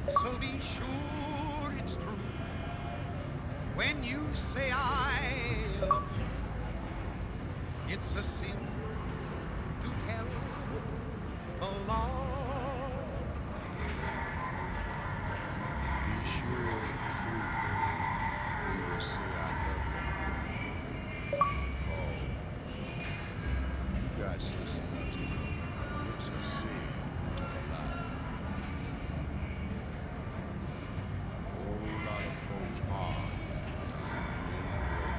So be sure it's true when you say I love you. It's a sin to tell a lie. Be sure it's true when you say I love you. Call. You got sense enough to know it's a sin to tell a lie. Whole lot of folks are done in the way.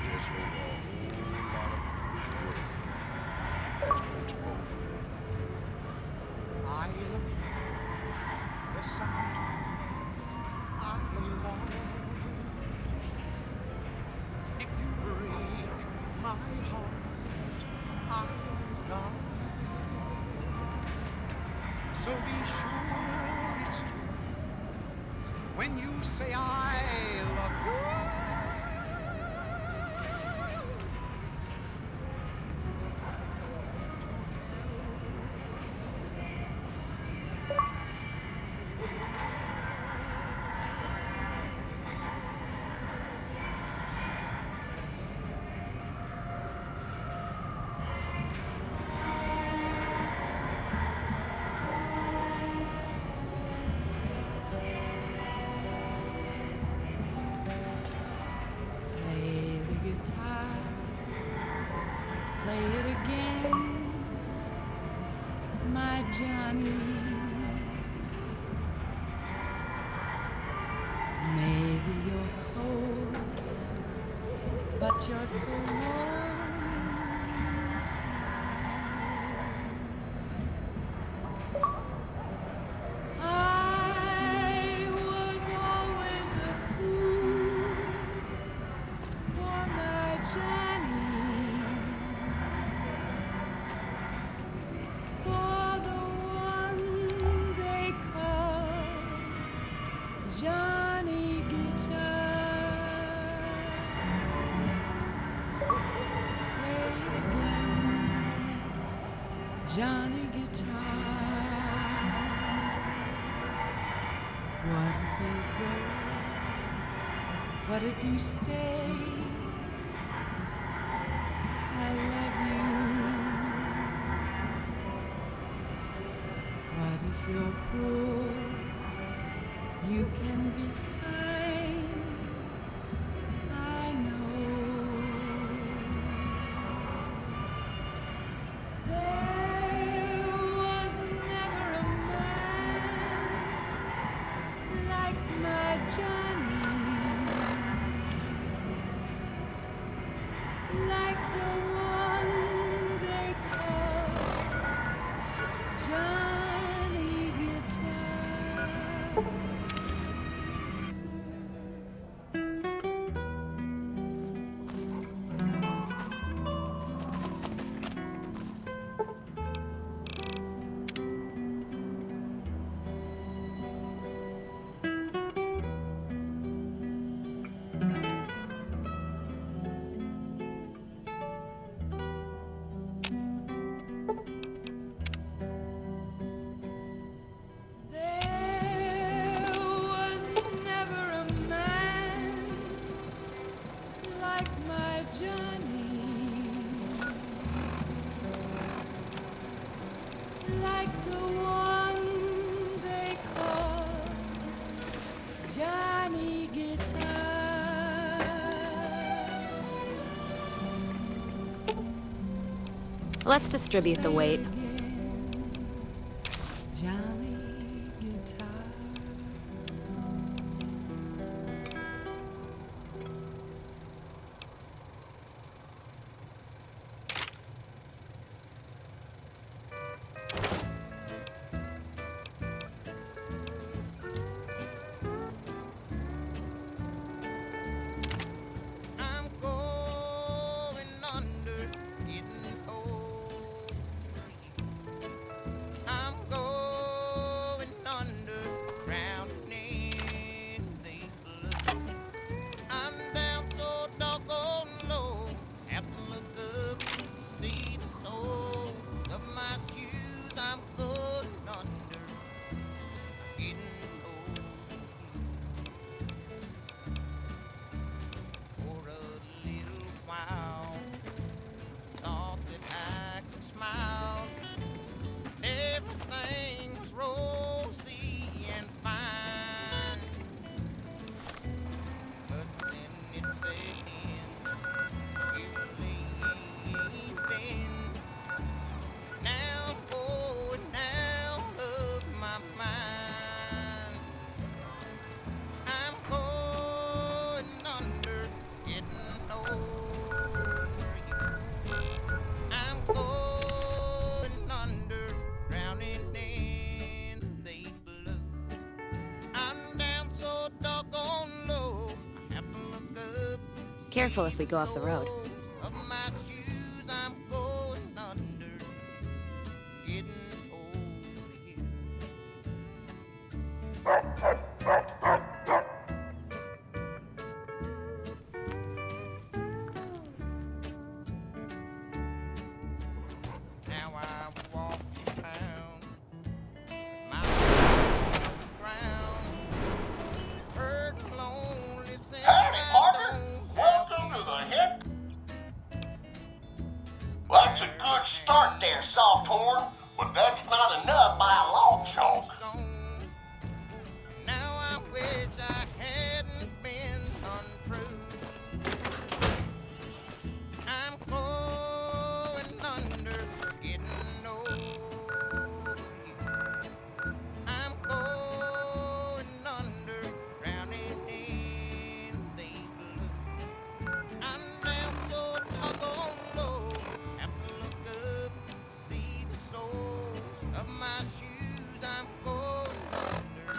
There's over a whole lot of people's word that's been spoken. I love the sound. I love if you break my heart, I'll die. So be sure it's true when you say I love you. Play the guitar, play it again, my Johnny. Maybe you're cold, but you're so warm inside. I was always a fool for my Johnny, for the one they call Johnny Guitar. Play it again, Johnny Guitar. What if you go? What if you stay? I love you. What if you're cruel? You can be kind. I know. There was never a man like my Johnny, like the one they call Johnny Guitar. There was never a man like my Johnny, like the one they call Johnny Guitar. Let's distribute the weight. Johnny Guitar. I'm going under, getting cold. I'm going Careful if we go off the road. Of my shoes, I'm going under, getting over you. Now I walk around with my feet on the ground, hurt and lonely since Howdy, I partner. don't Welcome to the hip. Well, that's a good start there, Softhorn, but that's not enough by a long chalk. gone. Now I wish I hadn't been untrue. I'm going under, getting over you. I'm going under, drowning in these blues. I'm down so doggone low, have to look up to see the soles of my shoes. I'm going under,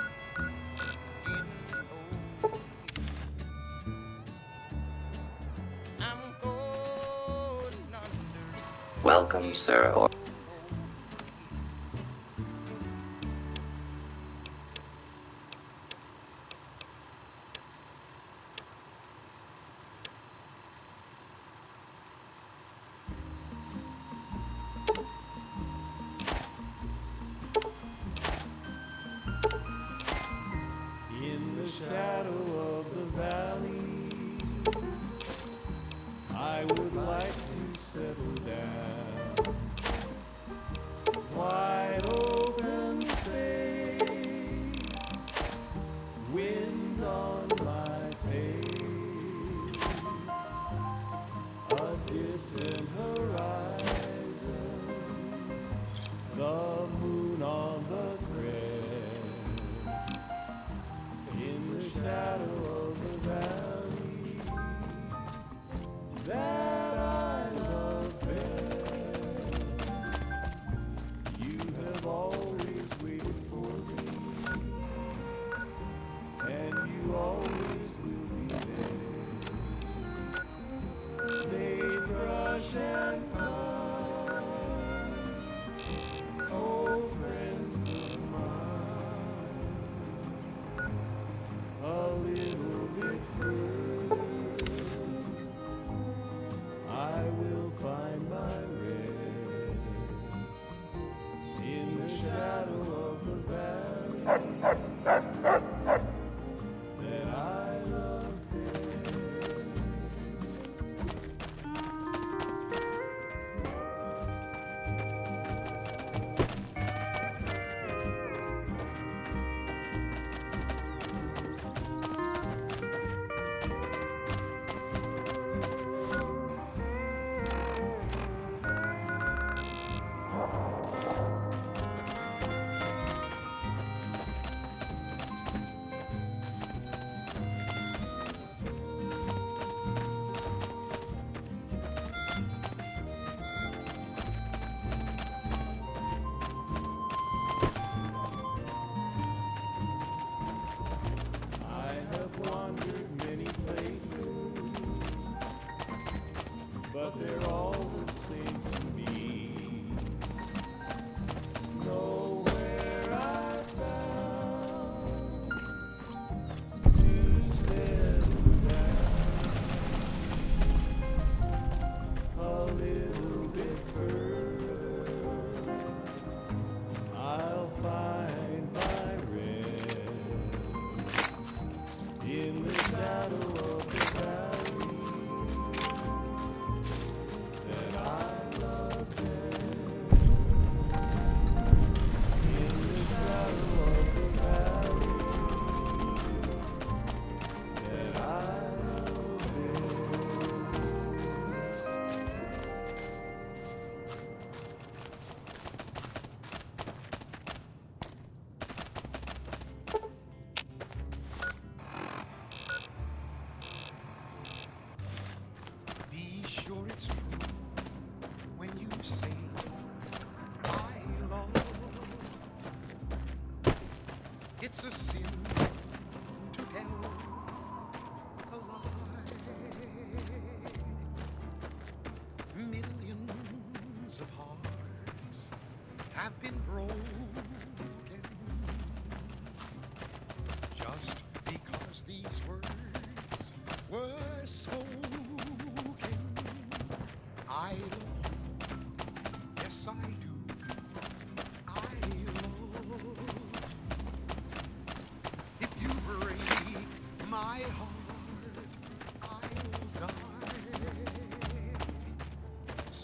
getting over you. I'm going under. Welcome, sir. In the shadow of the valley, I would like to settle down. Wide open space, wind on my face, a distant horizon, the moon on the crest. In the shadow of the valley that I love best, you have always waited for me, and you always will be there. Sagebrush and pine, old friends of mine. A little bit further, I will find my rest in the shadow of the valley that I love best. I have wandered many places, but they're all the same to me. Nowhere I found to settle down. A little bit further, I'll find my rest in the shadow of the valley that I love best. In the shadow of the valley that I love best. Be sure it's true when you say I love. It's a sin to tell a lie.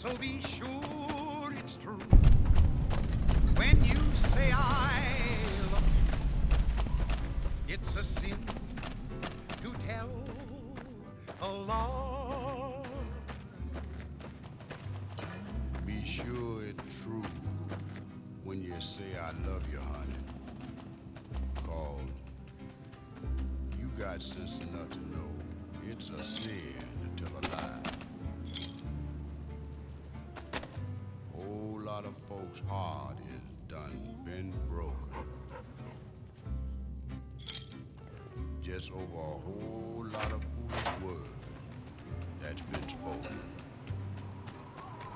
So be sure it's true when you say I love you. It's a sin to tell a lie. Be sure it's true when you say I love you, honey. 'Cause you got sense enough to know it's a sin to tell a lie. Whole lot of folks' heart is done been broken. Just over a whole lot of foolish words that's been spoken.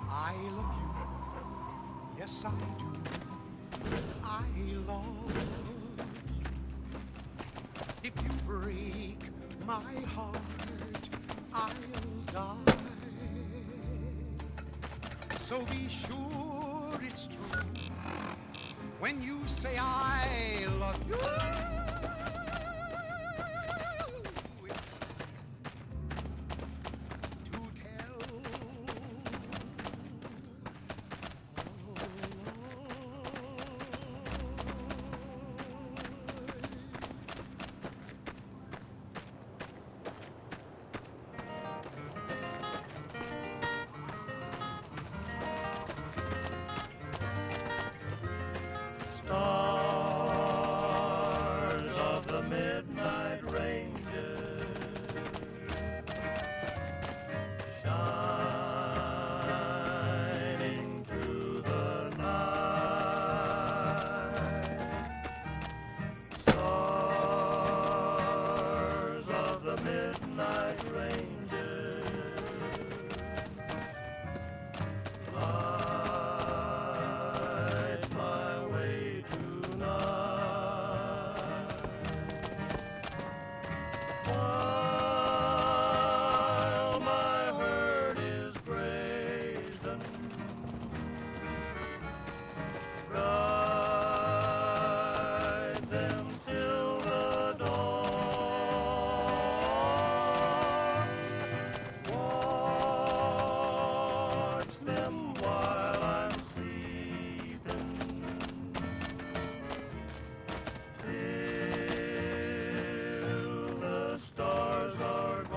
I love you. Yes, I do. I love you. If you break my heart, I'll die. So be sure it's true when you say I love you. It's a sin to tell. Stars of the midnight ranges, shining through the night. Stars of the midnight ranges, light my way tonight. While my herd is grazing, guide them till the dawn. Watch them while I'm sleeping, till the stars are gone.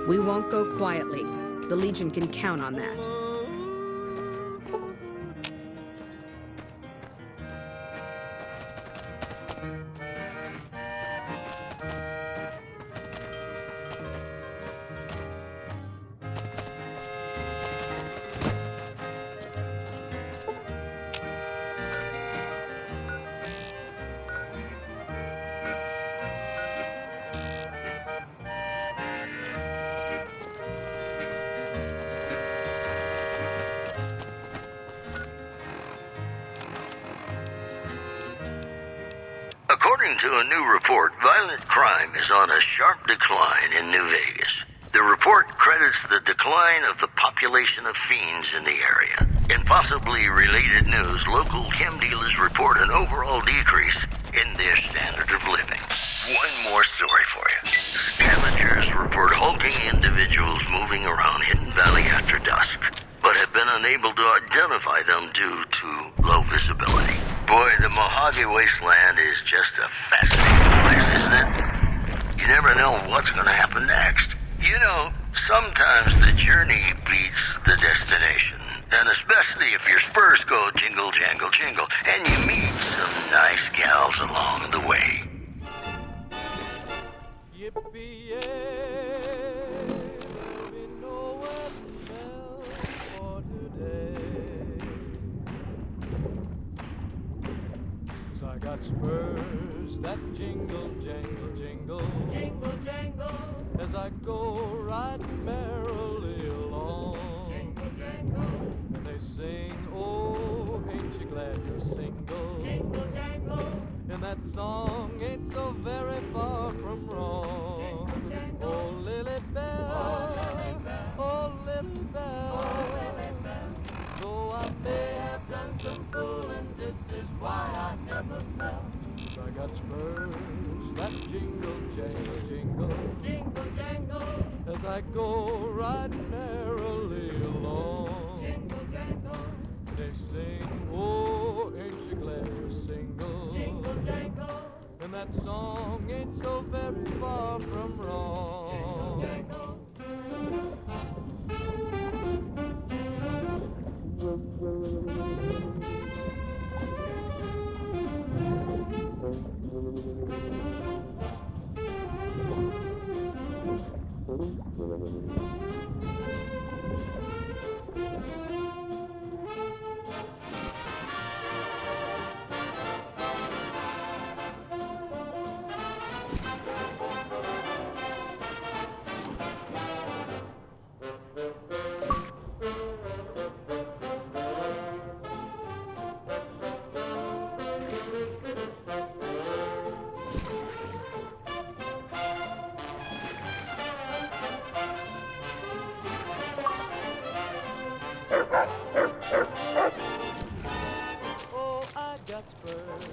We won't go quietly. The Legion can count on that. According to a new report, violent crime is on a sharp decline in New Vegas. The report credits the decline of the population of fiends in the area. In possibly related news, local chem dealers report an overall decrease in their standard of living. One more story for you. Scavengers report hulking individuals moving around Hidden Valley after dusk, but have been unable to identify them due to low visibility. Boy, the Mojave Wasteland is just a fascinating place, isn't it? You never know what's going to happen next. You know, sometimes the journey beats the destination. And especially if your spurs go jingle, jangle, jingle, and you meet some nice gals along the way. Yippee-yay, we know what smells for today. 'Cause I got spurs that jingle, jangle, jingle, jingle, jangle, as I go riding merrily along. Jingle, jangle, and they sing, oh, ain't you glad you're single? Jingle, jangle, and that song ain't so very far from wrong. Oh, Lily Bell, oh, Lily Bell, though I 'Cause I got spurs that jingle, jangle, jingle, jingle, jangle, as I go riding merrily along. Jingle, jangle. They sing, oh, ain't you glad you're single? Jingle, jangle. And that song ain't so very far from wrong. Jingle, oh, I got spurs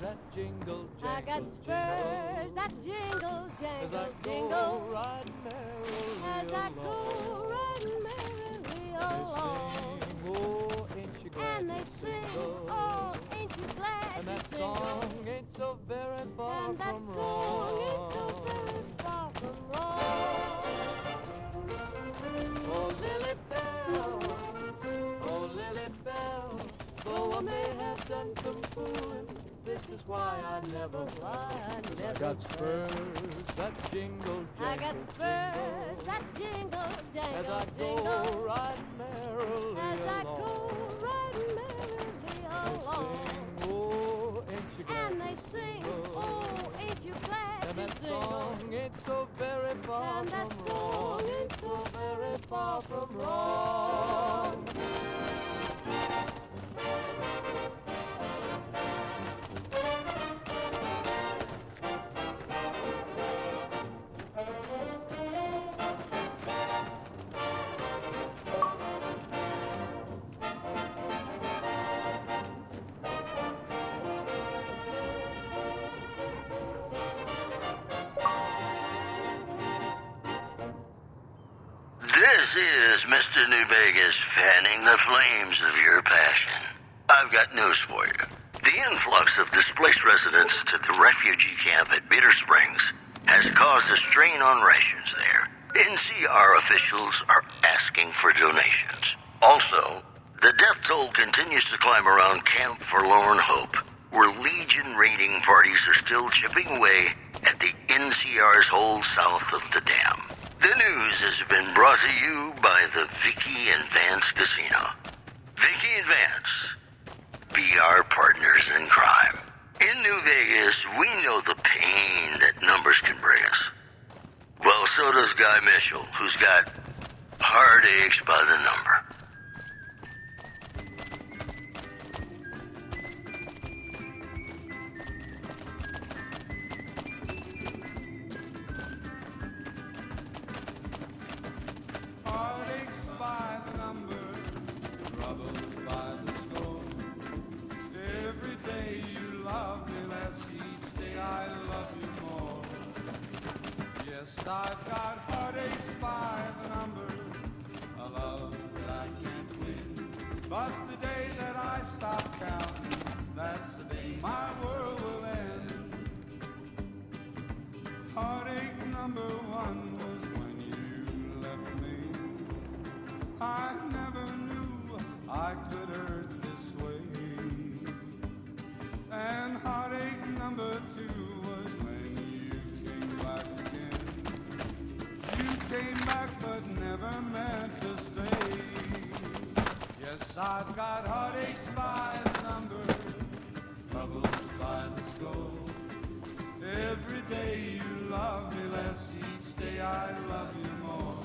that jingle, jangle, I got spurs that jingle, as jangle, I jingle, go riding merrily as I along. go riding merrily along. They sing, oh, ain't you glad And they you're sing, single? oh, ain't you glad And you're that single? song ain't so very far And that from song ain't so wrong. very far from wrong. Oh, Lily Bell, oh, Lily Bell, though I may have done some fooling, this is why I never I got spurs that jingle, I got jangle, spurs jingle, that jingle, as I jangle, go jingle, riding merrily as I along. go riding merrily They along. sing, oh, ain't you glad And they you're sing, single? oh, ain't you glad And you're that single? song ain't so very far And that from song wrong. ain't so very far from wrong. This is Mr. New Vegas fanning the flames of your passion. I've got news for you. The influx of displaced residents to the refugee camp at Bitter Springs has caused a strain on rations there. NCR officials are asking for donations. Also, the death toll continues to climb around Camp Forlorn Hope, where Legion raiding parties are still chipping away at the NCR's hold south of the dam. The news has been brought to you by the Vicky and Vance Casino. Vicky and Vance, be our partners in crime. In New Vegas, we know the pain that numbers can bring us. Well, so does Guy Mitchell, who's got heartaches by the number. Heartaches by the number, troubles by the score. Every day you love me less, each day I love you more. Yes, I've got heartaches by the number, a love that I can't win. But the day that I stop counting, that's the day my world will end. Heartache number one was when you left me. I never knew I could hurt this way. And heartache number two was when you came back again. You came back but never meant to stay. Yes, I've got heartaches by the number, troubles by the score. Every day you love me less, each day I love you more.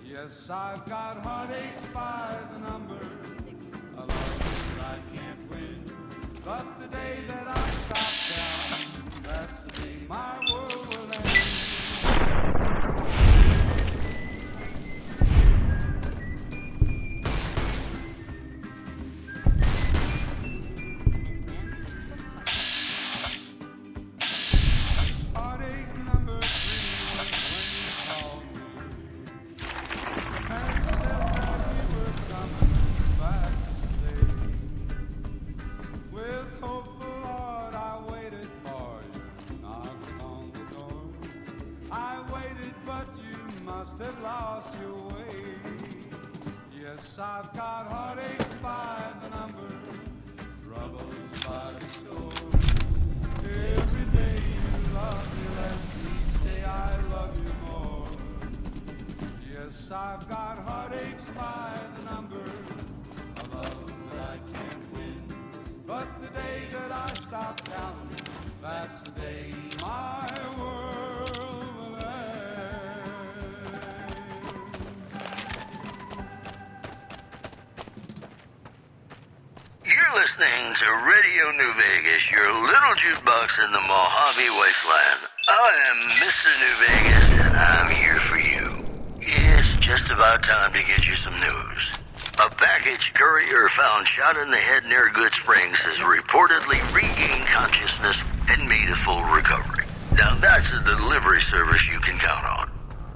Yes, I've got heartaches by the number, a love that I can't win. But the day that I stop counting, that's the day my world will end. must have lost your way. Yes, I've got heartaches by the number, troubles by the score. Every day you love me less, each day I love you more. Yes, I've got heartaches by the number, a love that I can't win. But the day that I stop counting, that's the day my world will end. You're listening to Radio New Vegas, your little jukebox in the Mojave Wasteland. I am Mr. New Vegas, and I'm here for you. It's just about time to get you some news. A package courier found shot in the head near Good Springs has reportedly regained consciousness and made a full recovery. Now that's a delivery service you can count on.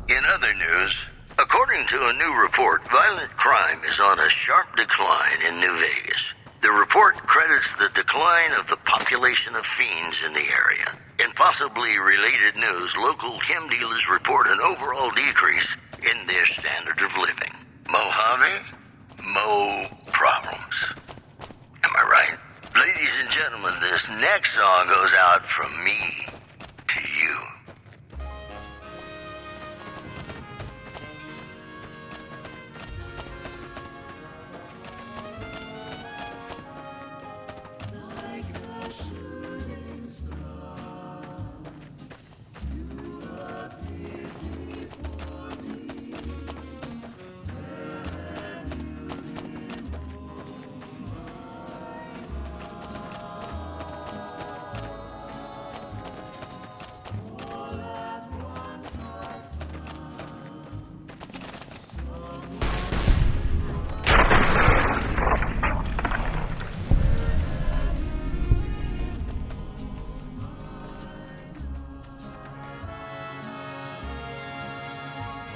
In other news, according to a new report, violent crime is on a sharp decline in New Vegas. The report credits the decline of the population of fiends in the area. In possibly related news, local chem dealers report an overall decrease in their standard of living. Mojave? Mo problems. Am I right? Ladies and gentlemen, this next song goes out from me to you.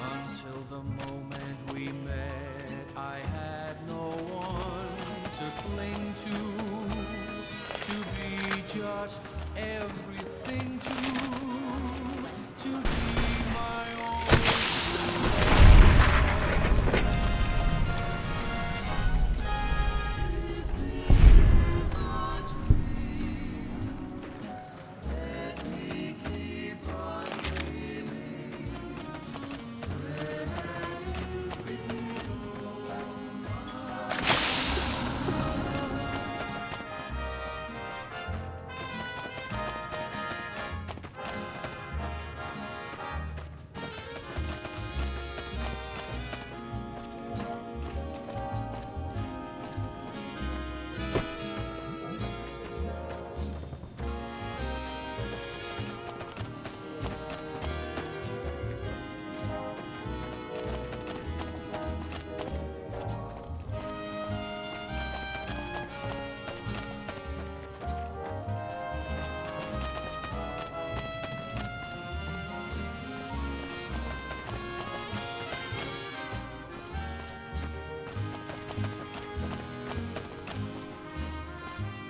Until the moment we met, I had no one to cling to be just everything to be my own. If this is a dream, let me keep on dreaming.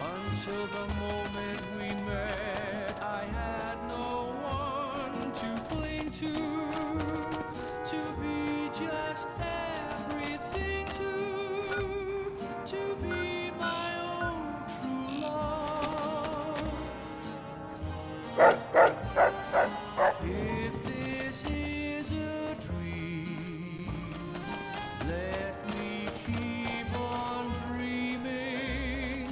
Until the moment we met, I had no one to cling to be just everything to be my own true love. If this is a dream, let me keep on dreaming.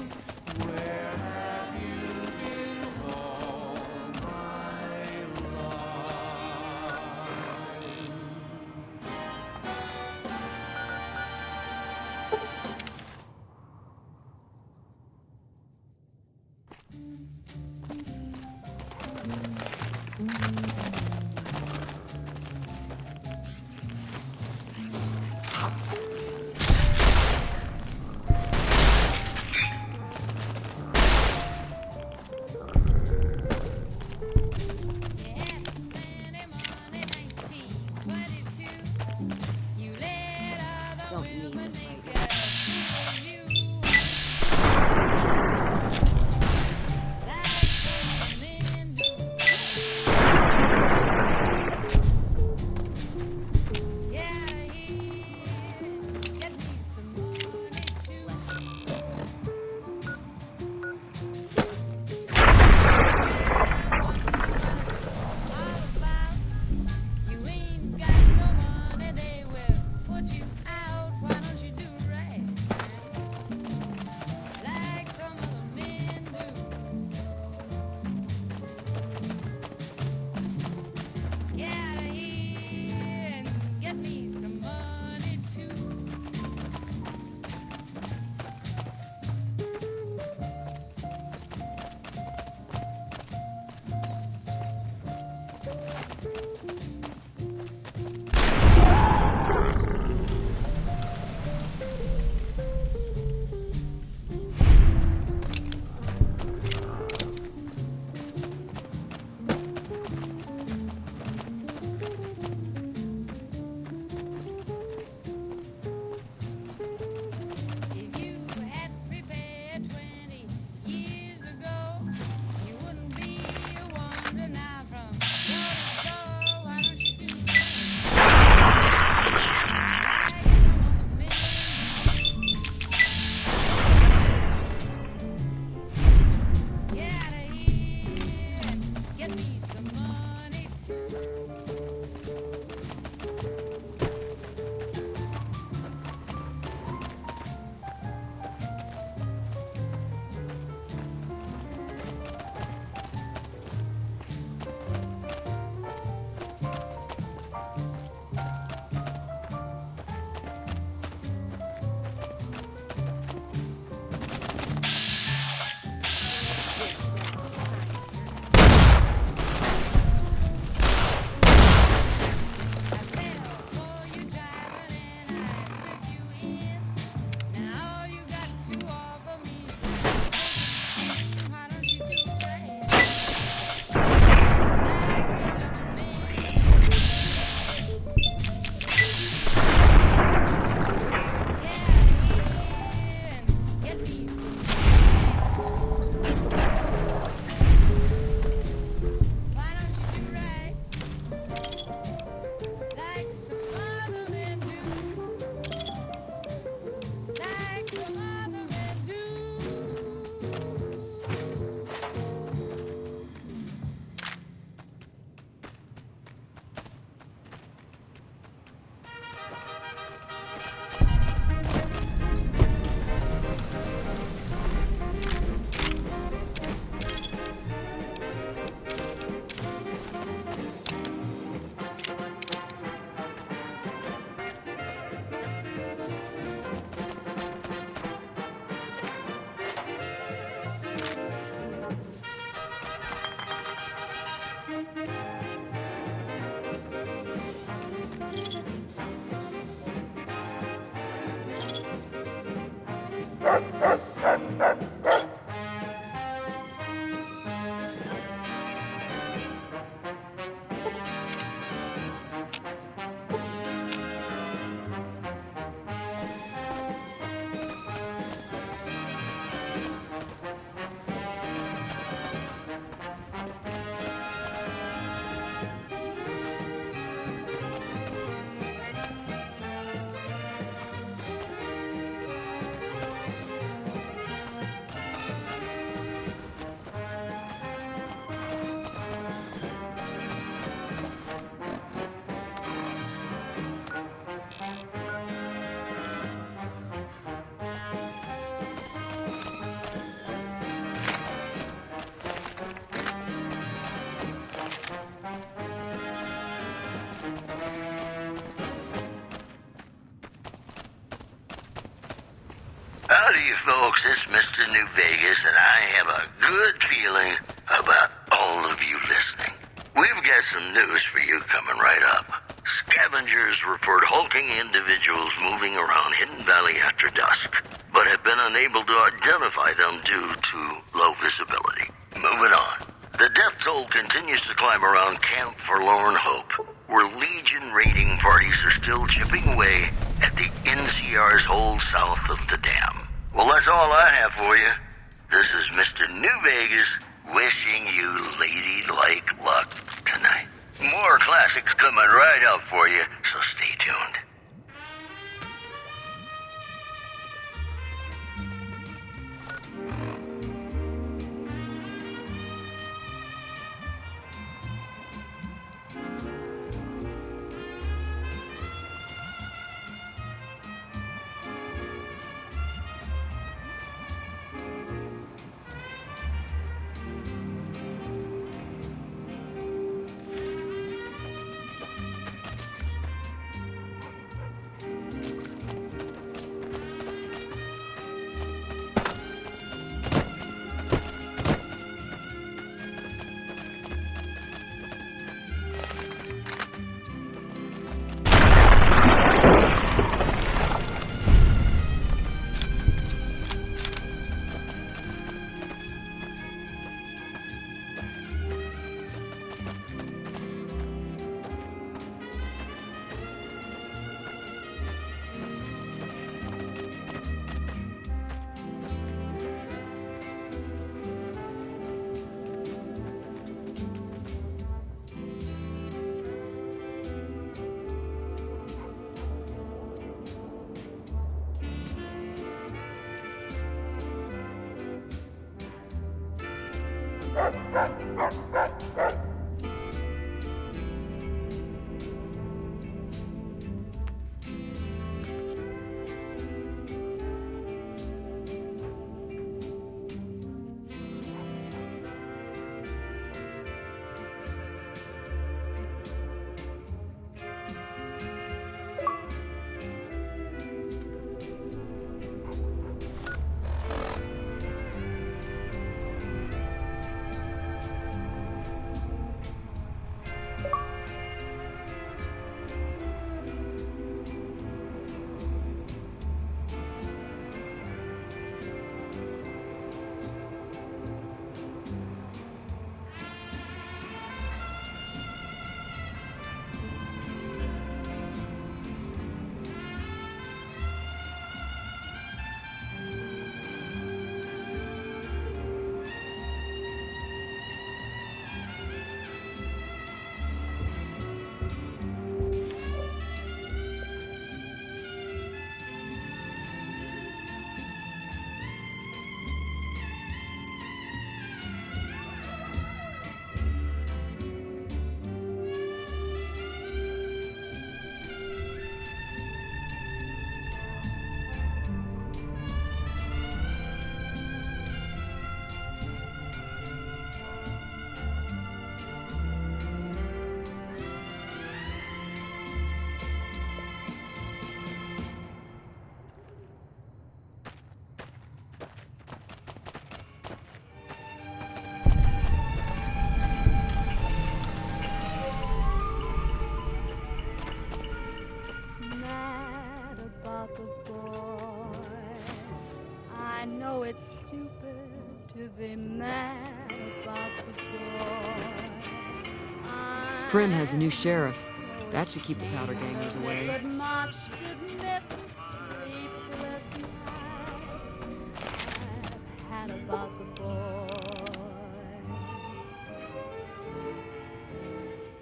Where have you been all my life? Don't need this right now. If you had prepared 20 years ago, you wouldn't be wandering now from door to door. Why don't you do like some other men? Get out of here and get me some money too. Howdy, folks. It's Mr. New Vegas, and I have a good feeling about all of you listening. We've got some news for you coming right up. Scavengers report hulking individuals moving around Hidden Valley after dusk, but have been unable to identify them due to low visibility. Moving on. The death toll continues to climb around Camp Forlorn Hope, where Legion raiding parties are still chipping away at the NCR's hold south of the dam. Well, that's all I have for you. This is Mr. New Vegas wishing you ladylike luck tonight. More classics coming right up for you, so stay tuned. Mad about the boy. I know it's stupid to be mad about the boy. Prim has a new sheriff. That should keep the powder gangers away. But must admit the sleepless nights I've had about the boy.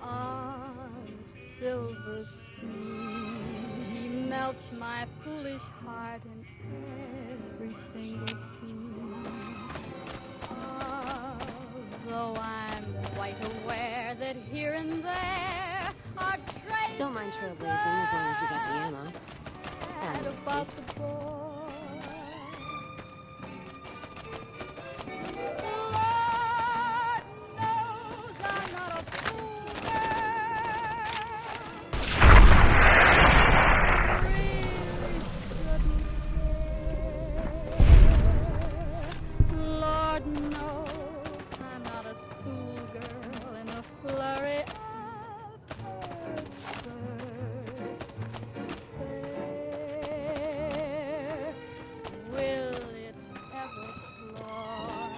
On silver screen, he melts my foolish heart in every single scene. Although I'm quite aware that here and there are traces Don't mind trailblazing as long as we got the ammo. And whiskey. about the boy. Lord knows I'm not a fool girl. Lord knows I'm not a schoolgirl in a flurry of will it ever cloy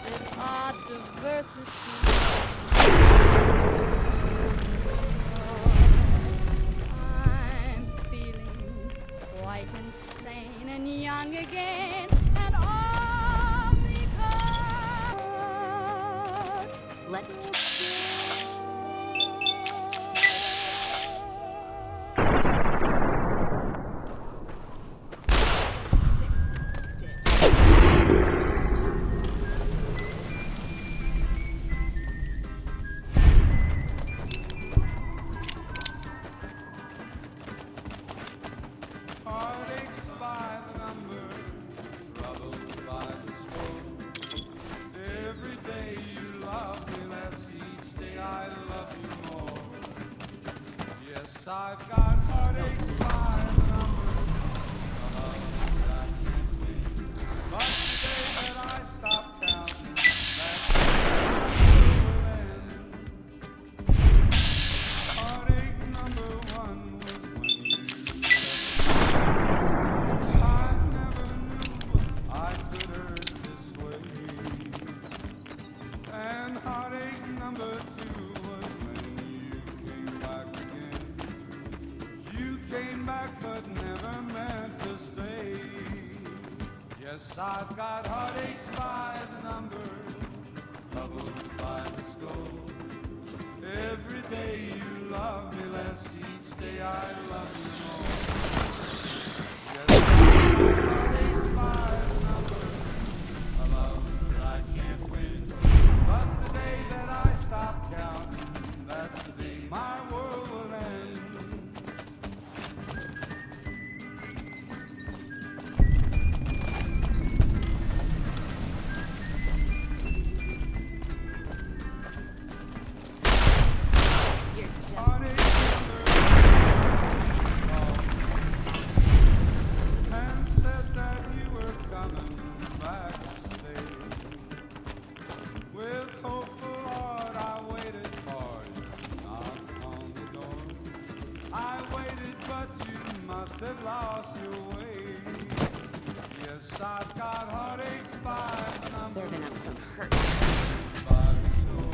this odd diversity? I'm feeling quite insane and young again, and all because Let's keep... Heartaches by the number, troubles by the score. Every day you love me less, each day I love you more. Yes, I've got heartaches by the number, troubles that I can't win. But the day that I stop counting, that's when I will end. Heartache number one was when you I never knew I could hurt this way. And heartache number two was when you came back again. You came back but never meant to stay. Yes, I've got heartaches by the number, troubles by the score. Every day you love me less, each day I love you more. Yes, heartaches by the number, a love that I can't win. you've lost your way. Yes, I've got heartaches by the number. Serving up some hurt. By the score.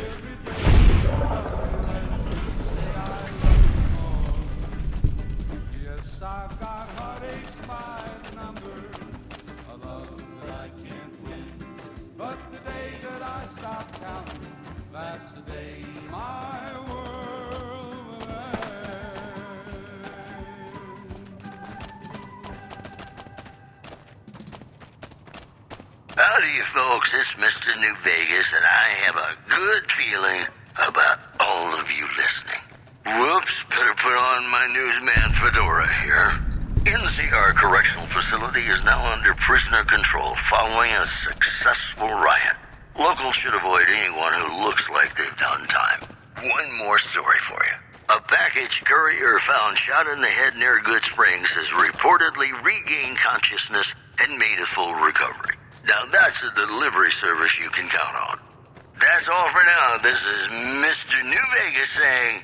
Every day you come less and say I love you more. Yes, I've got heartaches by the number. A love that I can't win. But the day that I stop counting, that's the day my world will end. Howdy, folks. It's Mr. New Vegas, and I have a good feeling about all of you listening. Whoops, better put on my newsman fedora here. NCR Correctional Facility is now under prisoner control following a successful riot. Locals should avoid anyone who looks like they've done time. One more story for you. A package courier found shot in the head near Good Springs has reportedly regained consciousness and made a full recovery. Now that's a delivery service you can count on. That's all for now. This is Mr. New Vegas saying,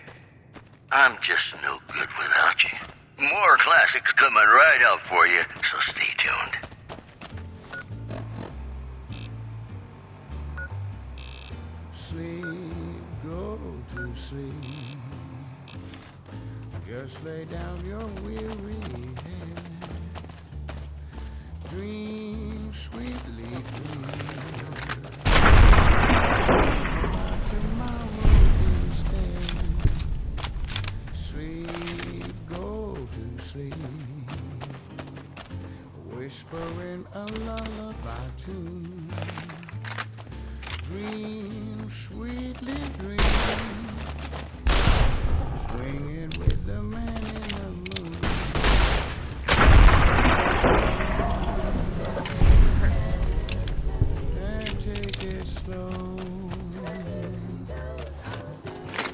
I'm just no good without you. More classics coming right up for you, so stay tuned. Sleep, go to sleep. Just lay down your weary head. Dream sweetly, dream. About tomorrow instead. Sleep, go to sleep. Whispering a lullaby tune. Dream, sweetly dream. Swinging with the man in the moon. And take it slow.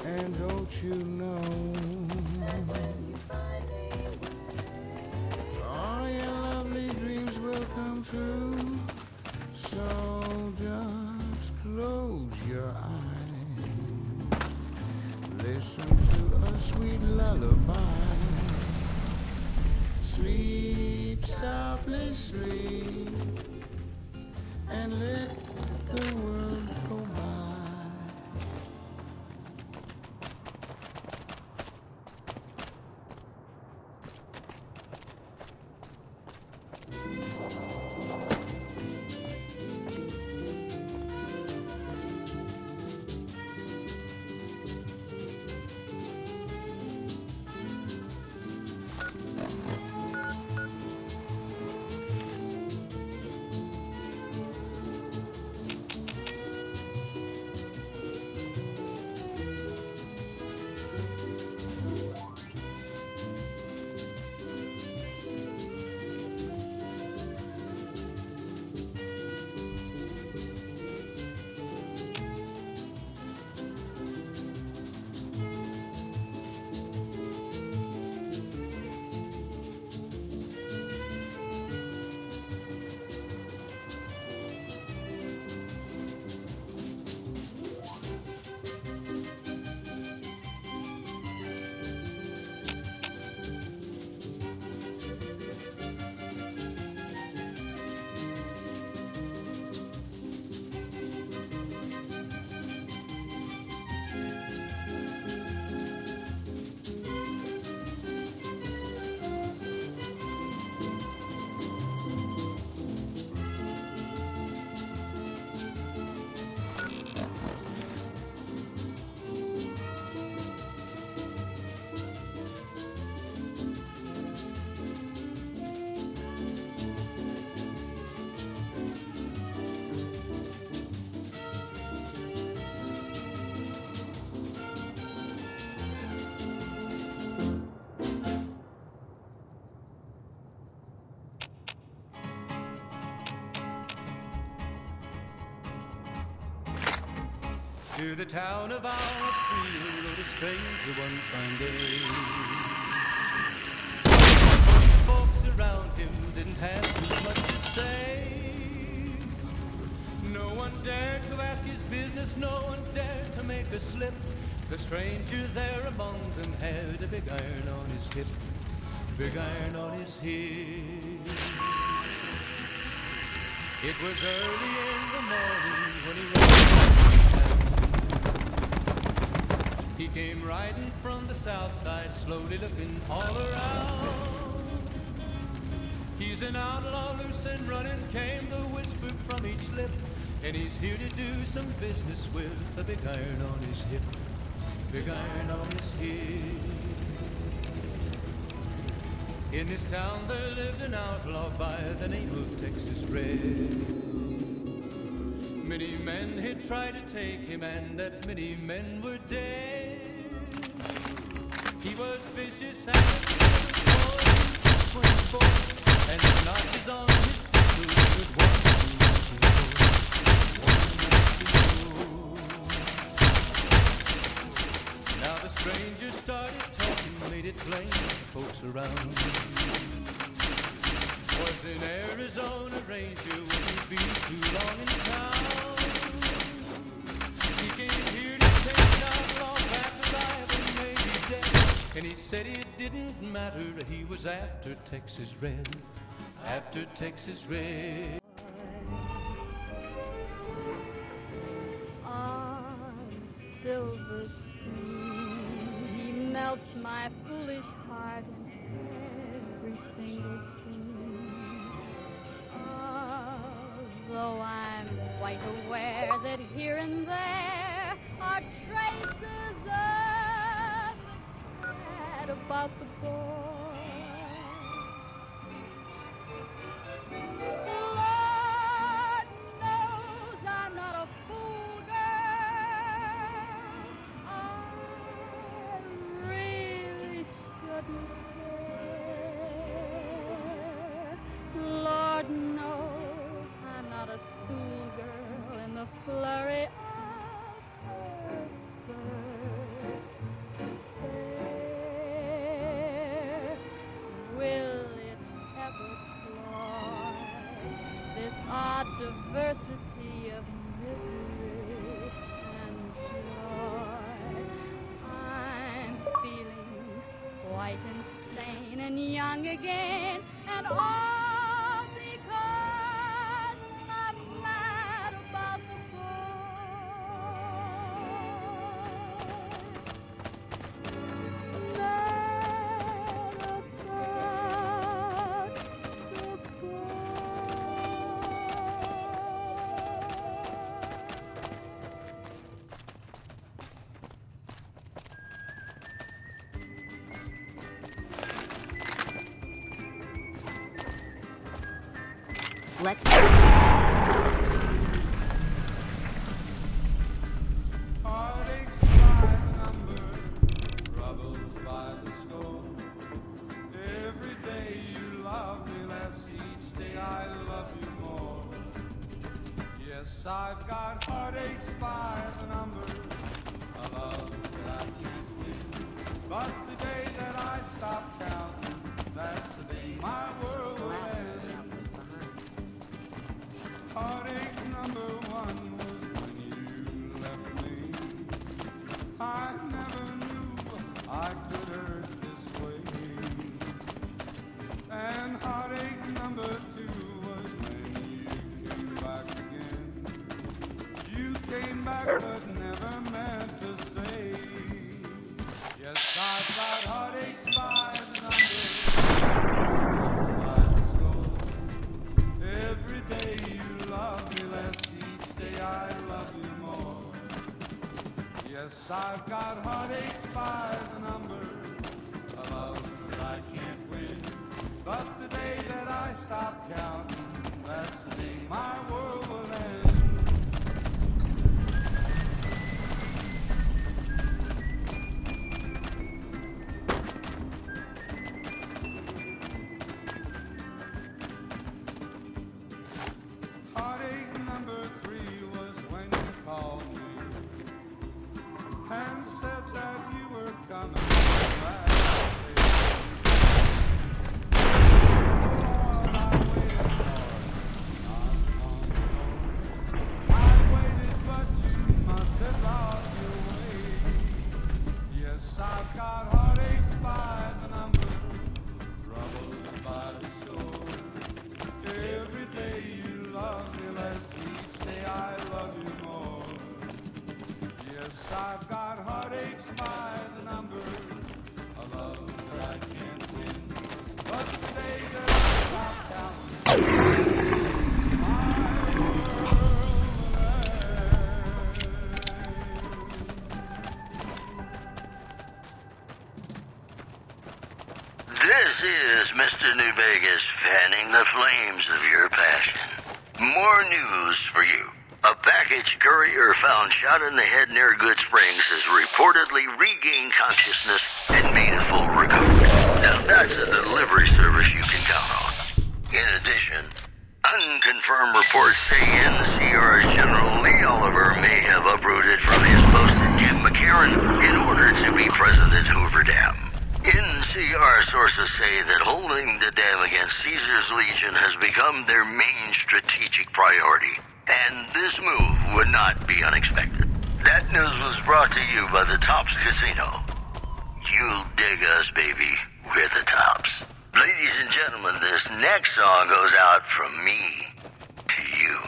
And don't you know, all your lovely dreams will come true. So just close your eyes. Listen to a sweet lullaby. Sleep softly, sleep, and let the world go by. To the town of Alfredo rode a stranger one fine day. Most folks around him didn't have too much to say. No one dared to ask his business, no one dared to make a slip. The stranger there among them had a big iron on his hip. big iron on his hip. It was early in the morning when he rode. He came riding from the south side, slowly looking all around. He's an outlaw, loose and running, came the whisper from each lip. And he's here to do some business with a big iron on his hip. Big iron on his hip. In this town there lived an outlaw by the name of Texas Red. Many men had tried to take him, and that many men were dead. He was vicious and and the notches on his boots would Now the stranger started talking, made it plain to folks around. Was in Arizona Ranger, wouldn't be too long in town. He came here to take an outlaw back alive and maybe dead. And he said it didn't matter, he was after Texas Red. After Texas Red. Silver screen, he melts my foolish heart in every single scene. Although I'm quite aware that here and there are traces of regret about the boy. Lord knows I'm not a fool, girl. I really shouldn't care. Lord knows I'm not a schoolgirl in the flurry of her first stare. Will it ever cloy this odd diversity of misery and joy? I'm feeling quite insane and young again, and all because I'm mad about the boy. Mad about the boy. Let's Heartaches by the number, troubles by the score. Every day you love me less, each day I love you more. Yes, I've got heartaches by the number, a love that I can't win. But the day that I stop counting, that's the day my world will end. Heartache number one was when you left me. I never knew I could hurt this way. And heartache number two was when you came back again. You came back but never meant to stay. Yes, I've got heartaches by the number, by the score. Every day you love me less, each day I love you more. Yes, I've got heartaches by the number, a love that I can't win. But the day that I stop counting, that's the day my world will end. Heartache number three was when you called me and said that you were coming back. All I waited for, not long ago. I've got heartaches by the number, a love that I can't win. But the day that I stop counting, my world will This is Mr. New Vegas fanning the flames of your passion. More news for you. A package courier found shot in the head near Good Springs has reportedly regained consciousness and made a full recovery. Now that's a delivery service you can count on. In addition, unconfirmed reports say NCR's General Lee Oliver may have uprooted from his post at Jim McCarran in order to be present at Hoover Dam. NCR sources say that holding the dam against Caesar's Legion has become their main strategic priority, and this move would not be unexpected. That news was brought to you by the Tops Casino. You'll dig us, baby. We're the Tops. Ladies and gentlemen, this next song goes out from me to you.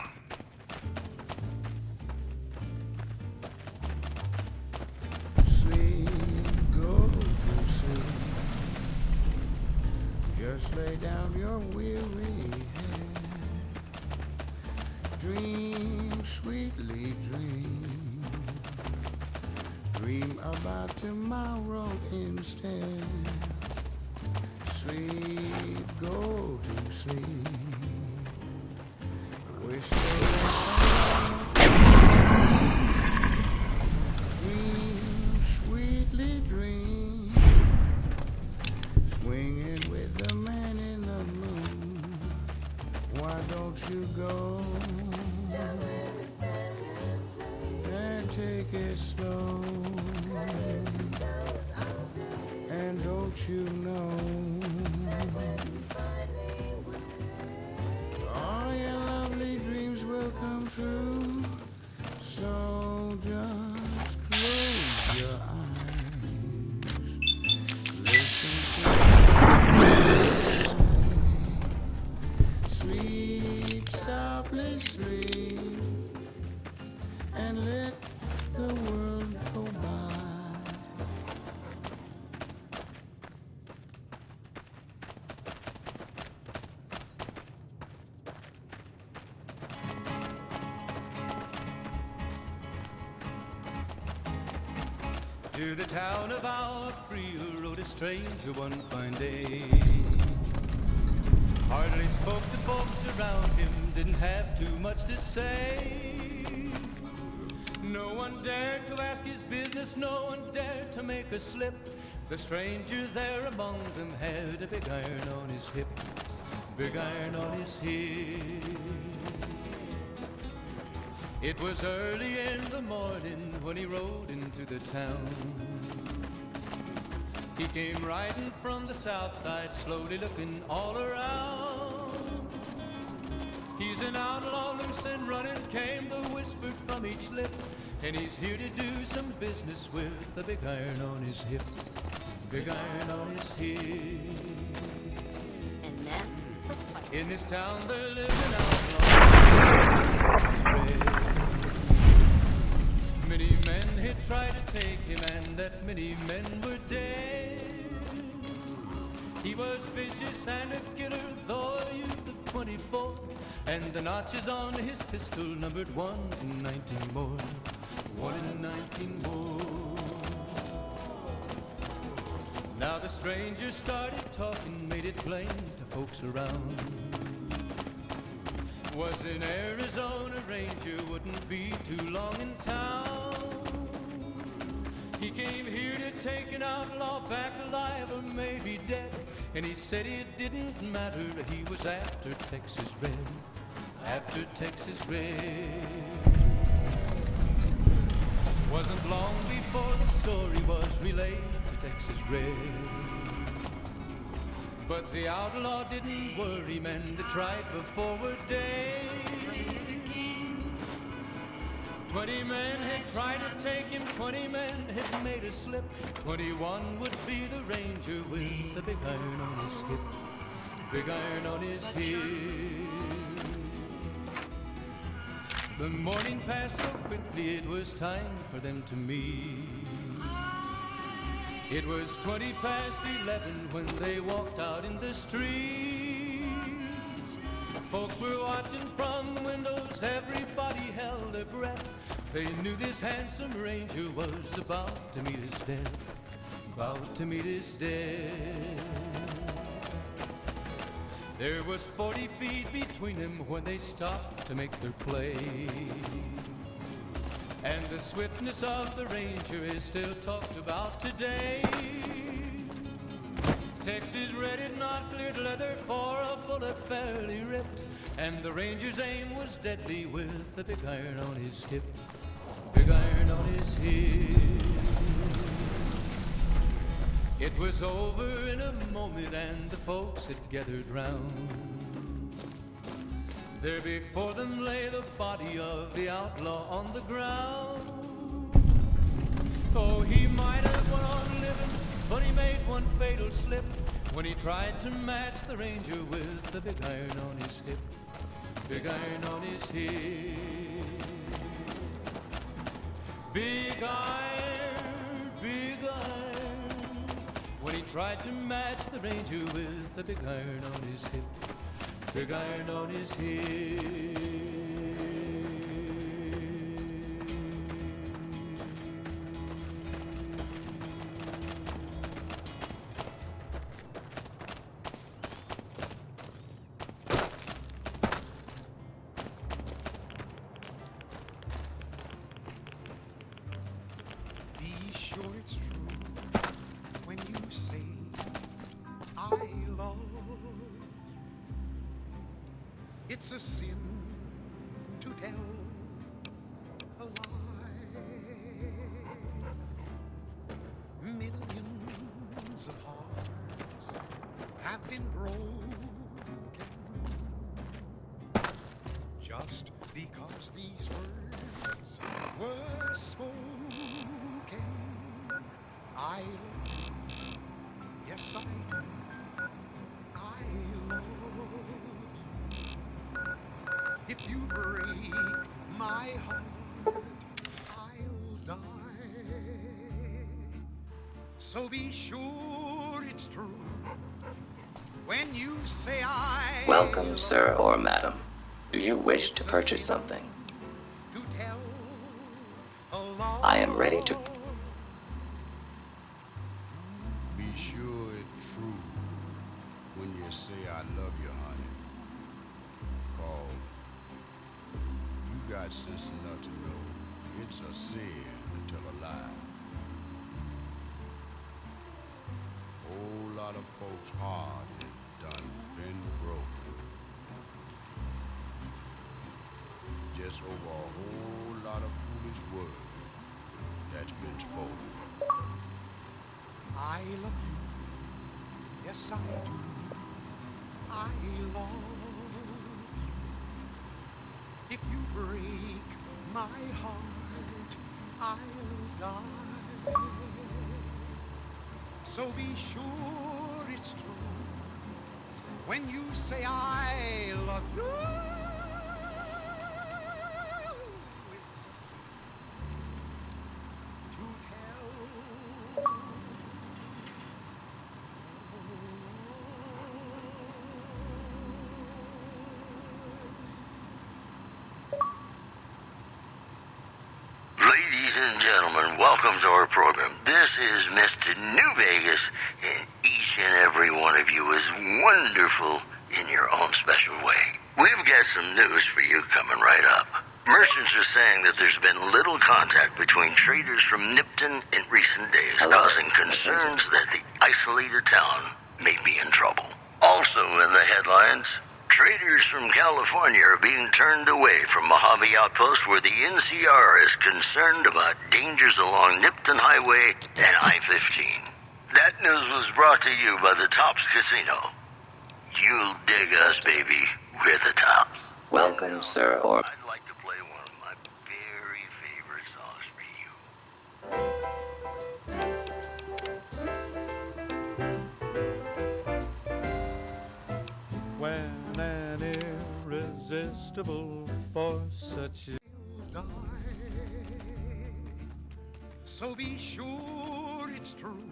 Just lay down your weary head. Dream, sweetly dream. Dream about tomorrow instead. Sleep, go to sleep. Wish dream, sweetly dream. Swinging with the man in the moon. Why don't you go and take it slow? And don't you know all your lovely dreams will come true? So just close your eyes. Listen to sleep softly, sleep, and let the world go by. To the town of our Creole rode a stranger one fine day. Hardly spoke to folks around him, didn't have too much to say. No one dared to ask his business, no one dared to make a slip. The stranger there among them had a big iron on his hip, big iron on his hip. It was early in the morning when he rode into the town. He came riding from the south side, slowly looking all around. He's an outlaw, loose and running, came the whisper from each lip. And he's here to do some business with the big iron on his hip, big iron on his hip. And then? In this town there lives an outlaw. Many men had tried to take him, and that many men were dead. He was vicious and a killer, though a youth of 24, and the notches on his pistol numbered 1 in 19 more, 1 in 19 more. Now the stranger started talking, made it plain to folks around. Was an Arizona Ranger, wouldn't be too long in town. He came here to take an outlaw back alive or maybe dead. And he said it didn't matter, he was after Texas Red, after Texas Red. Wasn't long before the story was relayed to Texas Red. But the outlaw didn't worry, men that tried before were dead. 20 men had tried to take him, 20 men had made a slip. 21 would be the ranger with the big iron on his hip, big iron on his hip. The morning passed so quickly, it was time for them to meet. It was 11 when they walked out in the street. Folks were watching from the windows, everybody held their breath. They knew this handsome ranger was about to meet his death, about to meet his death. There was 40 feet between them when they stopped to make their play. And the swiftness of the ranger is still talked about today. Texas red is not cleared leather for a bullet fairly ripped. And the ranger's aim was deadly with the big iron on his hip. Big iron on his hip. It was over in a moment and the folks had gathered round. There before them lay the body of the outlaw on the ground. Oh, he might have went on living, but he made one fatal slip when he tried to match the ranger with the big iron on his hip. Big iron on his hip. Big iron, big iron. When he tried to match the ranger with the big iron on his hip. Big iron on his hip. Be sure it's true when you say I love. It's a sin to tell a lie. Millions of hearts have been broken just because these words were spoken. I love you. Yes, I do. I love you. If you break my heart, I'll die. So be sure it's true when you say I Welcome, sir or madam. Do you wish to purchase something? to tell a long I am ready to... Be sure it's true when you say I love you, honey. Call. You got sense enough to know it's a sin to tell a lie. Whole lot of folks' heart has done been broken. Just over a whole lot of foolish words that's been spoken. I love you. Yes, I do. I love you. If you break my heart, I'll die. So be sure it's true when you say I love you. It's a sin to tell. Ladies and gentlemen, welcome to our program. This is Mr. New Vegas, and each and every one of you is wonderful in your own special way. We've got some news for you coming right up. Merchants are saying that there's been little contact between traders from Nipton in recent days, causing concerns that the isolated town may be in trouble. Also in the headlines, traders from California are being turned away from Mojave Outpost where the NCR is concerned about dangers along Nipton Highway and I-15. That news was brought to you by the Tops Casino. You'll dig us, baby. We're the Tops. Welcome, sir or... I'd like to play one of my very favorite songs for you. When an irresistible force such as So be sure it's true.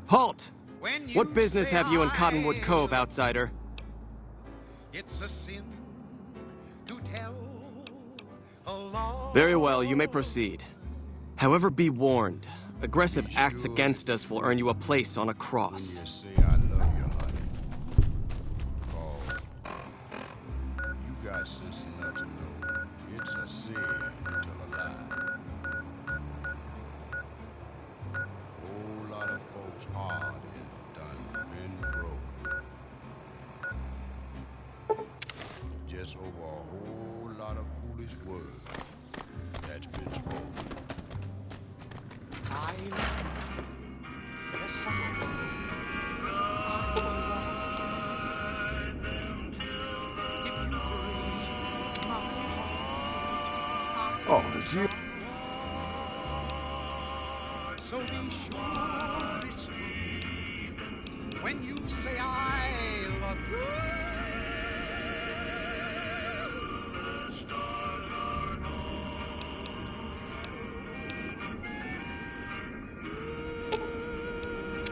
Halt! When you What business say have you in Cottonwood I Cove, outsider? It's a sin to tell a lie. Very well, you may proceed. However, be warned. Aggressive acts against us will earn you a place on a cross. You say I love you, honey. Call. You got sense enough to know it's a sin to tell a lie. Whole lot of folks' heart is done been broken. Just over a whole lot of foolish words that's been spoken. I love you. Yes, I love you. Oh, it's you. So be sure it's true when you say I love you.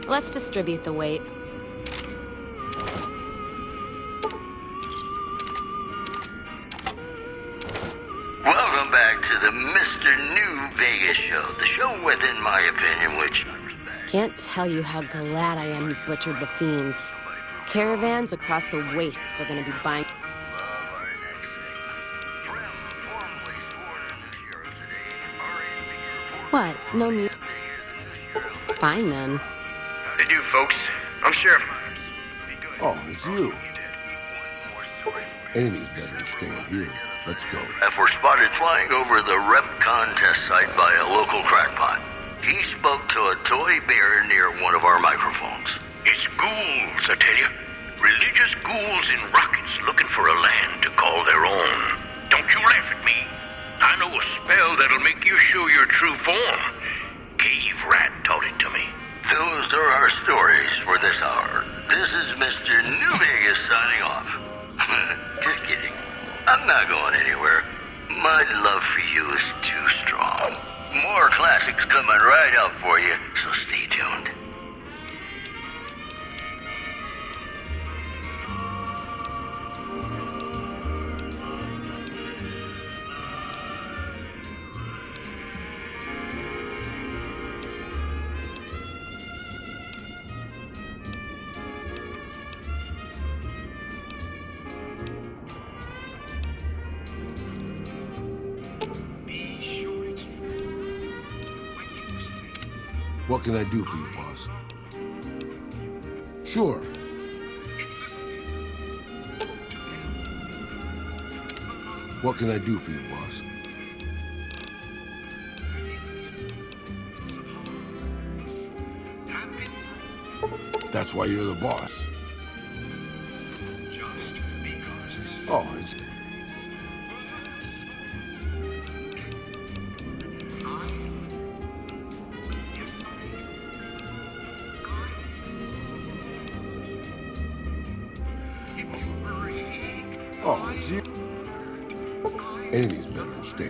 Let's distribute the weight. Welcome back to the Mr. New Vegas show. The show with, in my opinion, which I respect. Can't tell you how glad I am you butchered the fiends. Caravans across the wastes are gonna be buying. Love our next segment. Trim, formally sworn a new sheriff today, RNB report. What? No mu- To hear the new sheriff. Fine then. Howdy do, folks. I'm Sheriff Myers. Be good. Oh, it's you. One more story for you. Anything's better than staying here. Let's go. If we're spotted flying over the rep contest site by a local crackpot. He spoke to a toy bear near one of our microphones. It's ghouls, I tell you. Religious ghouls in rockets looking for a land to call their own. Don't you laugh at me. I know a spell that'll make you show your true form. Cave Rat taught it to me. Those are our stories for this hour. This is Mr. New Vegas signing off. Just kidding. I'm not going anywhere. My love for you is too strong. More classics coming right up for you, so stay tuned. What can I do for you, boss? Sure. What can I do for you, boss? That's why you're the boss. Oh, it's... Oh, it's you. Anything's better than stay.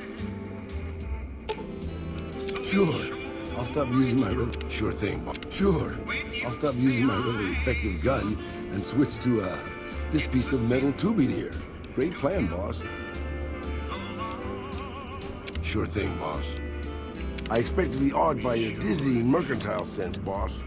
Sure. I'll stop using my Sure thing, boss. Sure. I'll stop using my rather effective gun and switch to, this piece of metal tubing here. Great plan, boss. Sure thing, boss. I expect to be awed by your dizzying mercantile sense, boss.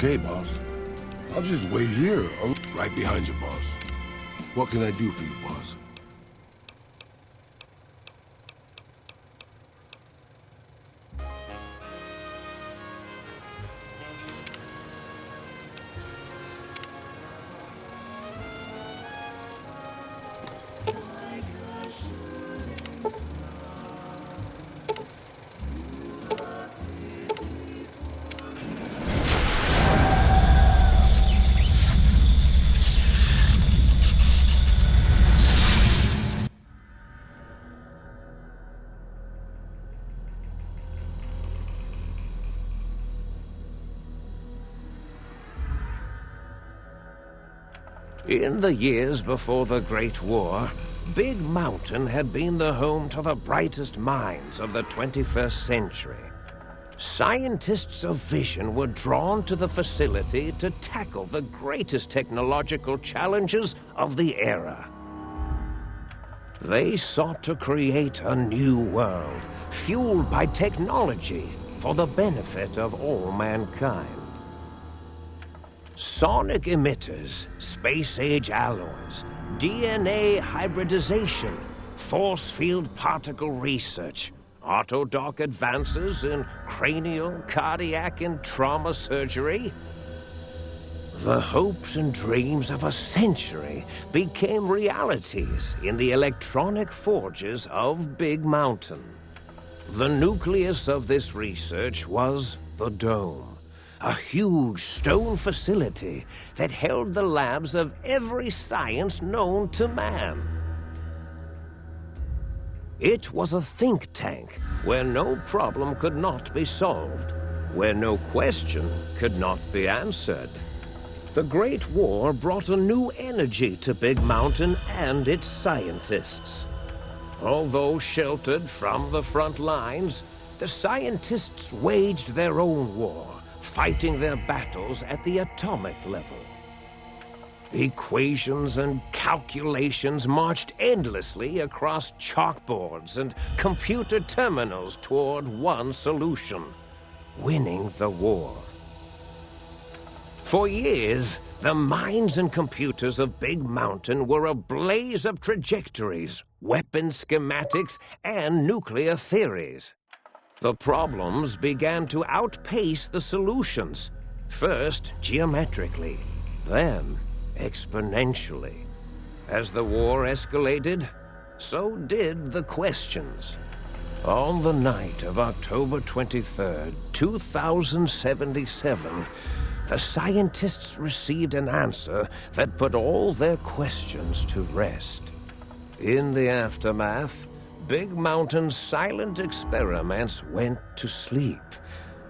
Okay, boss. I'll just wait here. I'm right behind you, boss. What can I do for you, boss? In the years before the Great War, Big Mountain had been the home to the brightest minds of the 21st century. Scientists of vision were drawn to the facility to tackle the greatest technological challenges of the era. They sought to create a new world, fueled by technology for the benefit of all mankind. Sonic emitters, space-age alloys, DNA hybridization, force field particle research, autodoc advances in cranial, cardiac, and trauma surgery. The hopes and dreams of a century became realities in the electronic forges of Big Mountain. The nucleus of this research was the Dome. A huge stone facility that held the labs of every science known to man. It was a think tank where no problem could not be solved, where no question could not be answered. The Great War brought a new energy to Big Mountain and its scientists. Although sheltered from the front lines, the scientists waged their own war, fighting their battles at the atomic level. Equations and calculations marched endlessly across chalkboards and computer terminals toward one solution: winning the war. For years, the minds and computers of Big Mountain were a blaze of trajectories, weapon schematics, and nuclear theories. The problems began to outpace the solutions, first geometrically, then exponentially. As the war escalated, so did the questions. On the night of October 23rd, 2077, the scientists received an answer that put all their questions to rest. In the aftermath, Big Mountain's silent experiments went to sleep,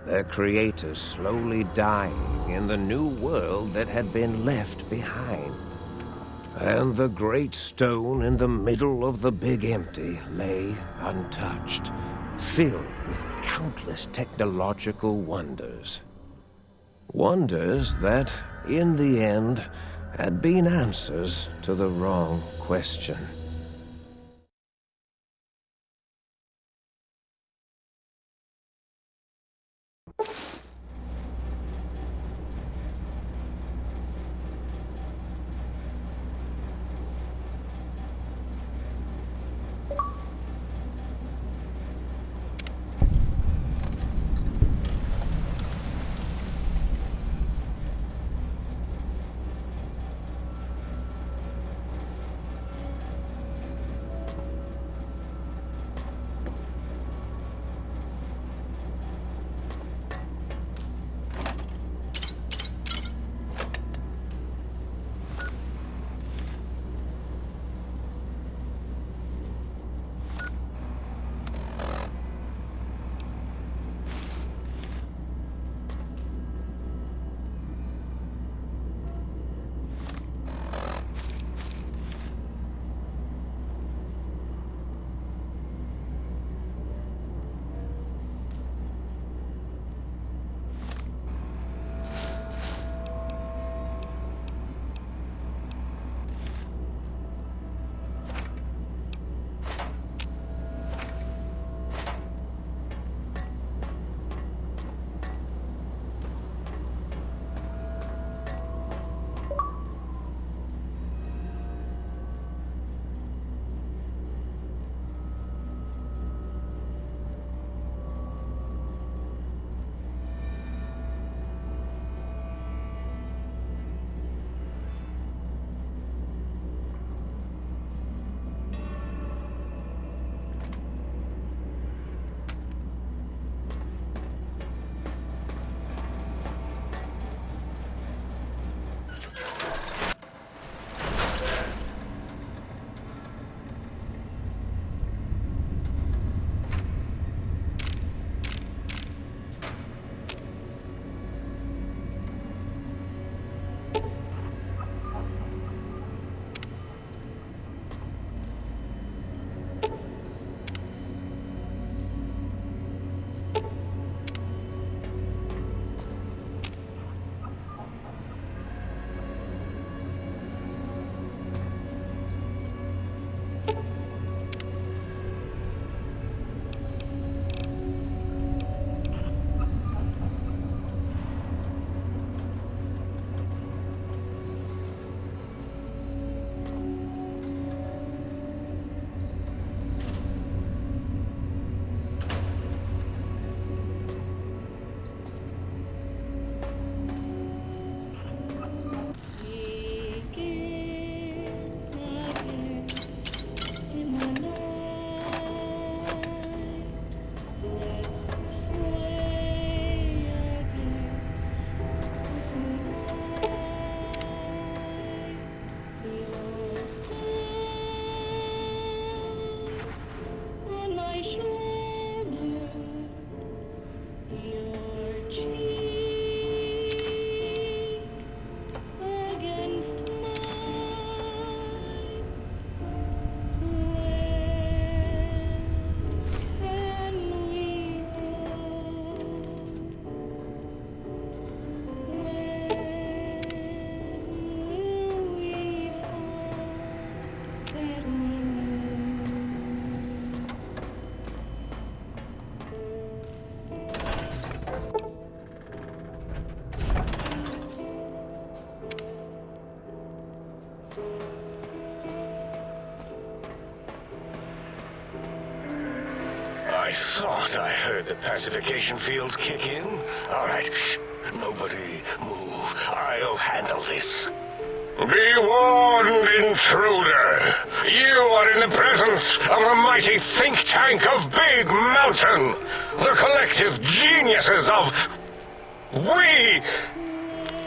their creators slowly dying in the new world that had been left behind. And the great stone in the middle of the Big Empty lay untouched, filled with countless technological wonders. Wonders that, in the end, had been answers to the wrong question. I thought I heard the pacification field kick in. All right, shh. Nobody move. I'll handle this. Be warned, intruder. You are in the presence of the mighty think tank of Big Mountain. The collective geniuses of... We...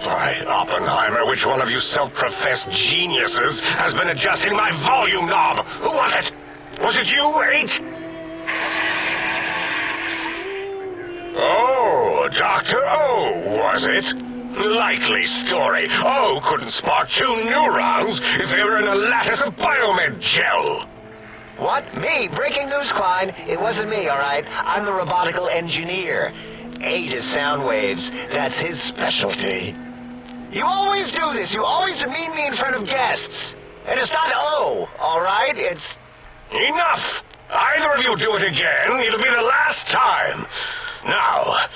By Oppenheimer, which one of you self-professed geniuses has been adjusting my volume knob? Who was it? Was it you, 8? Oh, Dr. O, was it? Likely story. O couldn't spark 2 neurons if they were in a lattice of biomed gel. What? Me? Breaking news, Klein. It wasn't me, all right? I'm the robotical engineer. 8 is sound waves. That's his specialty. You always do this. You always demean me in front of guests. And it's not O, all right? It's... Enough! Either of you do it again, it'll be the last time. Now...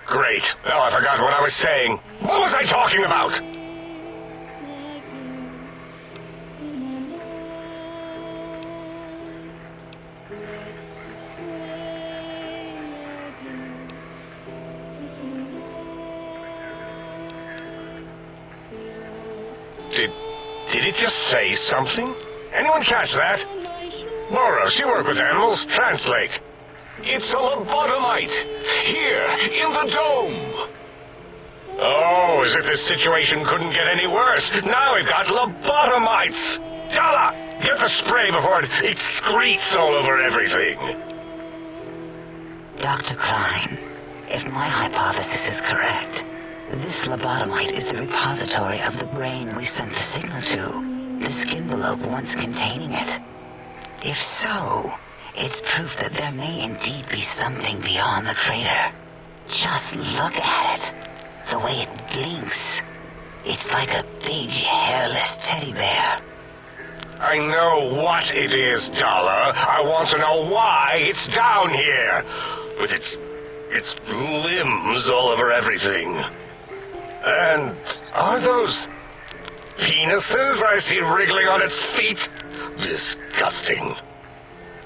Great. Now I forgot what I was saying. What was I talking about? Did it just say something? Anyone catch that? Boros, you work with animals. Translate. It's a lobotomite. Here, in the dome. Oh, as if this situation couldn't get any worse. Now we've got lobotomites. Dala, get the spray before it excretes all over everything. Dr. Klein, if my hypothesis is correct, this lobotomite is the repository of the brain we sent the signal to, the skin envelope once containing it. If so, it's proof that there may indeed be something beyond the crater. Just look at it. The way it blinks. It's like a big, hairless teddy bear. I know what it is, Dala. I want to know why it's down here. With its limbs all over everything. And are those penises I see wriggling on its feet? Disgusting.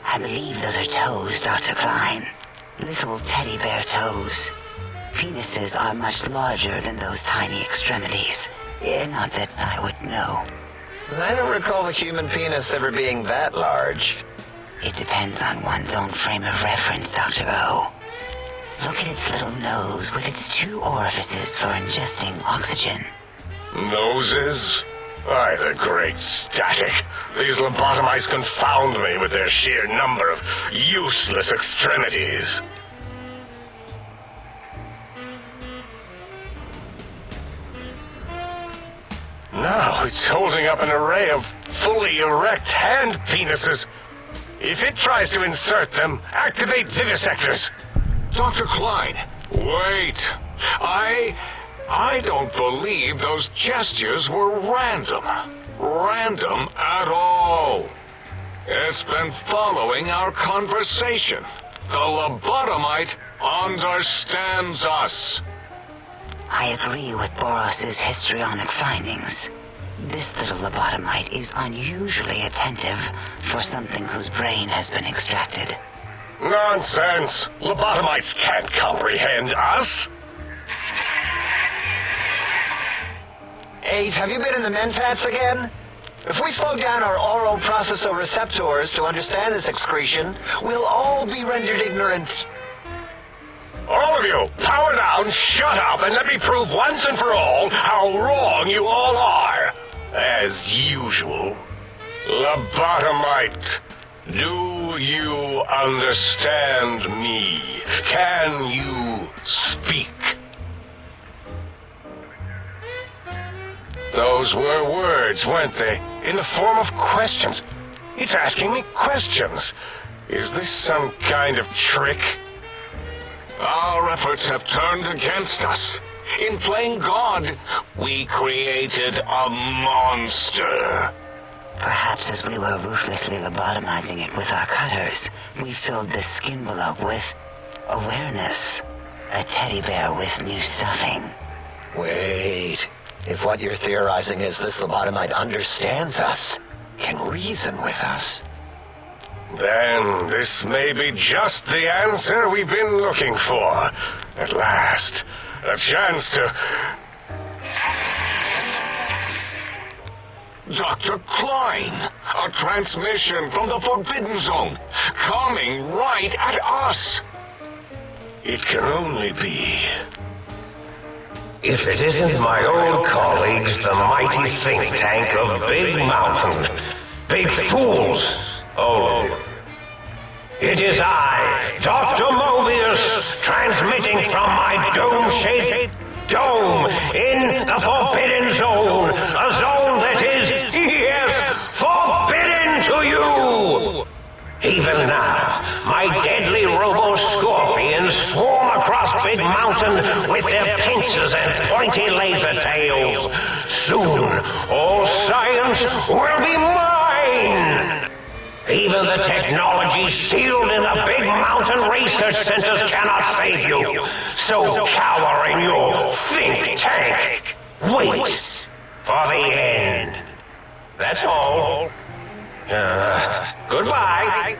I believe those are toes, Dr. Klein. Little teddy bear toes. Penises are much larger than those tiny extremities. Not that I would know. I don't recall the human penis ever being that large. It depends on one's own frame of reference, Dr. O. Look at its little nose with its 2 orifices for ingesting oxygen. Noses? Why, the great static. These lobotomites confound me with their sheer number of useless extremities. Now it's holding up an array of fully erect hand penises. If it tries to insert them, activate vivisectors. Dr. Klein, wait. I don't believe those gestures were random. Random at all. It's been following our conversation. The lobotomite understands us. I agree with Boros's histrionic findings. This little lobotomite is unusually attentive for something whose brain has been extracted. Nonsense! Lobotomites can't comprehend us! 8, have you been in the mentats again? If we slow down our oral processoreceptors to understand this excretion, we'll all be rendered ignorant. All of you, power down, shut up, and let me prove once and for all how wrong you all are. As usual. Lobotomite, do you understand me? Can you speak? Those were words, weren't they? In the form of questions. It's asking me questions. Is this some kind of trick? Our efforts have turned against us. In playing God, we created a monster. Perhaps as we were ruthlessly lobotomizing it with our cutters, we filled the skin envelope with awareness. A teddy bear with new stuffing. Wait. If what you're theorizing is this lobotomite understands us, can reason with us. Then this may be just the answer we've been looking for. At last, a chance to... Dr. Klein! A transmission from the Forbidden Zone, coming right at us! It can only be... If it isn't my old colleagues, the mighty think tank of Big Mountain. Big fools, all of you. It is I, Dr. Mobius, transmitting from my dome-shaped dome in the Forbidden Zone. A zone that is, yes, forbidden to you! Even now, my deadly robo-scorpions swarm across Big Mountain with their pincers and pointy laser tails. Soon, all science will be mine! Even the technology sealed in the Big Mountain research centers cannot save you. So cower in your think tank. Wait for the end. That's all. Goodbye.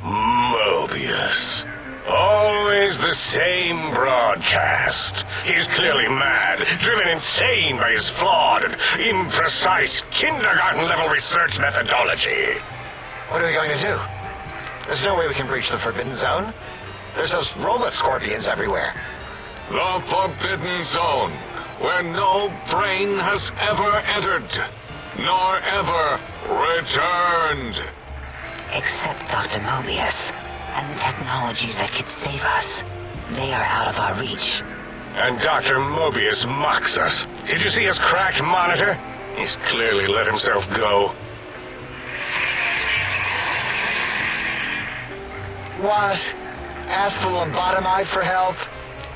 Mobius. Always the same broadcast. He's clearly mad, driven insane by his flawed and imprecise kindergarten-level research methodology. What are we going to do? There's no way we can breach the Forbidden Zone. There's those robot scorpions everywhere. The Forbidden Zone, where no brain has ever entered, nor ever returned. Except Dr. Mobius and the technologies that could save us. They are out of our reach. And Dr. Mobius mocks us. Did you see his cracked monitor? He's clearly let himself go. What? Ask the lobotomite for help?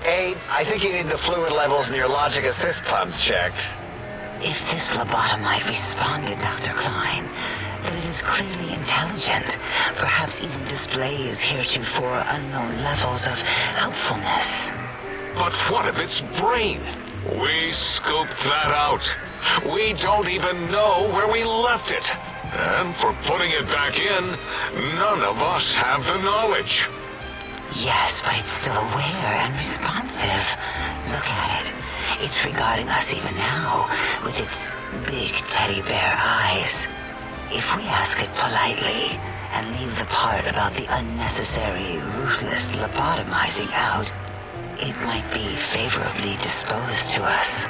Aid, I think you need the fluid levels in your logic assist pumps checked. If this lobotomite responded, Dr. Klein, then it is clearly intelligent, perhaps even displays heretofore unknown levels of helpfulness. But what of its brain? We scooped that out. We don't even know where we left it. And for putting it back in, none of us have the knowledge. Yes, but it's still aware and responsive. Look at it. It's regarding us even now, with its big teddy bear eyes. If we ask it politely, and leave the part about the unnecessary, ruthless lobotomizing out, it might be favorably disposed to us.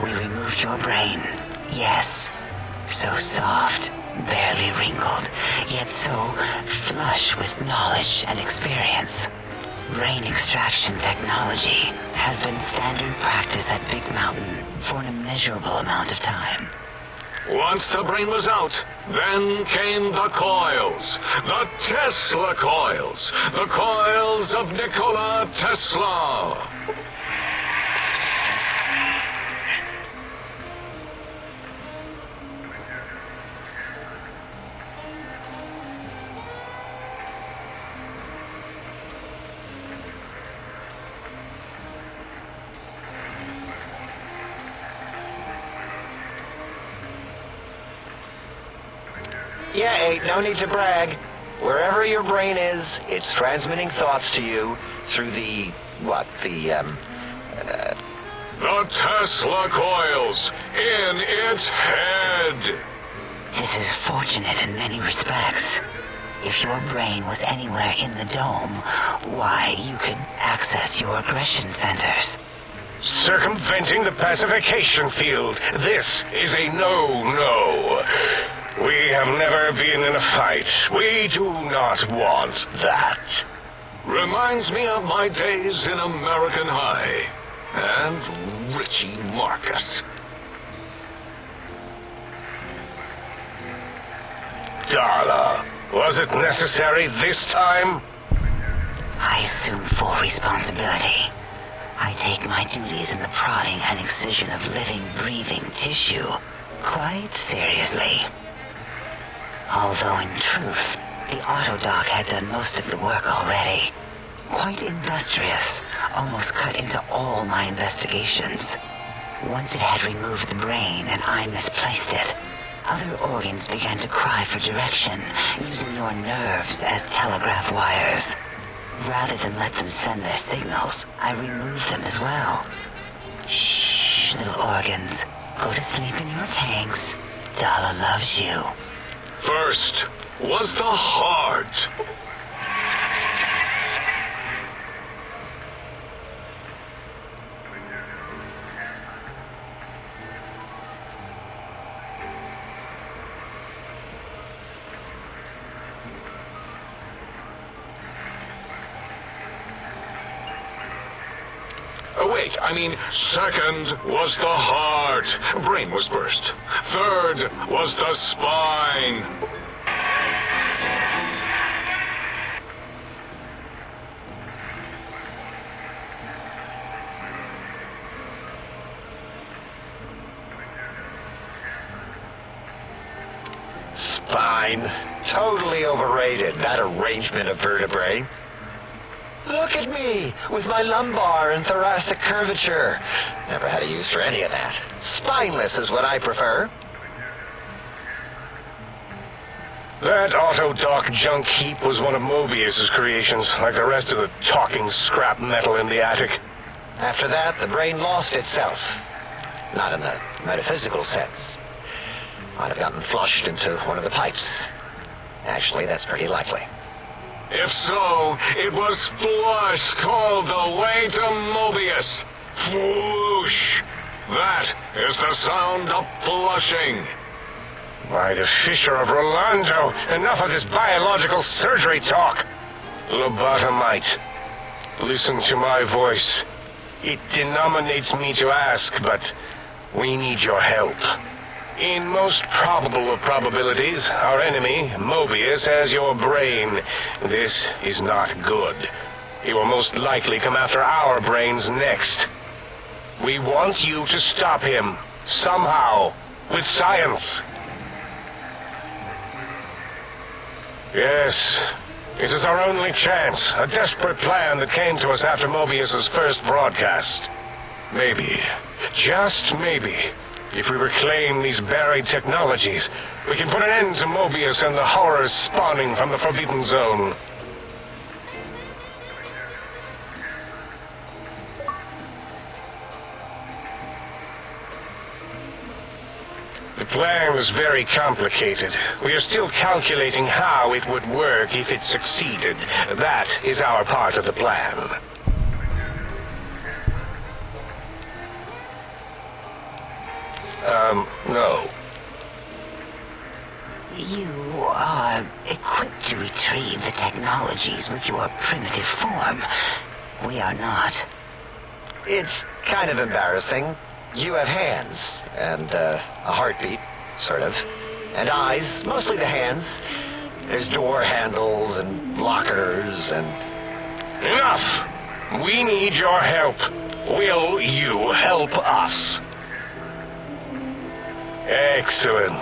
We removed your brain, yes. So soft, barely wrinkled, yet so flush with knowledge and experience. Brain extraction technology has been standard practice at Big Mountain for an immeasurable amount of time. Once the brain was out, then came the coils. The Tesla coils. The coils of Nikola Tesla. Yeah, Aid, no need to brag. Wherever your brain is, it's transmitting thoughts to you through the... The Tesla coils in its head. This is fortunate in many respects. If your brain was anywhere in the dome, why, you could access your aggression centers. Circumventing the pacification field. This is a no-no. We have never been in a fight. We do not want that. Reminds me of my days in American High. And Richie Marcus. Darla, was it necessary this time? I assume full responsibility. I take my duties in the prodding and excision of living, breathing tissue quite seriously. Although in truth, the Autodoc had done most of the work already. Quite industrious, almost cut into all my investigations. Once it had removed the brain and I misplaced it, other organs began to cry for direction, using your nerves as telegraph wires. Rather than let them send their signals, I removed them as well. Shh, little organs. Go to sleep in your tanks. Dala loves you. First was the heart. Wait, I mean, second was the heart. Brain was first. Third was the spine. Spine. Totally overrated, that arrangement of vertebrae. Look at me, with my lumbar and thoracic curvature. Never had a use for any of that. Spineless is what I prefer. That Autodoc junk heap was one of Mobius's creations, like the rest of the talking scrap metal in the attic. After that, the brain lost itself. Not in the metaphysical sense. Might have gotten flushed into one of the pipes. Actually, that's pretty likely. If so, it was flushed all the way to Mobius. Floosh. That is the sound of flushing. By the Fisher of Rolando, enough of this biological surgery talk. Lobotomite, listen to my voice. It denominates me to ask, but we need your help. In most probable of probabilities, our enemy, Mobius, has your brain. This is not good. He will most likely come after our brains next. We want you to stop him, somehow, with science. Yes, it is our only chance, a desperate plan that came to us after Mobius's first broadcast. Maybe, just maybe, if we reclaim these buried technologies, we can put an end to Mobius and the horrors spawning from the Forbidden Zone. The plan is very complicated. We are still calculating how it would work if it succeeded. That is our part of the plan. No. You are equipped to retrieve the technologies with your primitive form. We are not. It's kind of embarrassing. You have hands, and a heartbeat, sort of, and eyes, mostly the hands. There's door handles and lockers and... Enough! We need your help. Will you help us? Excellent.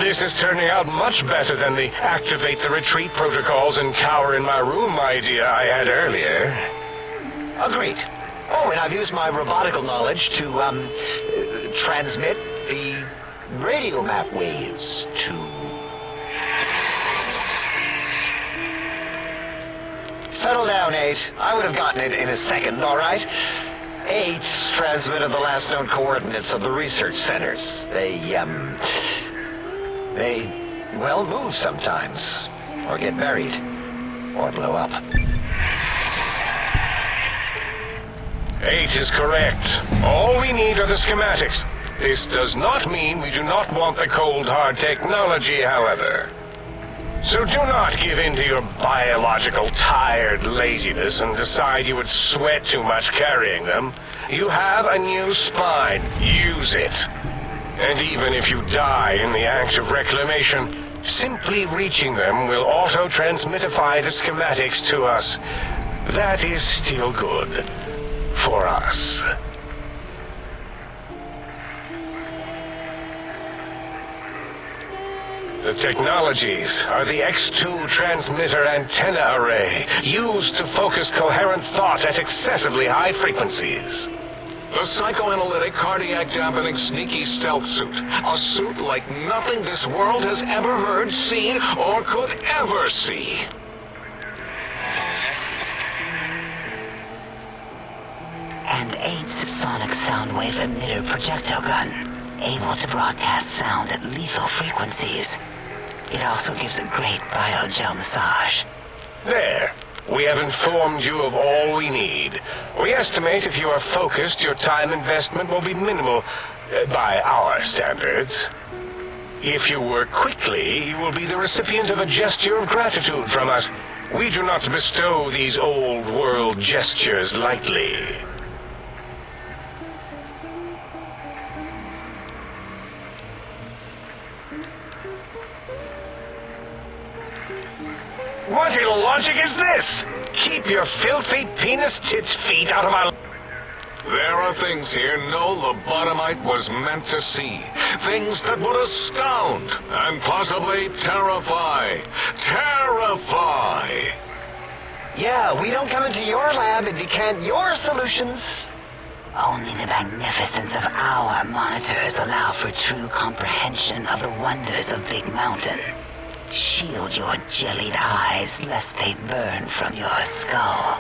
This is turning out much better than the activate the retreat protocols and cower in my room idea I had earlier. Agreed. Oh, and I've used my robotical knowledge to, transmit the radio map waves to... Settle down, 8. I would have gotten it in a second, all right? 8's transmitted the last known coordinates of the research centers. They, well, move sometimes. Or get buried. Or blow up. 8 is correct. All we need are the schematics. This does not mean we do not want the cold hard technology, however. So do not give in to your biological tired laziness and decide you would sweat too much carrying them. You have a new spine. Use it. And even if you die in the act of reclamation, simply reaching them will auto-transmitify the schematics to us. That is still good. For us. The technologies are the X2 transmitter antenna array, used to focus coherent thought at excessively high frequencies. The psychoanalytic, cardiac dampening, sneaky stealth suit. A suit like nothing this world has ever heard, seen, or could ever see. And 8's sonic soundwave emitter projectile gun, able to broadcast sound at lethal frequencies. It also gives a great biogel massage. There. We have informed you of all we need. We estimate if you are focused, your time investment will be minimal, by our standards. If you work quickly, you will be the recipient of a gesture of gratitude from us. We do not bestow these old-world gestures lightly. What illogic is this? Keep your filthy penis-tipped feet out of my... There are things here no lobotomite was meant to see. Things that would astound and possibly terrify. Terrify! Yeah, we don't come into your lab and decant your solutions. Only the magnificence of our monitors allow for true comprehension of the wonders of Big Mountain. Shield your jellied eyes lest they burn from your skull.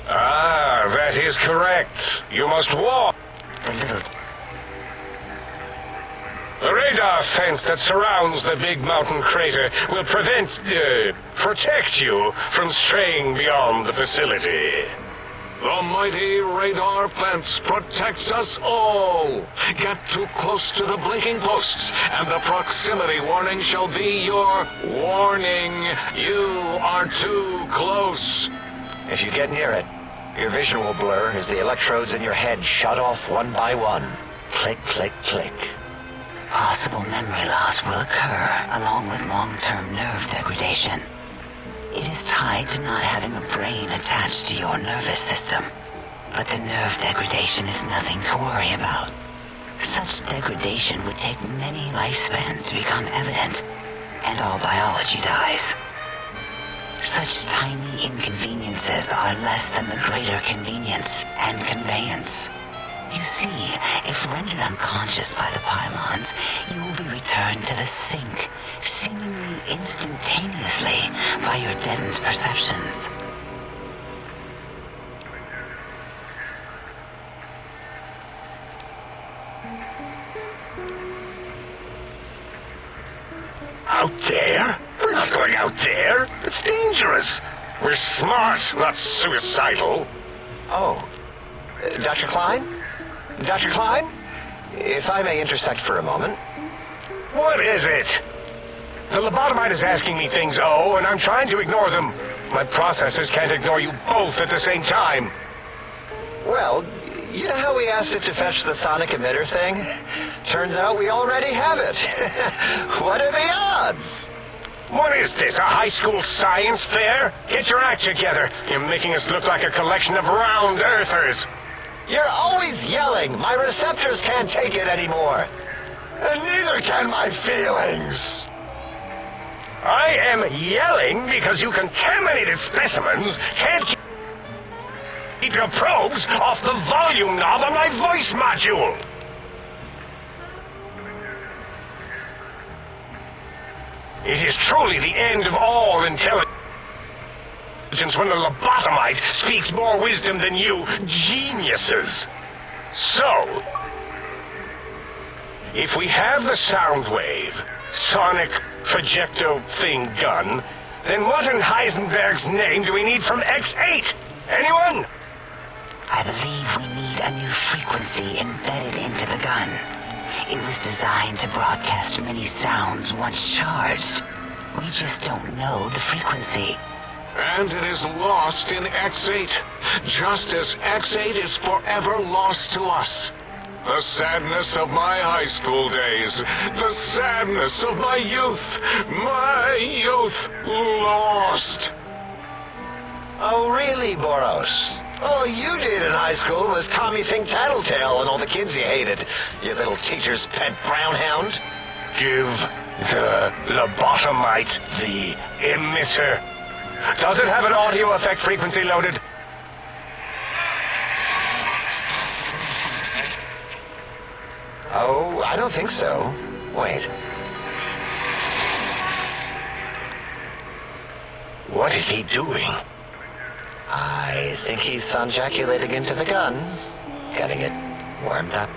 Ah, that is correct. You must walk. The radar fence that surrounds the Big Mountain crater will protect you from straying beyond the facility. The mighty radar fence protects us all. Get too close to the blinking posts, and the proximity warning shall be your warning. You are too close. If you get near it, your vision will blur as the electrodes in your head shut off one by one. Click, click, click. Possible memory loss will occur, along with long-term nerve degradation. It is tied to not having a brain attached to your nervous system. But the nerve degradation is nothing to worry about. Such degradation would take many lifespans to become evident, and all biology dies. Such tiny inconveniences are less than the greater convenience and conveyance. You see, if rendered unconscious by the pylons, you will be returned to the sink, seemingly instantaneously by your deadened perceptions. Out there? We're not going out there. It's dangerous. We're smart, not suicidal. Oh, Dr. Klein? Dr. Klein? If I may intersect for a moment. What is it? The lobotomite is asking me things, and I'm trying to ignore them. My processors can't ignore you both at the same time. Well, you know how we asked it to fetch the sonic emitter thing? Turns out we already have it. What are the odds? What is this, a high school science fair? Get your act together. You're making us look like a collection of round earthers. You're always yelling. My receptors can't take it anymore. And neither can my feelings. I am yelling because you contaminated specimens can't keep your probes off the volume knob on my voice module. It is truly the end of all intelligence when the lobotomite speaks more wisdom than you geniuses. So, if we have the sound wave, sonic projecto thing gun, then what in Heisenberg's name do we need from X8? Anyone? I believe we need a new frequency embedded into the gun. It was designed to broadcast many sounds once charged. We just don't know the frequency. And it is lost in X8, just as X8 is forever lost to us. The sadness of my high school days, the sadness of my youth lost. Oh, really, Boros? All you did in high school was Tommy Think Tattletale and all the kids you hated. You little teacher's pet brown hound. Give the lobotomite the emitter. Does it have an audio effect frequency loaded? Oh, I don't think so. Wait. What is he doing? I think he's sonjaculating into the gun. Getting it warmed up.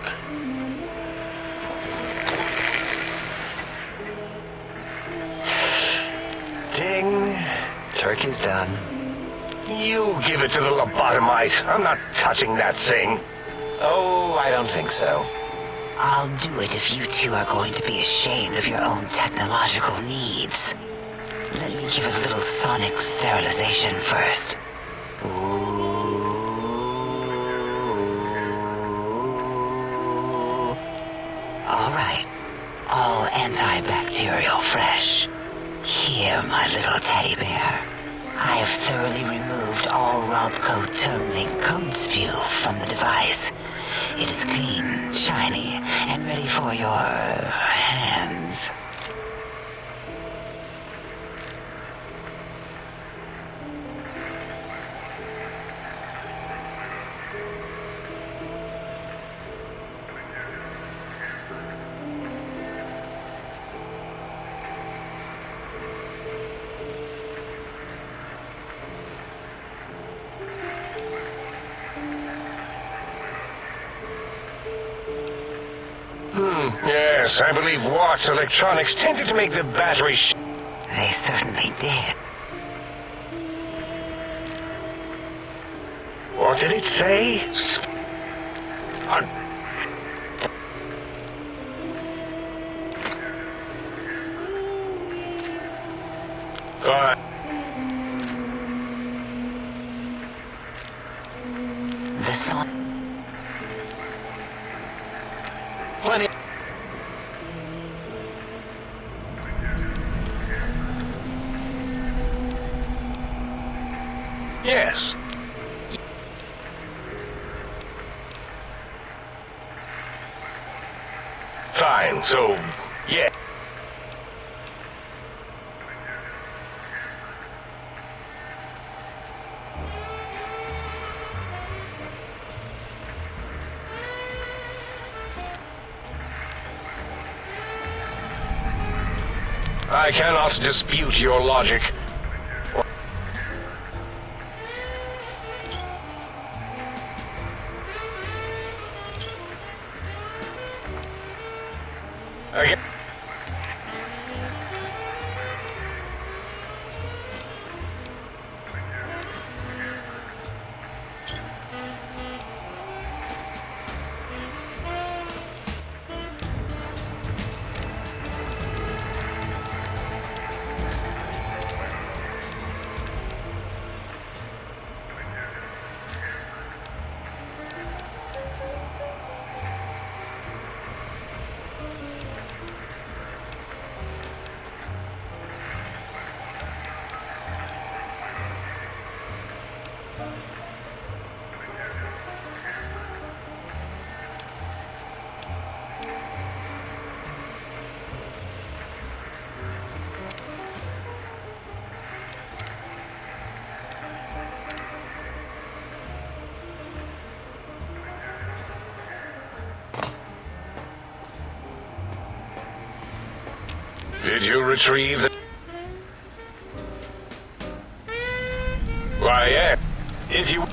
Ding. Turkey's done. You give it to the lobotomite. I'm not touching that thing. Oh, I don't think so. I'll do it if you two are going to be ashamed of your own technological needs. Let me give it a little sonic sterilization first. Alright. All antibacterial fresh. Here, my little teddy bear. I have thoroughly removed all Robco terminate code spew from the device. It is clean, shiny, and ready for your hands. Yes, I believe Watts Electronics tended to make the battery They certainly did. What did it say? The sun. Plenty. Yes. Fine, so, yeah. I cannot dispute your logic. Again. Did you retrieve the... Why, yeah. If you...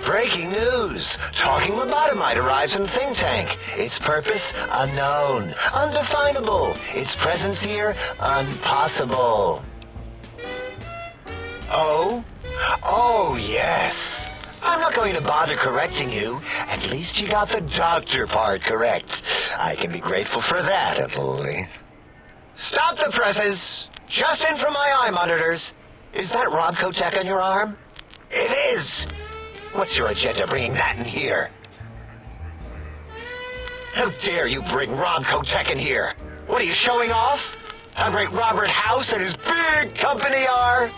Breaking news! Talking lobotomite arrives in think tank. Its purpose, unknown. Undefinable. Its presence here, impossible. Oh? Oh, yes. I'm not going to bother correcting you. At least you got the doctor part correct. I can be grateful for that, at least. Stop the presses! Just in from my eye monitors. Is that Rob Kotek on your arm? It is! What's your agenda bringing that in here? How dare you bring Rob Kotek in here? What are you showing off? How great Robert House and his big company are?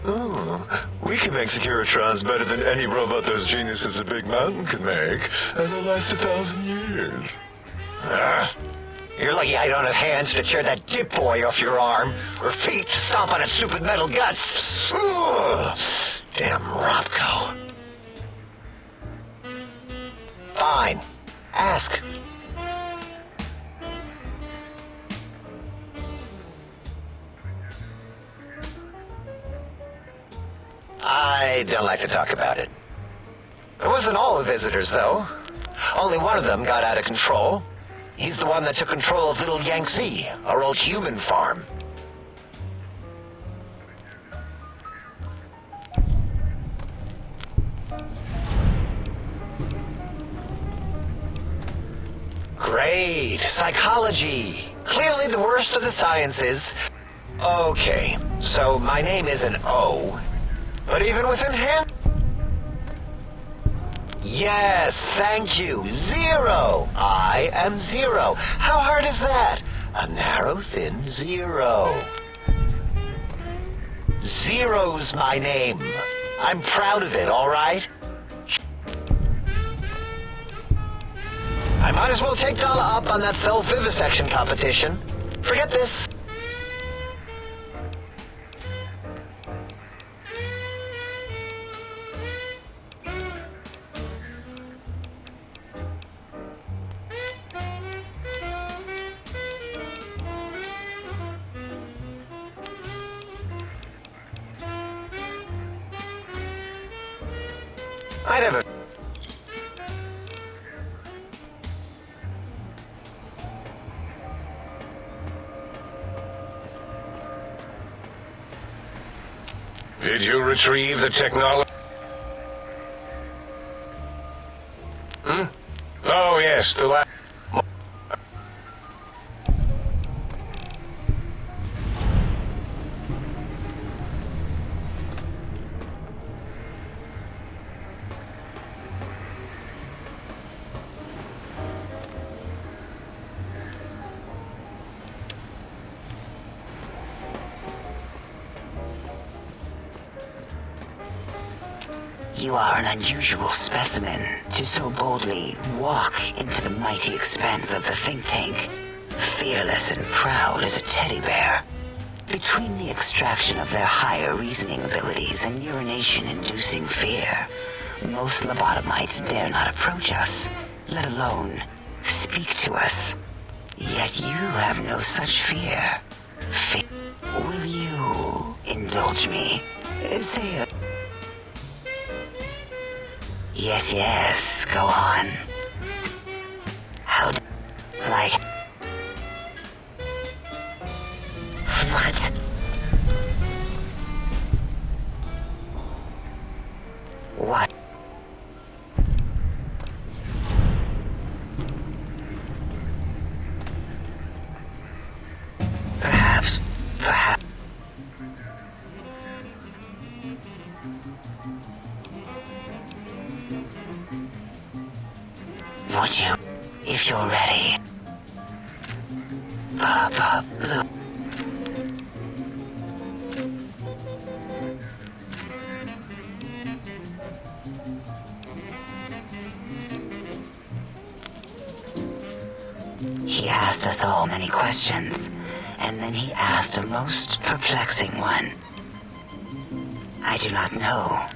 Ooh, we can make Securitrons better than any robot those geniuses at Big Mountain can make, and they'll last 1,000 years. You're lucky I don't have hands to tear that dip boy off your arm, or feet to stomp on its stupid metal guts. Ugh. Damn Robco. Fine. Ask. I don't like to talk about it. It wasn't all the visitors, though. Only one of them got out of control. He's the one that took control of Little Yangtze, our old human farm. Great. Psychology. Clearly the worst of the sciences. Okay, so my name isn't O, but even with enhanced... Yes, thank you. Zero. I am Zero. How hard is that? A narrow, thin zero. Zero's my name. I'm proud of it, all right? I might as well take Dala up on that self-vivisection competition. Forget this. I'd have a... Did you retrieve the technology? Oh, yes, the last... You are an unusual specimen to so boldly walk into the mighty expanse of the think tank, fearless and proud as a teddy bear. Between the extraction of their higher reasoning abilities and urination-inducing fear, most lobotomites dare not approach us, let alone speak to us. Yet you have no such fear. Will you indulge me? Say a... Yes, yes, go on. How d... like... What? What? Perhaps... Would you, if you're ready? Blue. He asked us all many questions, and then he asked a most perplexing one. I do not know.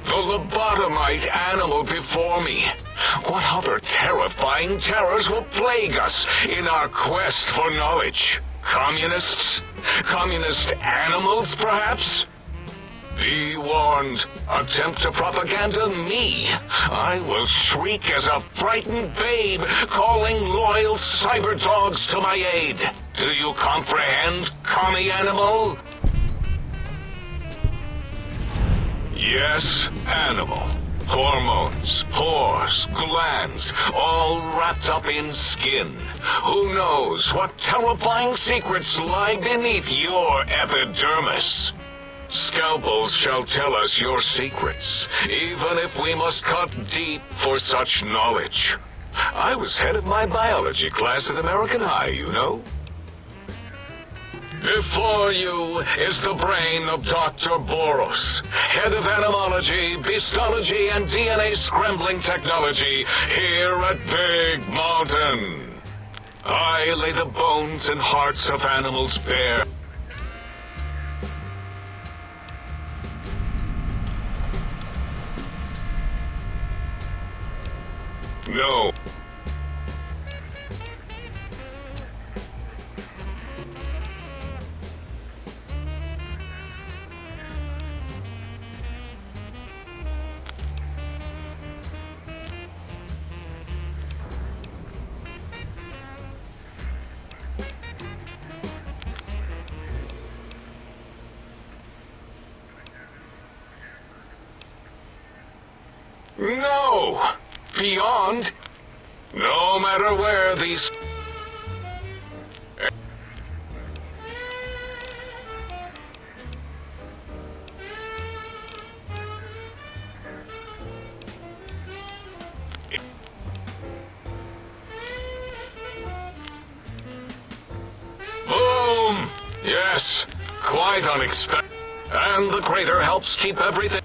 The lobotomite animal before me. What other terrifying terrors will plague us in our quest for knowledge? Communists? Communist animals, perhaps? Be warned. Attempt to propaganda me. I will shriek as a frightened babe, calling loyal cyber dogs to my aid. Do you comprehend, commie animal? Yes, animal. Hormones, pores, glands, all wrapped up in skin. Who knows what terrifying secrets lie beneath your epidermis? Scalpels shall tell us your secrets, even if we must cut deep for such knowledge. I was head of my biology class at American High, you know. Before you is the brain of Dr. Boros, head of animology, beastology, and DNA scrambling technology here at Big Mountain. I lay the bones and hearts of animals bare. No. No! Beyond? No matter where these... Boom! Yes, quite unexpected. And the crater helps keep everything...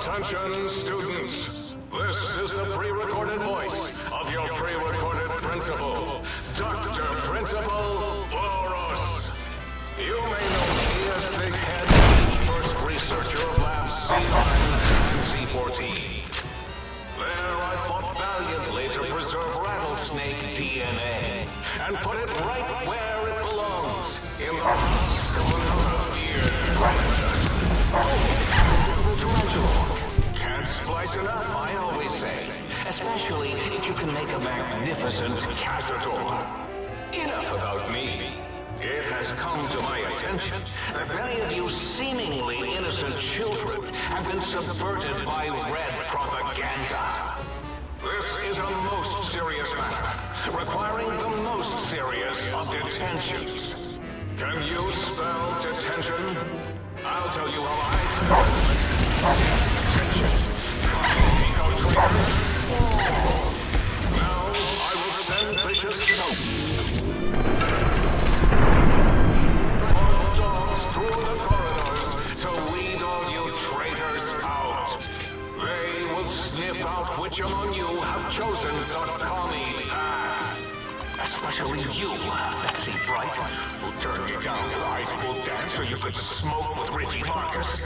Attention, students. This is the pre-recorded voice of your pre-recorded principal, Dr. Principal Boros. You may know me as Big Head, first researcher of Labs C9 and C14. There I fought valiantly to preserve rattlesnake DNA and put it right where it belongs, in the husk of another feared predator. Oh, the tarantula. Can't splice enough, I always say. Especially if you can make a magnificent cazador. Enough about me. It has come to my attention that many of you seemingly innocent children have been subverted by red propaganda. This is a most serious matter, requiring the most serious of detentions. Can you spell detention? I'll tell you how I spell it. Detention. Pico traitors. Now I will send vicious soap. Through the corridors to weed all you traitors out. They will sniff out which among you have chosen the commie path. Especially you, Betsy Bright, who turned you down to the high school dance so you could smoke with Richie Marcus.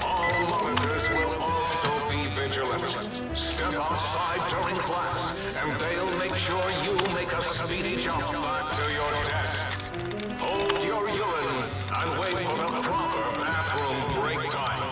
All monitors will also be vigilant. Step outside during class, and they'll make sure you make a speedy jump back to your desk. Hold your urine and wait for the proper bathroom break time.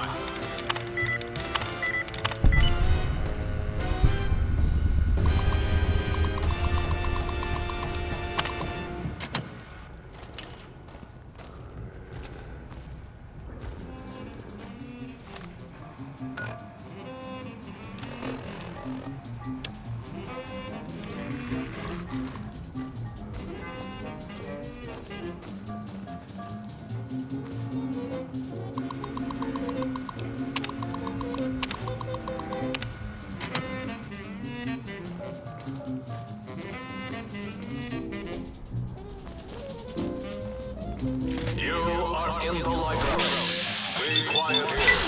You are in the library. Be quiet here.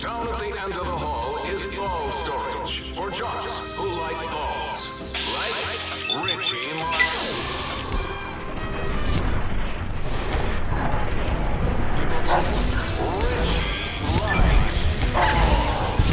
Down at the end of the hall is ball storage for jocks who like balls. Like Richie Martin. Richie likes balls.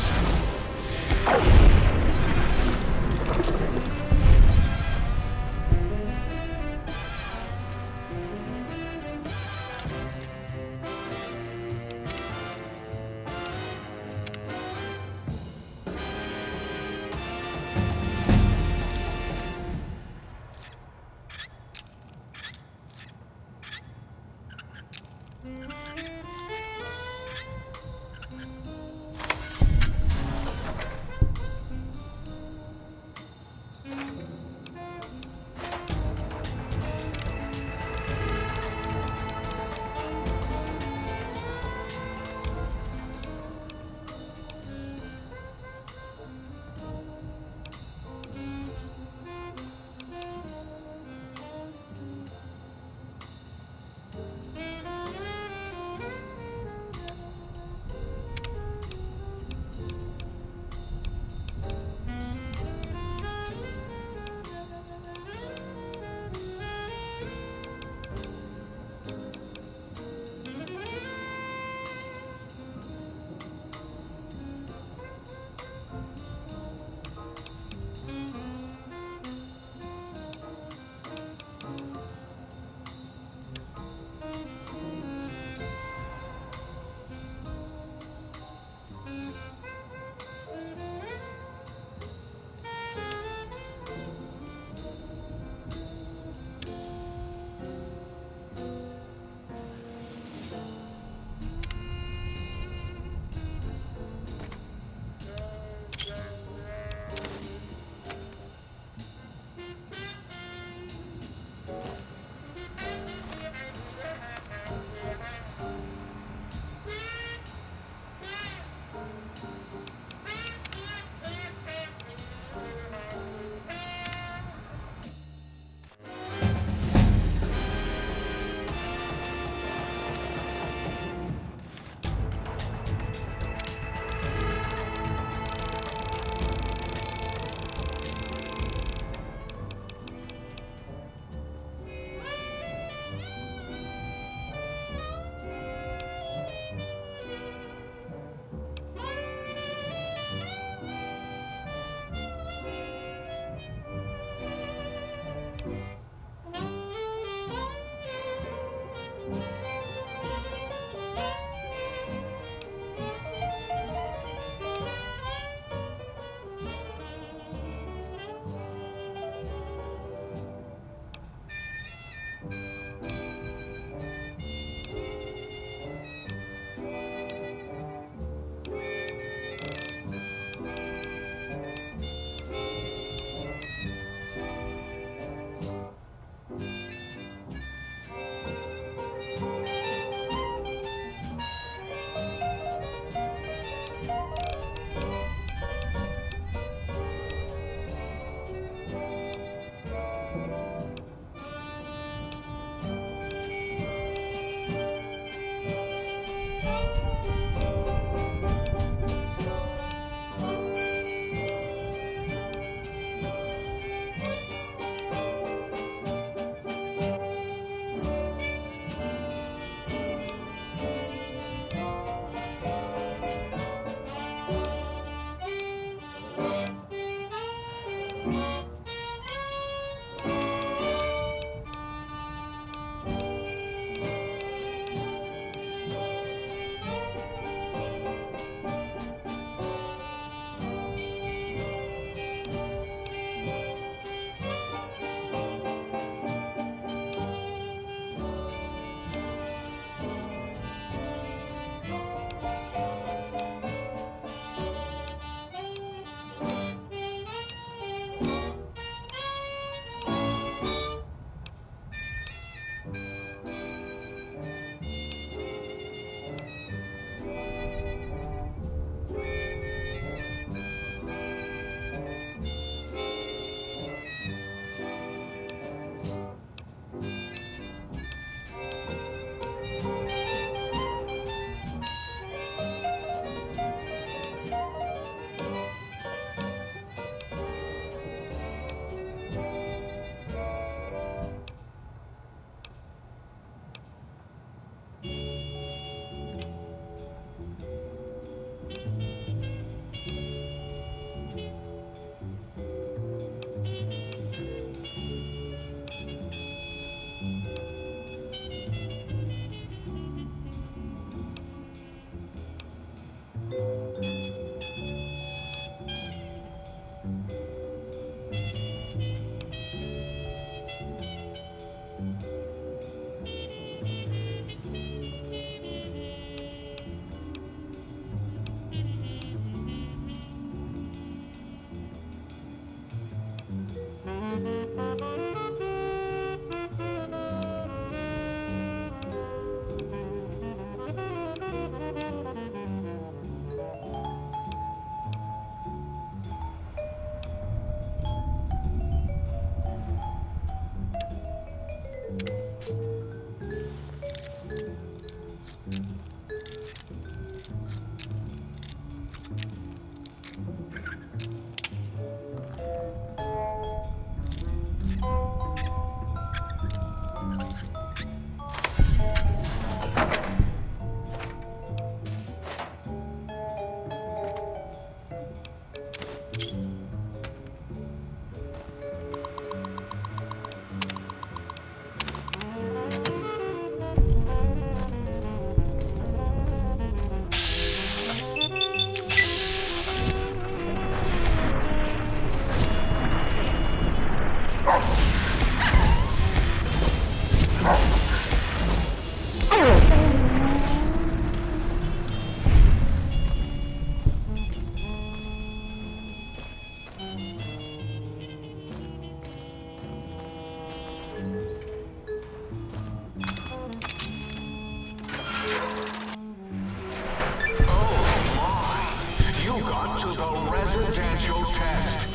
residential test.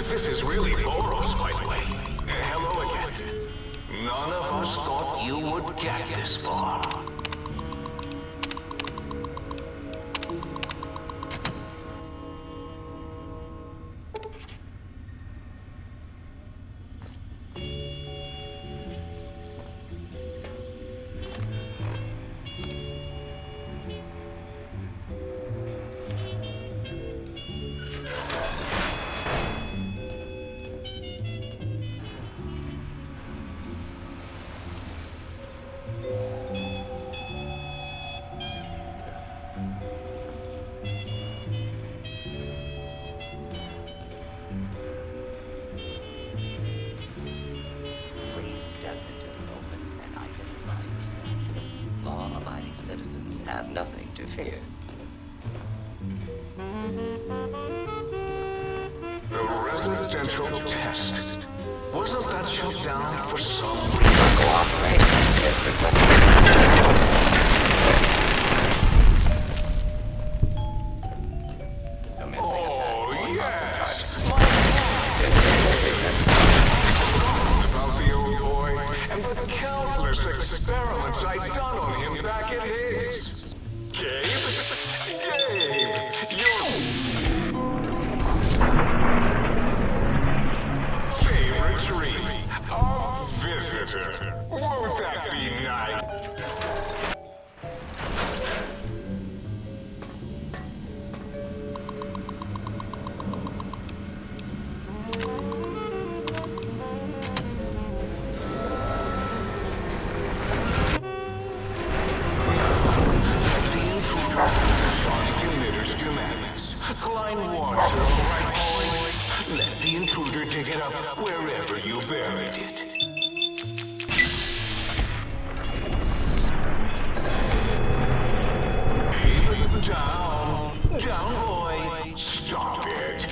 This is really Boros, by the way. Hello again. None of us thought you would get this far. Citizens have nothing to fear. The residential test. Wasn't that shut down for some reason? Cooperation is requested. About the old boy and the countless experiments I'd done on him back at Higgs. Gabe? Gabe! Your favorite dream. A visitor. Won't that be nice? Klein wants it, all right, boy? Let the intruder dig it up wherever you buried it. Down. Down, boy. Stop it.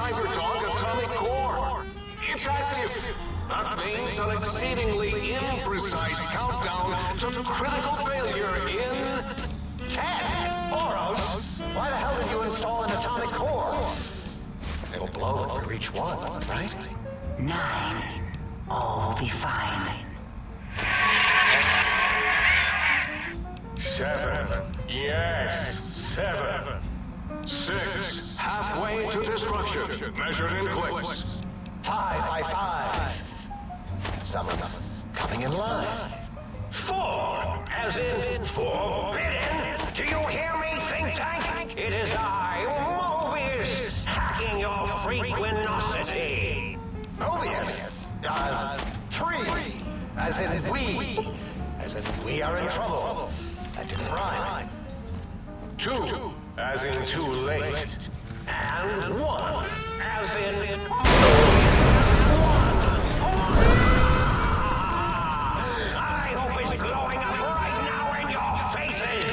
Cyberdog atomic core. It's active. That means an exceedingly imprecise countdown to critical failure in 10. Boros, why the hell did you install an atomic core? It'll blow when we reach 1, right? 9. All will be fine. 7. Yes, 7. 6. Halfway to destruction, measured in clicks. 5 by 5. Someone's coming in line. 4, as in forbidden. Do you hear me, think tank? It is I, Mobius, hacking your frequinosity. Mobius? 3, as in we. As in we are in trouble. That didn't rhyme. 2, as in too late. And 1, as in... I hope it's glowing up right now in your faces!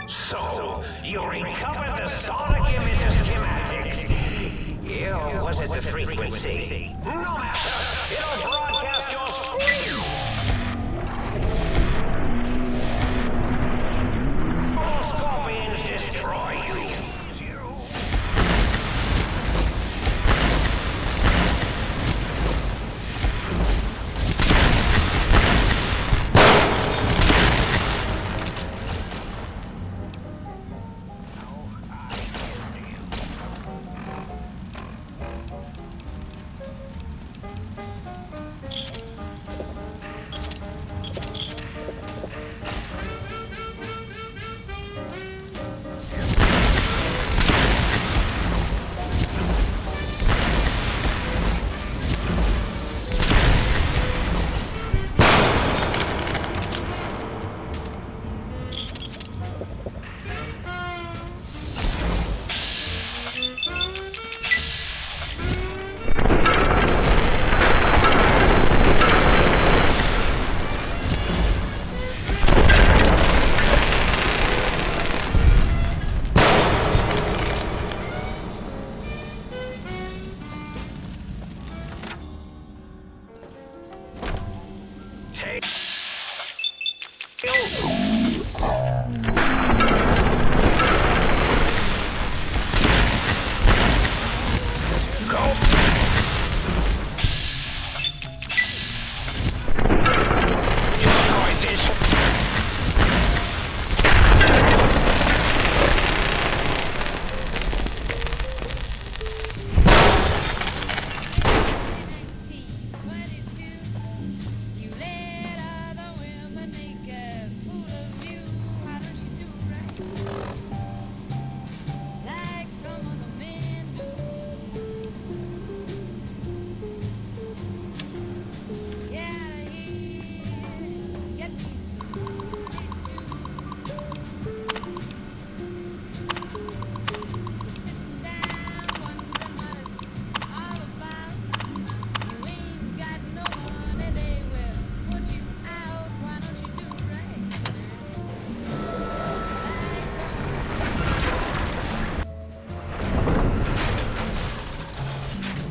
So, you recovered the sonic images schematic. Yeah, was it the frequency? No matter! It'll broadcast your screen! All scorpions destroy you!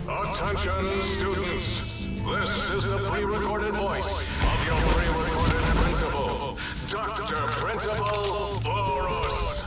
Attention, students. This is the pre-recorded voice of your pre-recorded principal, Dr. Principal Boros.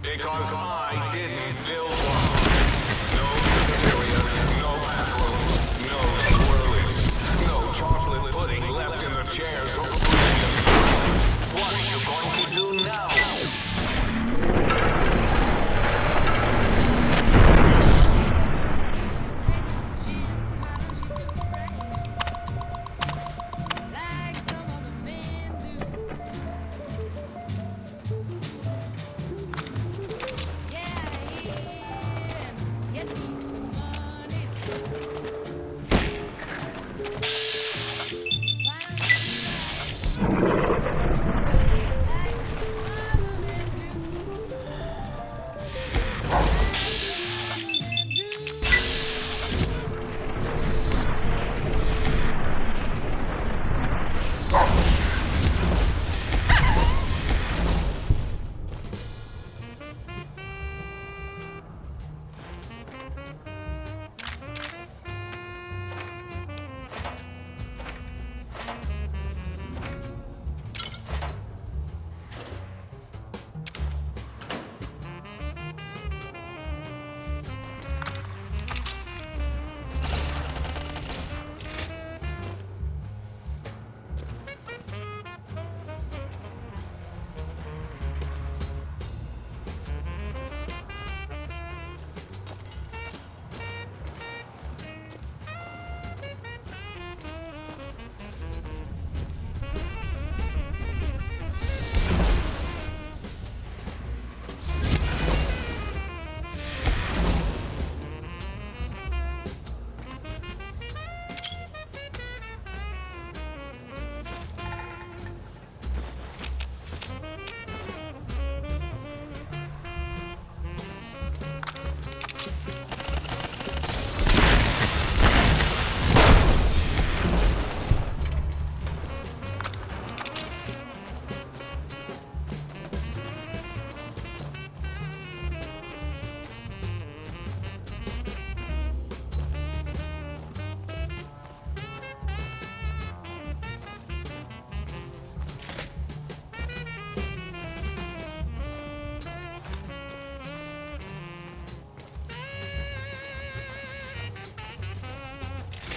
Because I didn't build one. No cafeteria, no bathrooms, no swirlies, no chocolate pudding left in the chairs or what are you going to do now?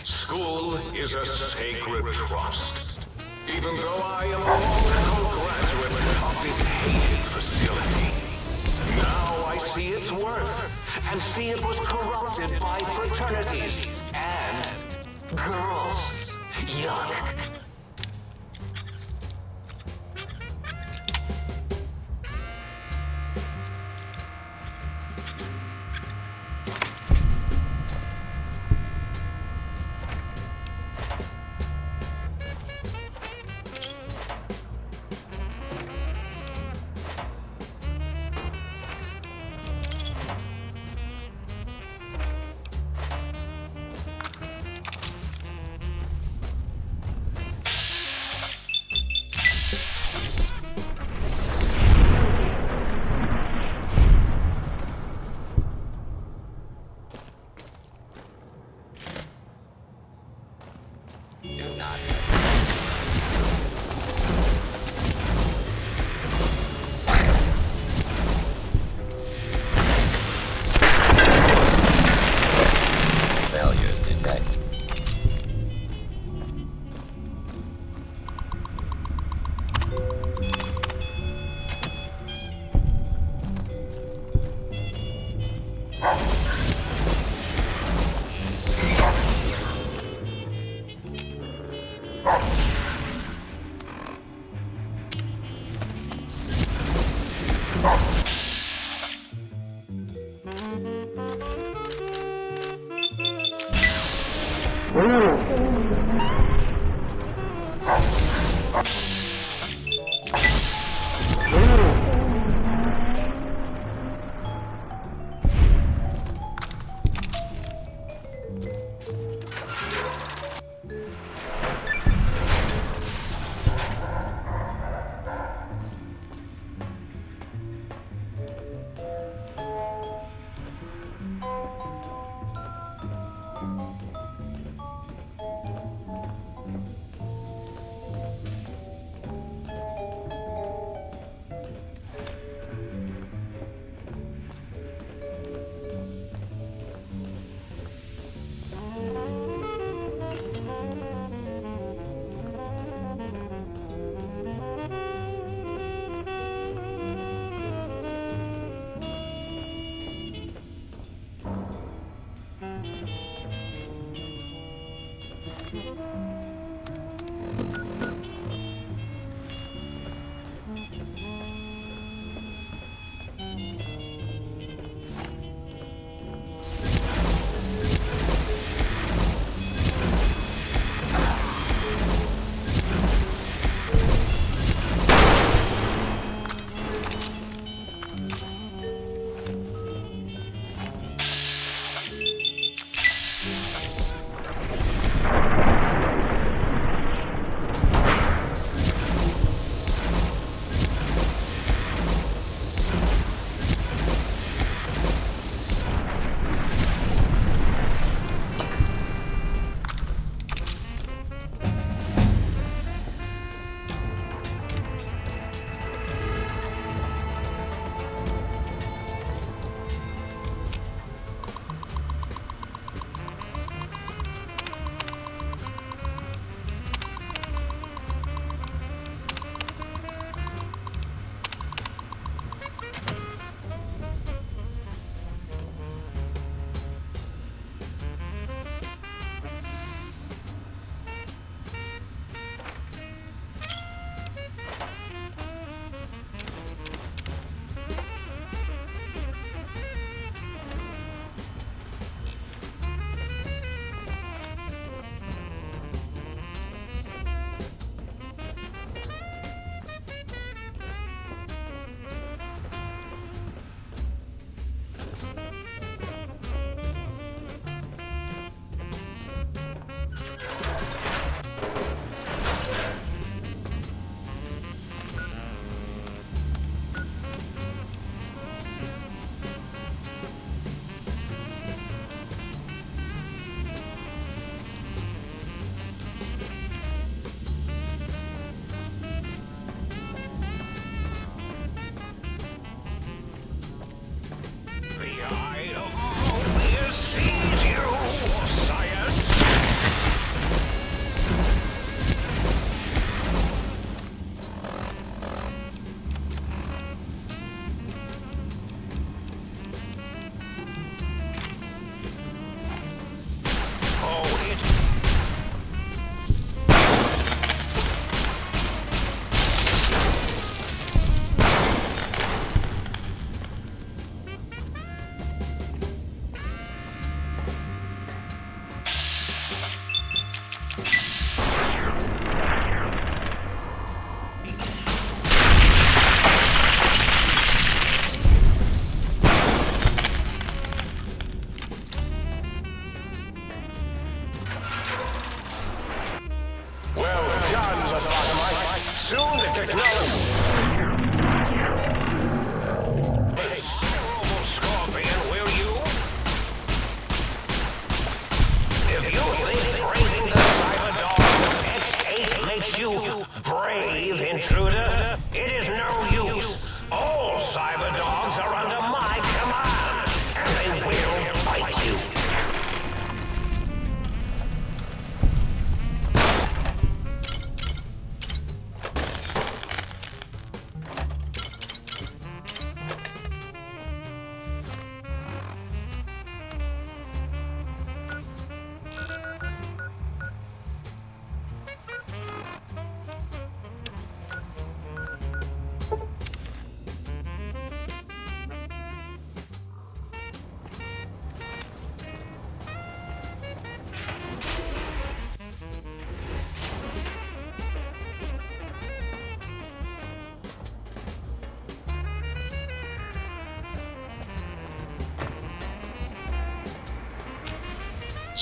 School is a sacred trust. Even though I am a local graduate of this hated facility, now I see its worth, and see it was corrupted by fraternities and girls. Yuck.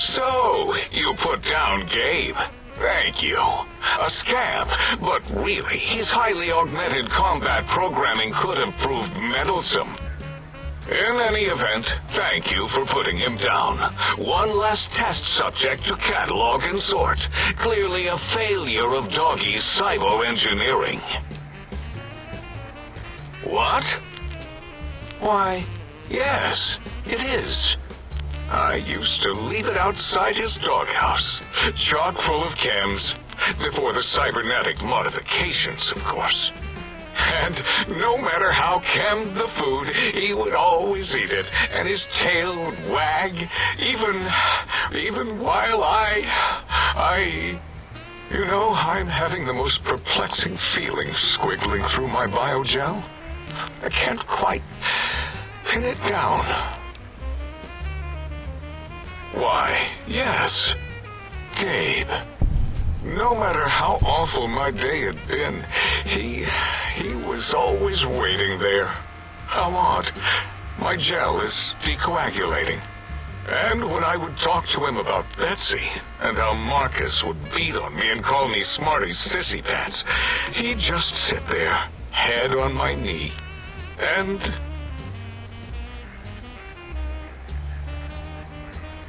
So, you put down Gabe. Thank you. A scamp, but really, his highly augmented combat programming could have proved meddlesome. In any event, thank you for putting him down. One less test subject to catalog and sort. Clearly a failure of Doggy's cybo-engineering. What? Why, yes, it is. I used to leave it outside his doghouse, chock full of chems, before the cybernetic modifications, of course. And no matter how chemmed the food, he would always eat it, and his tail would wag, even while You know, I'm having the most perplexing feeling squiggling through my biogel. I can't quite pin it down. Why, yes, Gabe. No matter how awful my day had been, he was always waiting there. How odd. My gel is decoagulating. And when I would talk to him about Betsy, and how Marcus would beat on me and call me Smarty's sissy pants, he'd just sit there, head on my knee, and...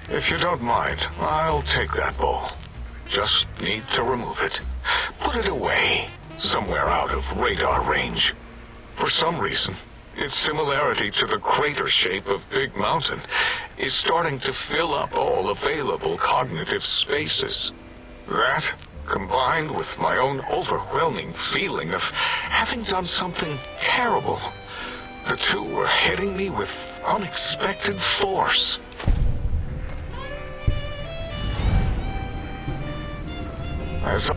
If you don't mind, I'll take that bowl. Just need to remove it. Put it away, somewhere out of radar range. For some reason, its similarity to the crater shape of Big Mountain is starting to fill up all available cognitive spaces. That, combined with my own overwhelming feeling of having done something terrible, the two were hitting me with unexpected force. As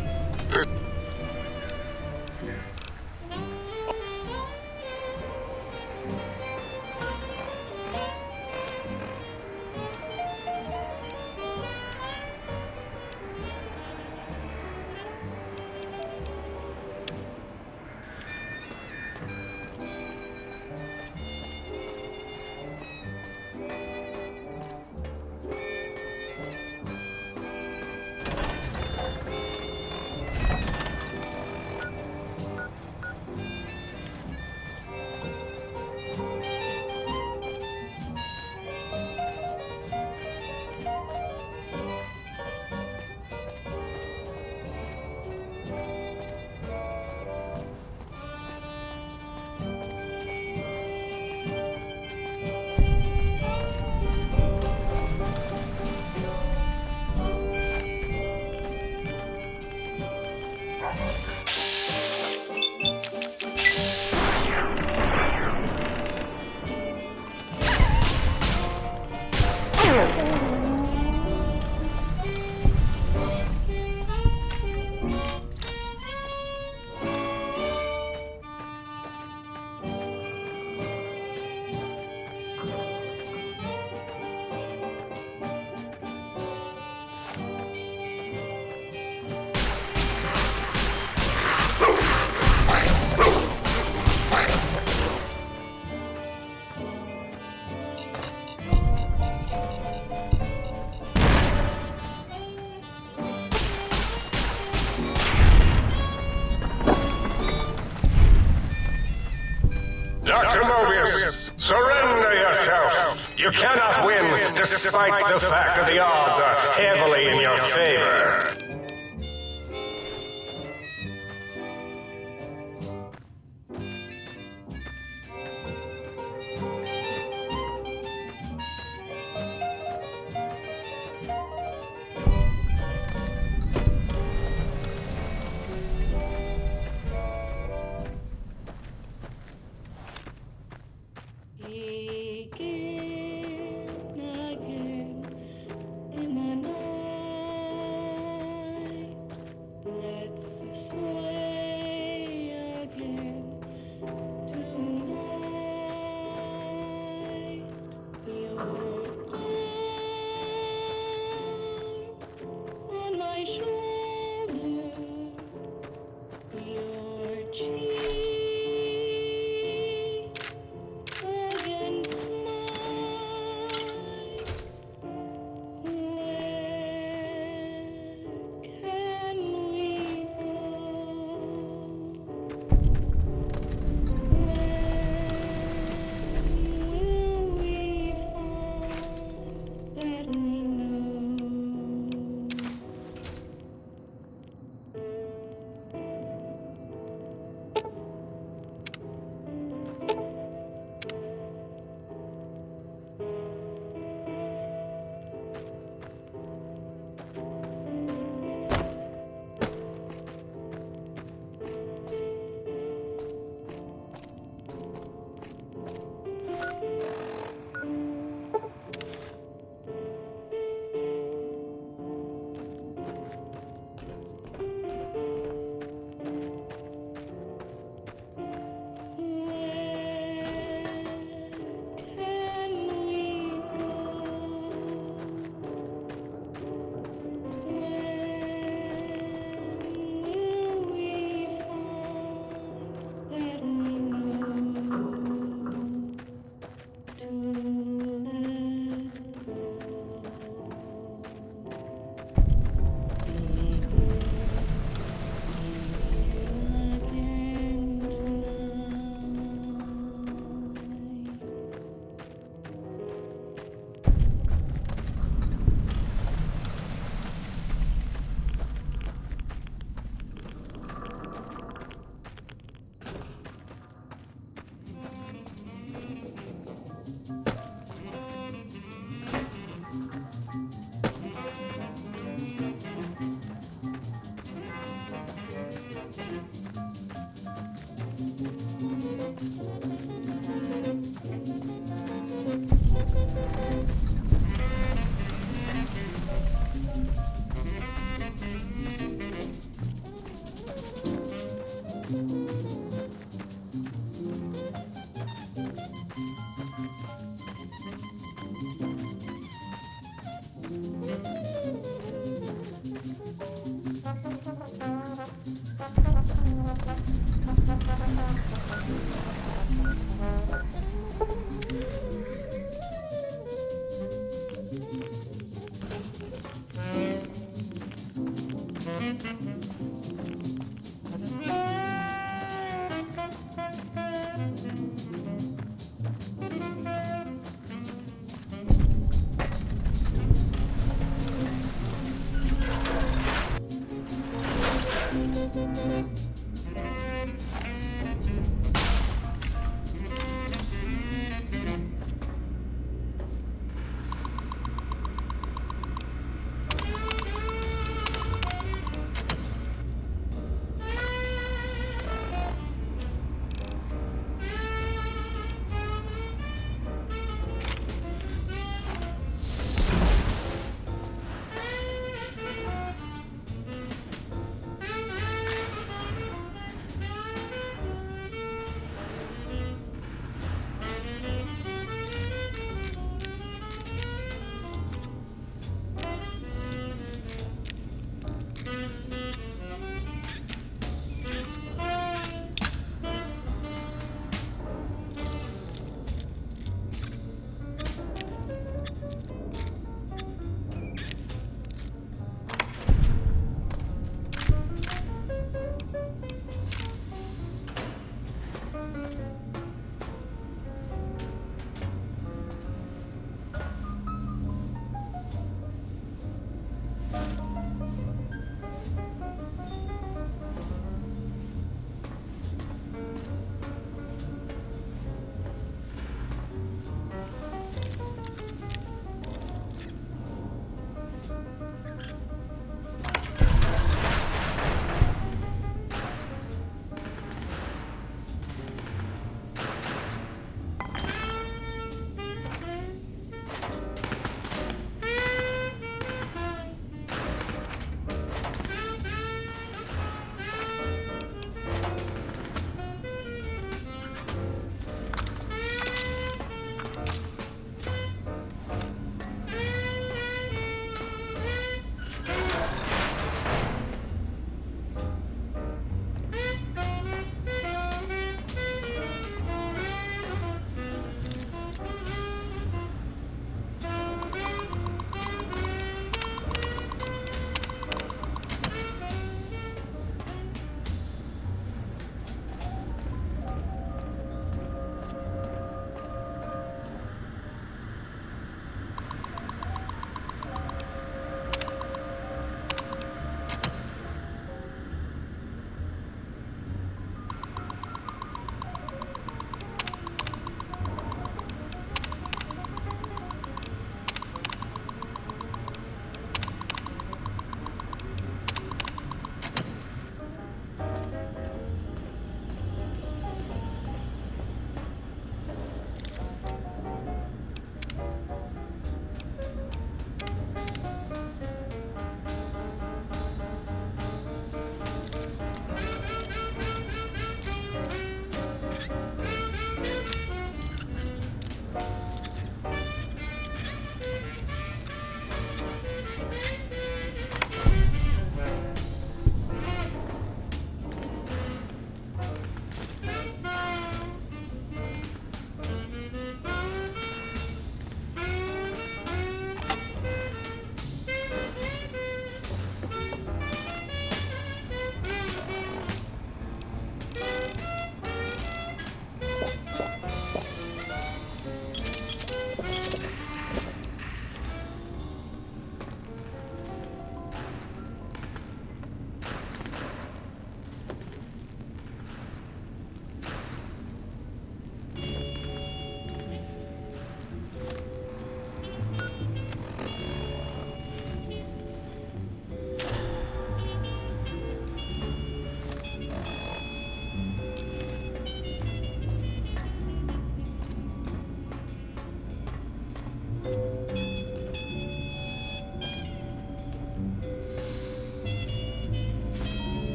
Dr. Mobius, surrender yourself. You cannot win, despite the fact that the odds are heavily in your favor.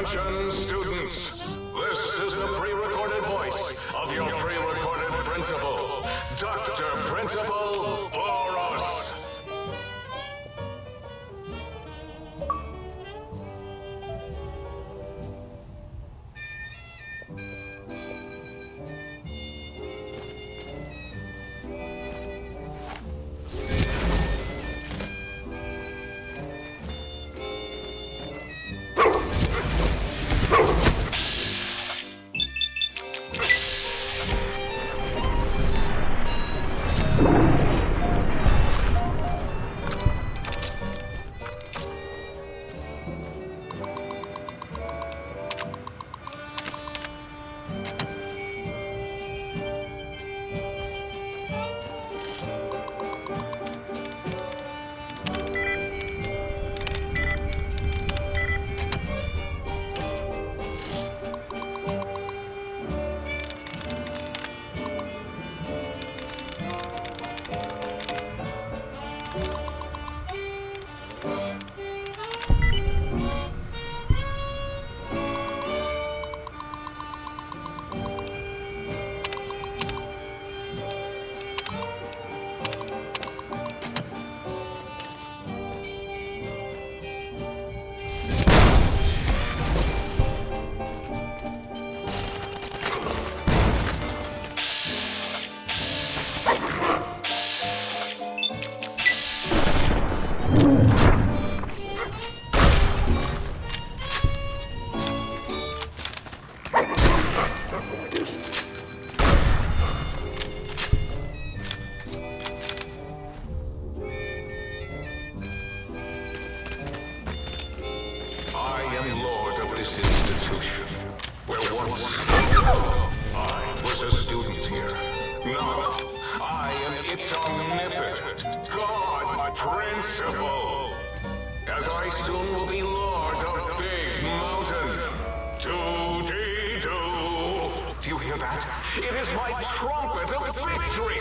Attention, students. This is the pre-recorded voice of your pre-recorded principal, Dr. Principal Boros. I am lord of this institution, where once I was a student here. Now, I am its omnipotent God Principal, as I soon will be lord of Big Mountain. Do-dee-do. Do you hear that? It is my trumpet of victory!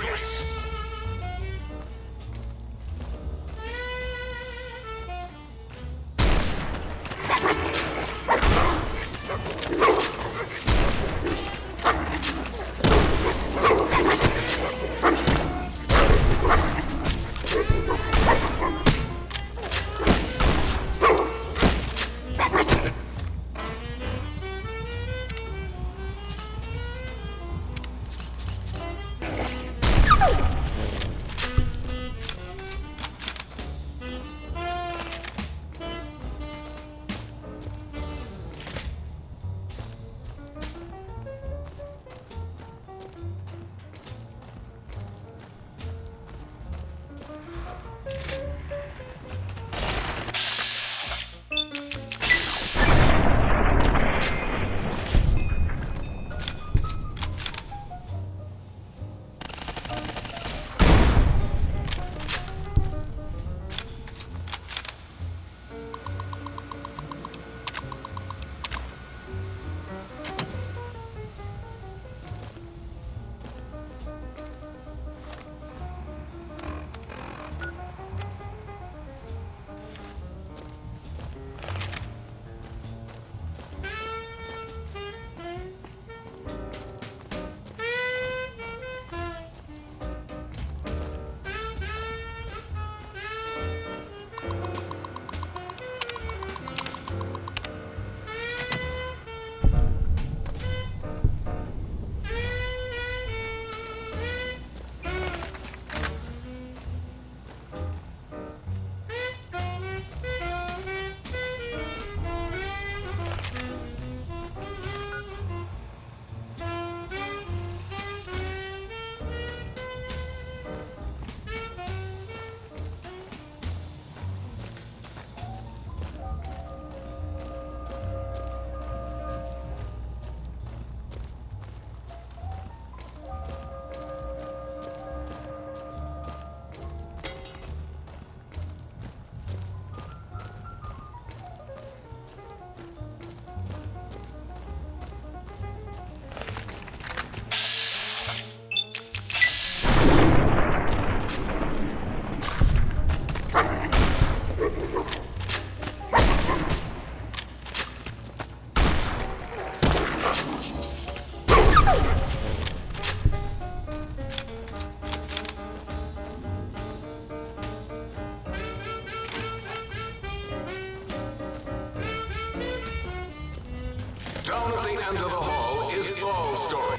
Down at the end of the hall is Ball's story.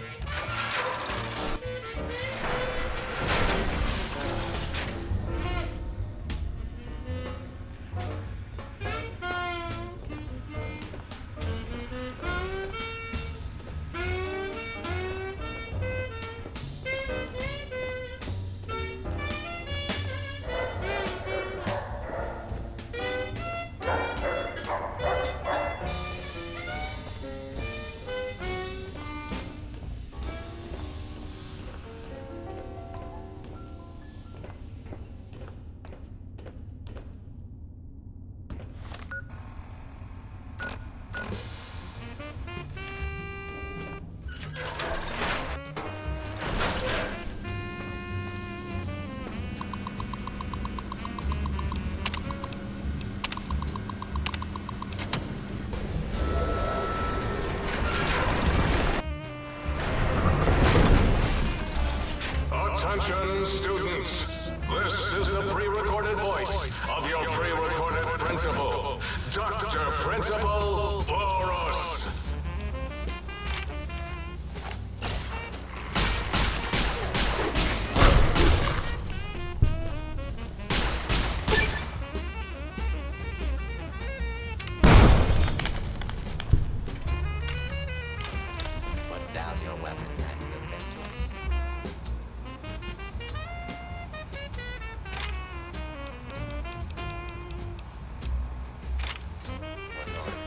Attention, students. This is the pre-recorded voice of your pre-recorded principal, Dr. Principal Boros. Put down your weapons and submit to me. Authority.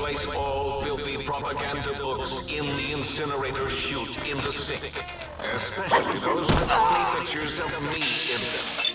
Place all filthy propaganda books in the incinerator chute in the sink. Especially those with funny pictures of me in them.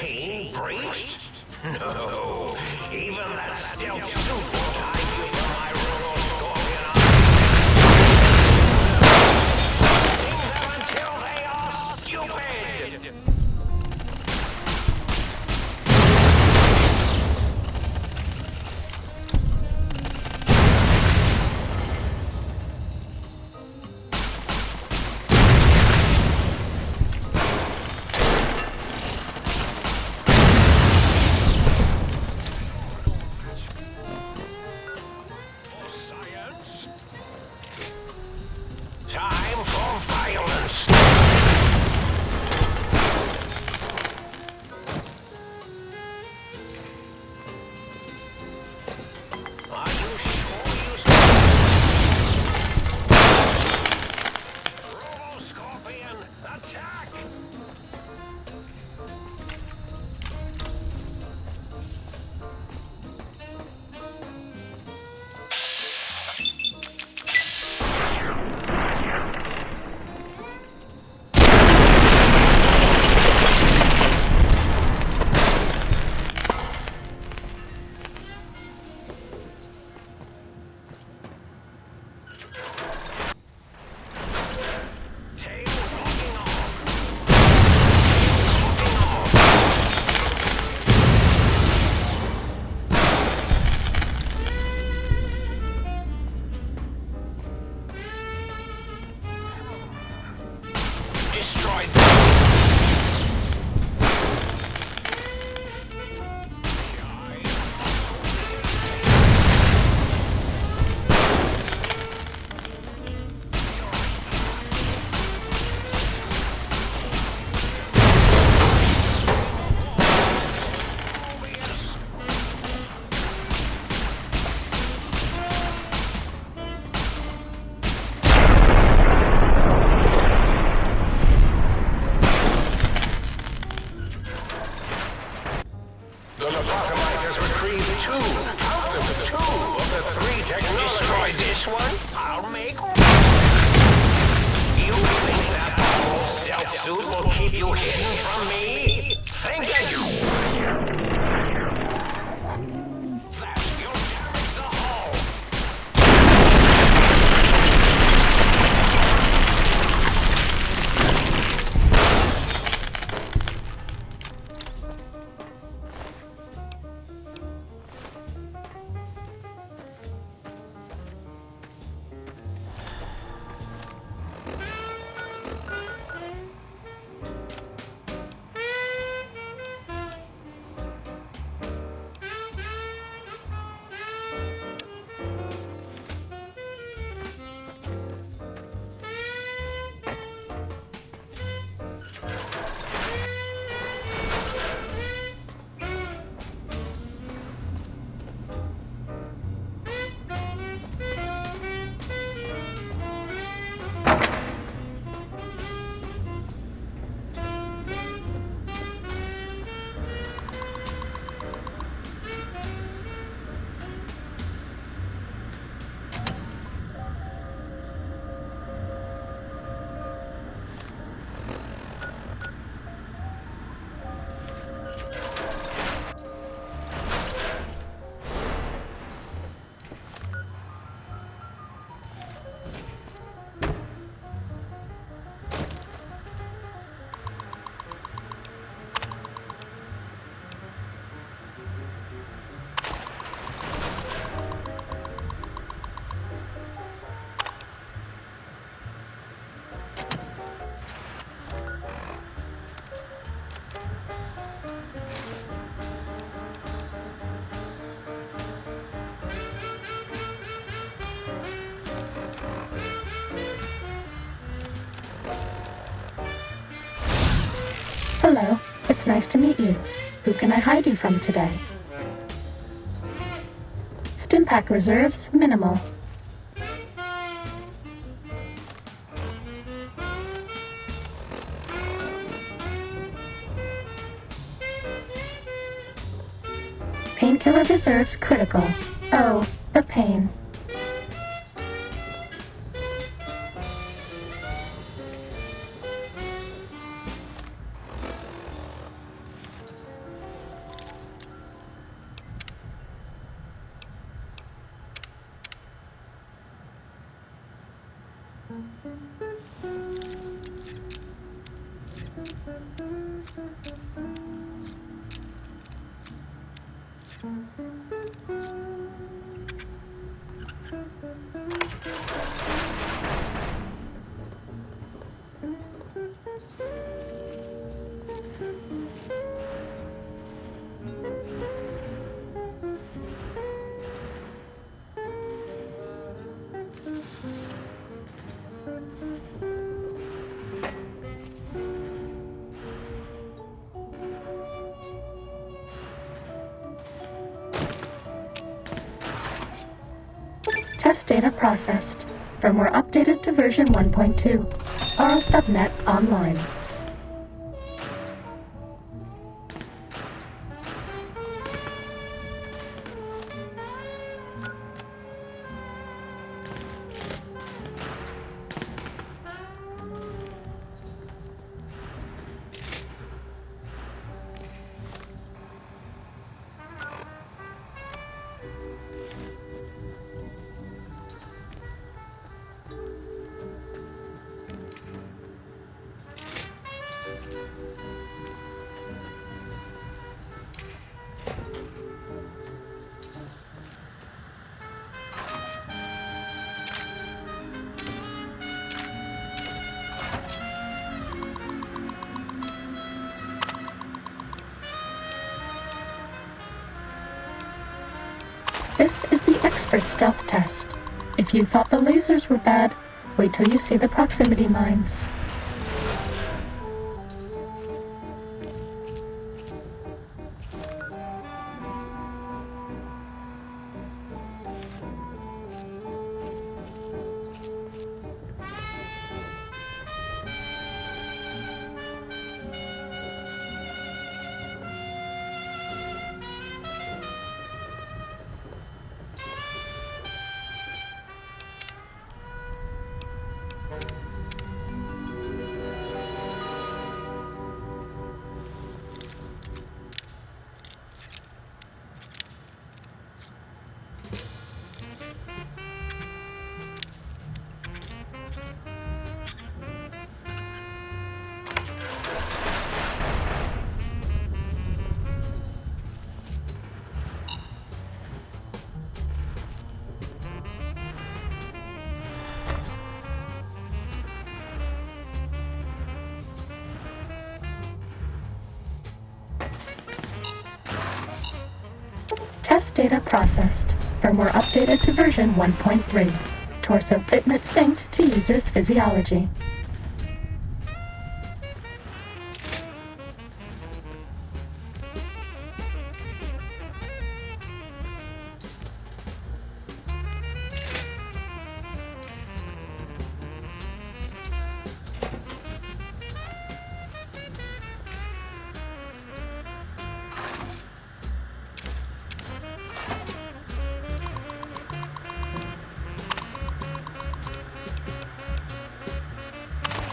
routine breached? No, even that stealth suit won't hide you from my Robo Scorpion eyes. Sting them until they are stupid! Time for violence! Are you sure you Robo Scorpion, attack! Destroyed them. The Lobotomite has retrieved two of the three technologies. Destroy this one, I'll make one. You think that whole stealth suit will keep you hidden from me? Think again. That you'll damage the hull. Hello, it's nice to meet you. Who can I hide you from today? Stimpack reserves minimal. Painkiller reserves critical. Oh, a pain. Test data processed. Firmware updated to version 1.2. RO subnet online. This is the expert stealth test. If you thought the lasers were bad, wait till you see the proximity mines. Test data processed. Firmware updated to version 1.3. Torso fitment synced to user's physiology.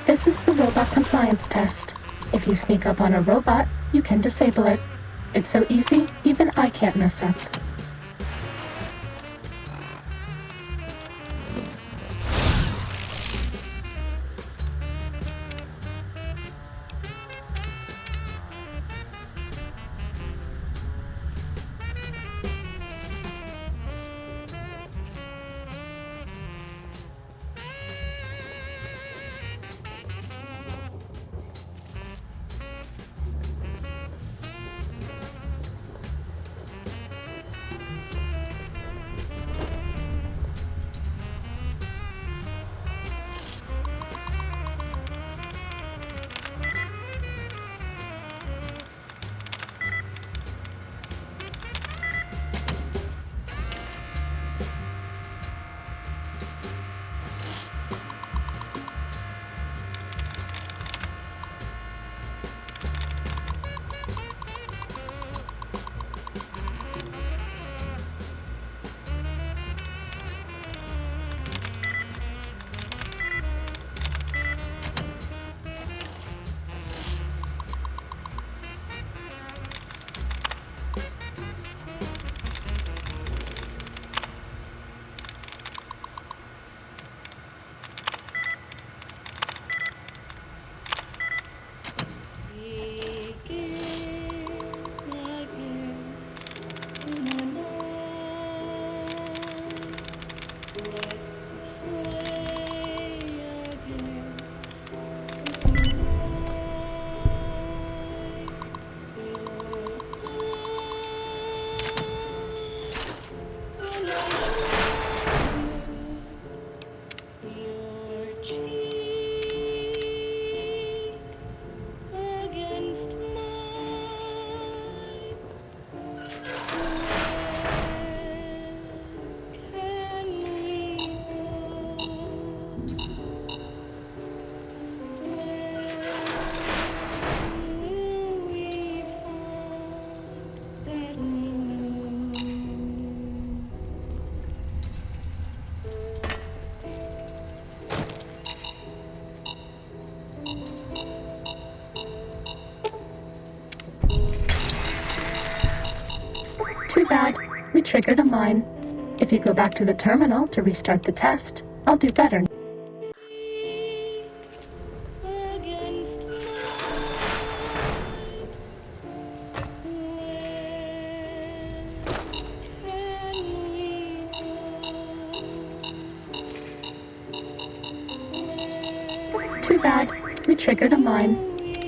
This is the robot compliance test. If you sneak up on a robot, you can disable it. It's so easy, even I can't mess up. triggered a mine. If you go back to the terminal to restart the test, I'll do better. Too bad. We triggered a mine.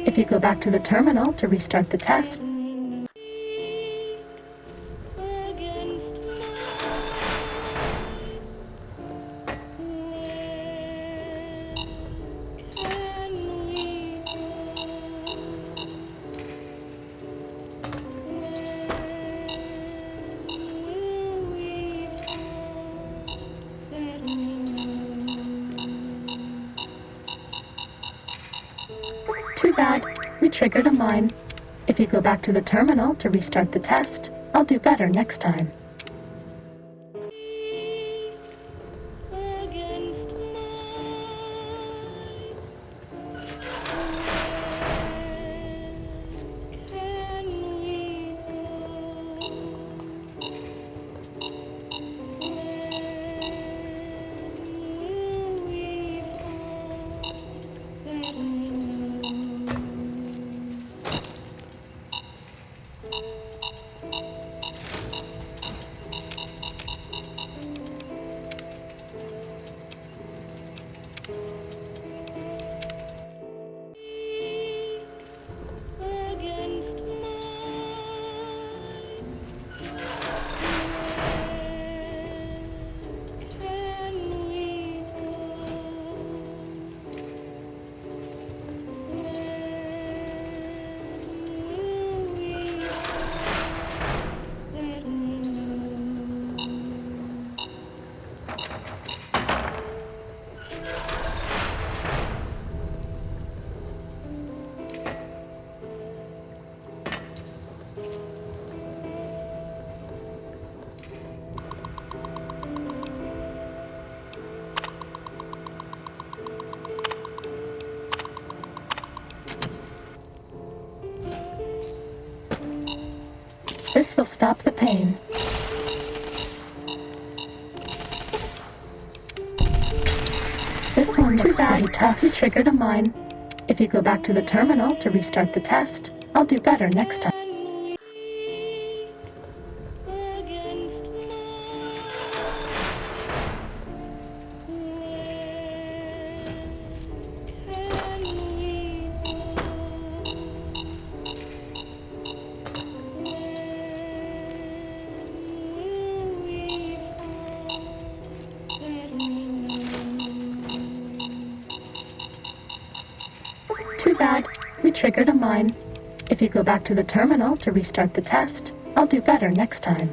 If you go back to the terminal to restart the test, too bad. We triggered a mine. If you go back to the terminal to restart the test, I'll do better next time. This will stop the pain. This one looks pretty tough. We triggered a mine. If you go back to the terminal to restart the test, I'll do better next time. Too bad. We triggered a mine. If you go back to the terminal to restart the test, I'll do better next time.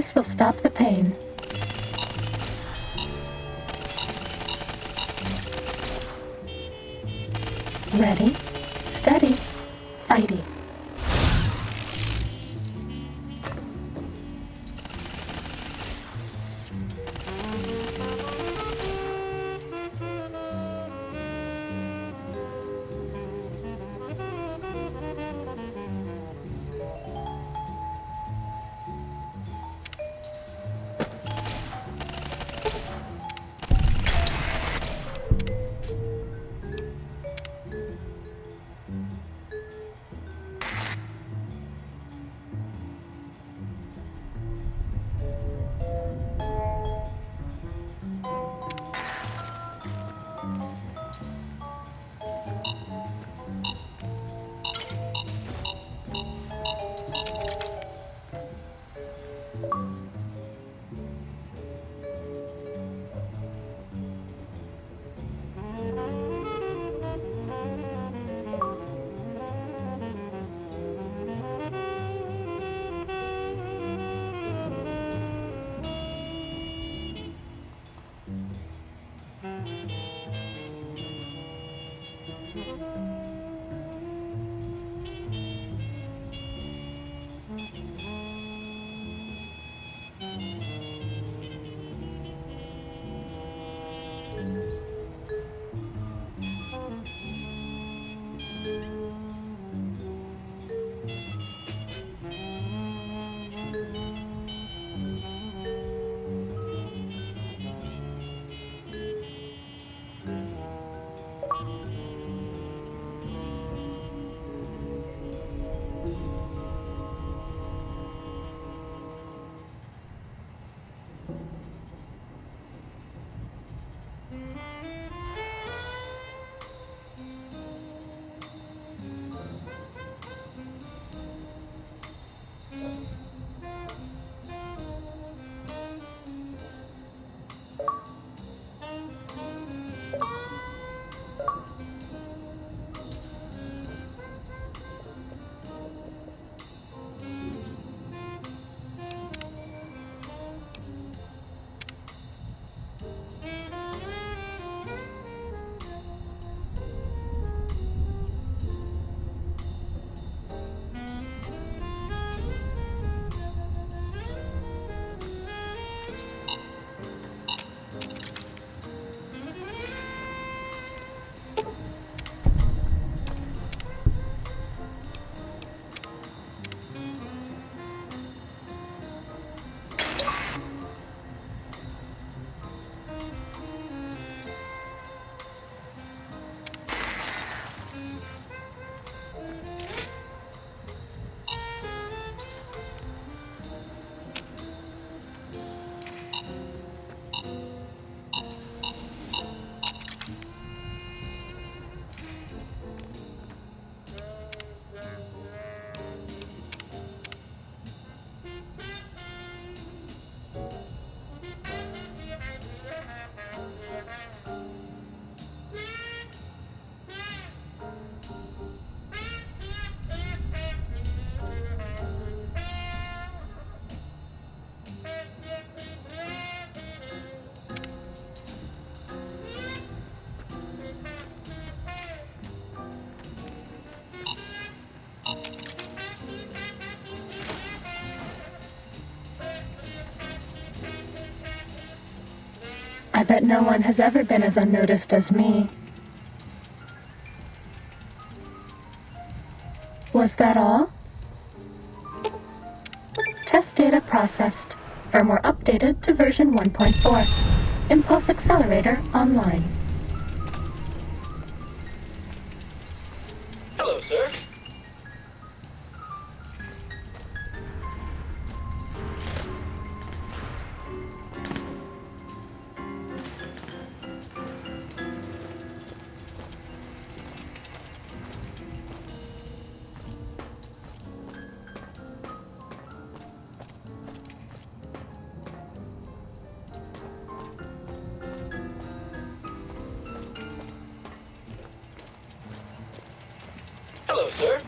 This will stop the pain. Ready, steady, fighty. I bet no one has ever been as unnoticed as me. Was that all? Test data processed. Firmware updated to version 1.4. Impulse Accelerator online. Hello, sir. Hello, sir.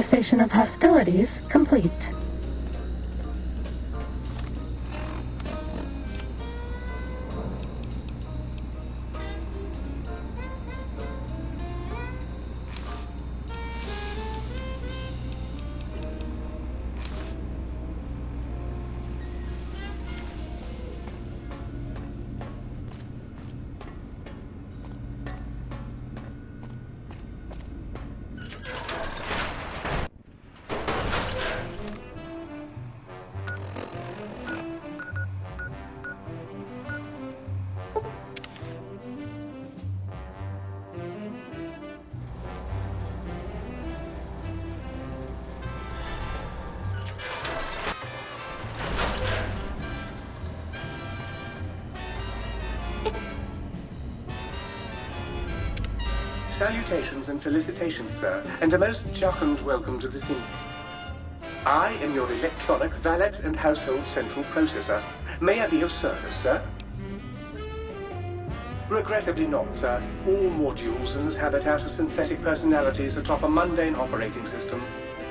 Cessation of hostilities complete. Salutations and felicitations, sir, and a most jocund welcome to the scene. I am your electronic valet and household central processor. May I be of service, sir? Regrettably not, sir. All modules and habitat are synthetic personalities atop a mundane operating system.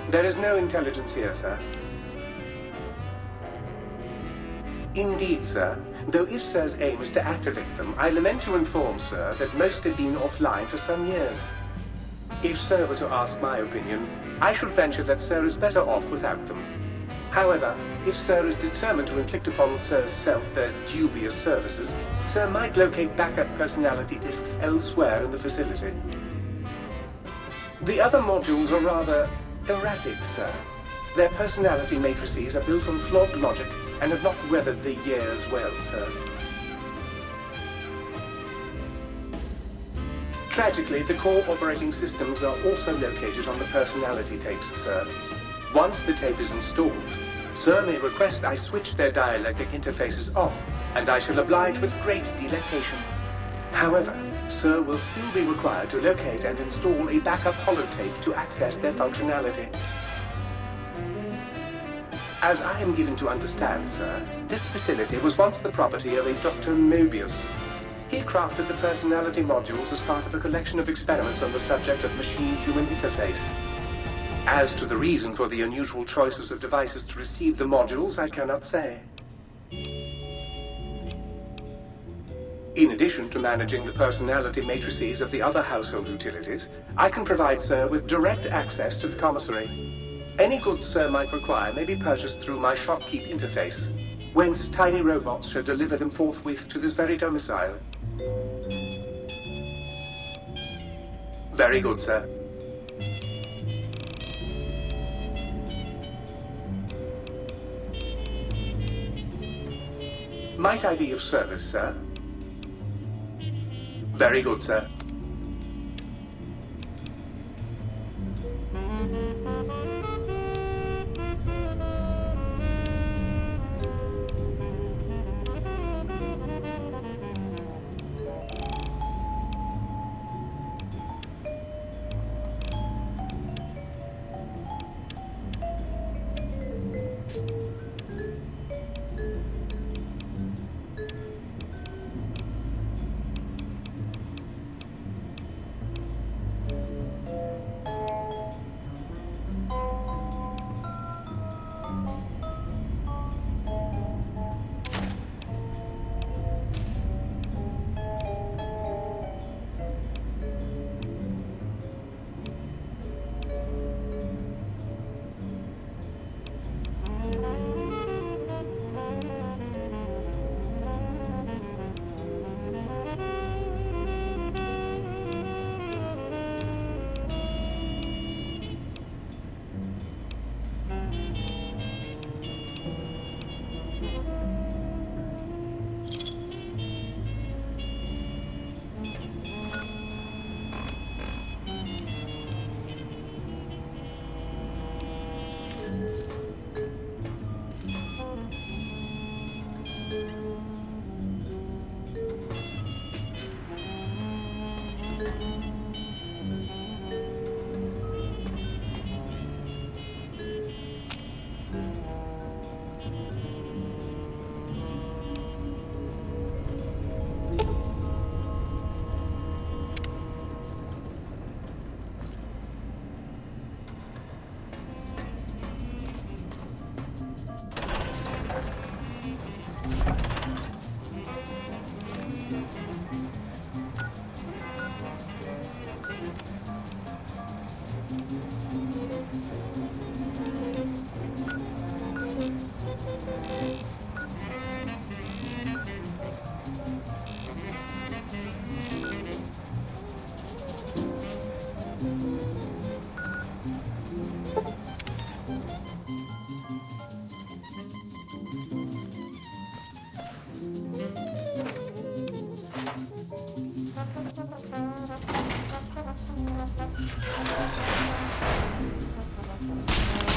There is no intelligence here, sir. Indeed, sir. Though if Sir's aim is to activate them, I lament to inform, sir, that most have been offline for some years. If Sir were to ask my opinion, I should venture that Sir is better off without them. However, if Sir is determined to inflict upon Sir's self their dubious services, Sir might locate backup personality disks elsewhere in the facility. The other modules are rather erratic, sir. Their personality matrices are built on flawed logic and have not weathered the years well, sir. Tragically, the core operating systems are also located on the personality tapes, sir. Once the tape is installed, Sir may request I switch their dialectic interfaces off, and I shall oblige with great delectation. However, Sir will still be required to locate and install a backup holotape to access their functionality. As I am given to understand, sir, this facility was once the property of a Dr. Mobius. He crafted the personality modules as part of a collection of experiments on the subject of machine-human interface. As to the reason for the unusual choices of devices to receive the modules, I cannot say. In addition to managing the personality matrices of the other household utilities, I can provide Sir with direct access to the commissary. Any goods Sir might require may be purchased through my shopkeep interface, whence tiny robots shall deliver them forthwith to this very domicile. Very good, sir. Might I be of service, sir? Very good, sir.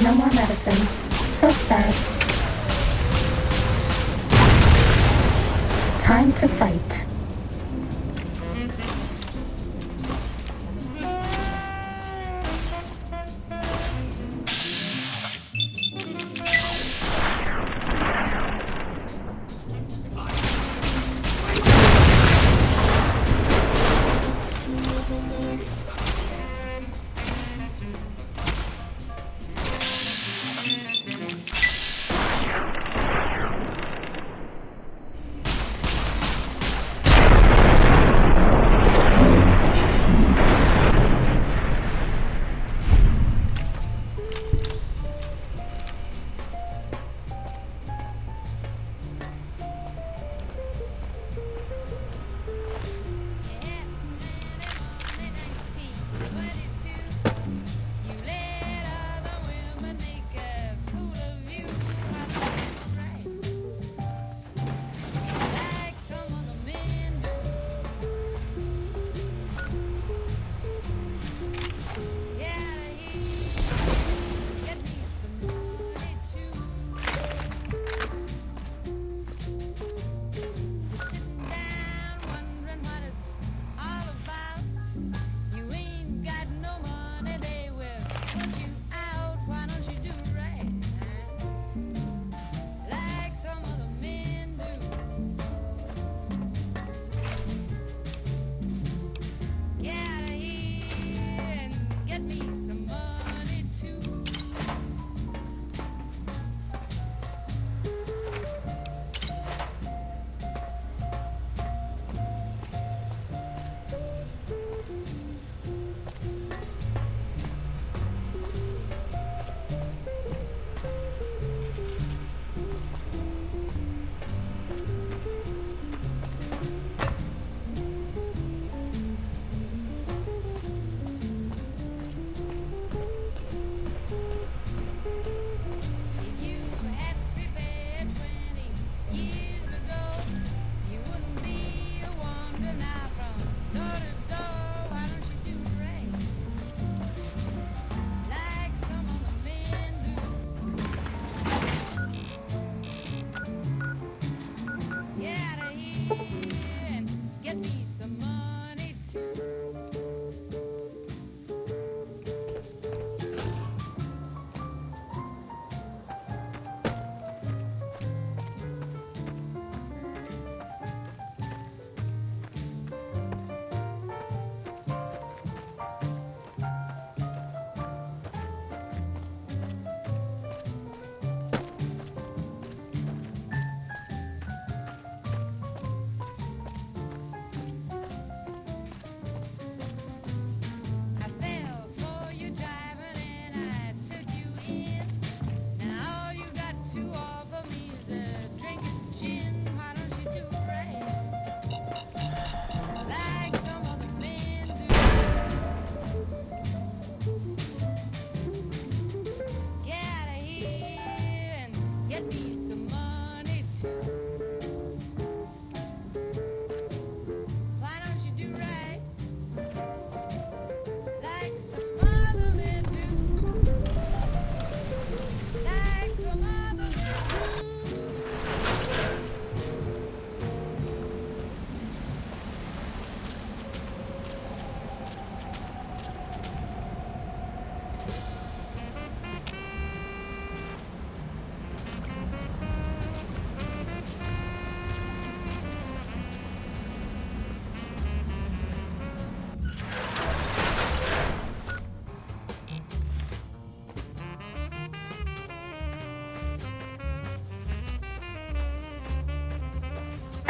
no more medicine. So sad. Time to fight.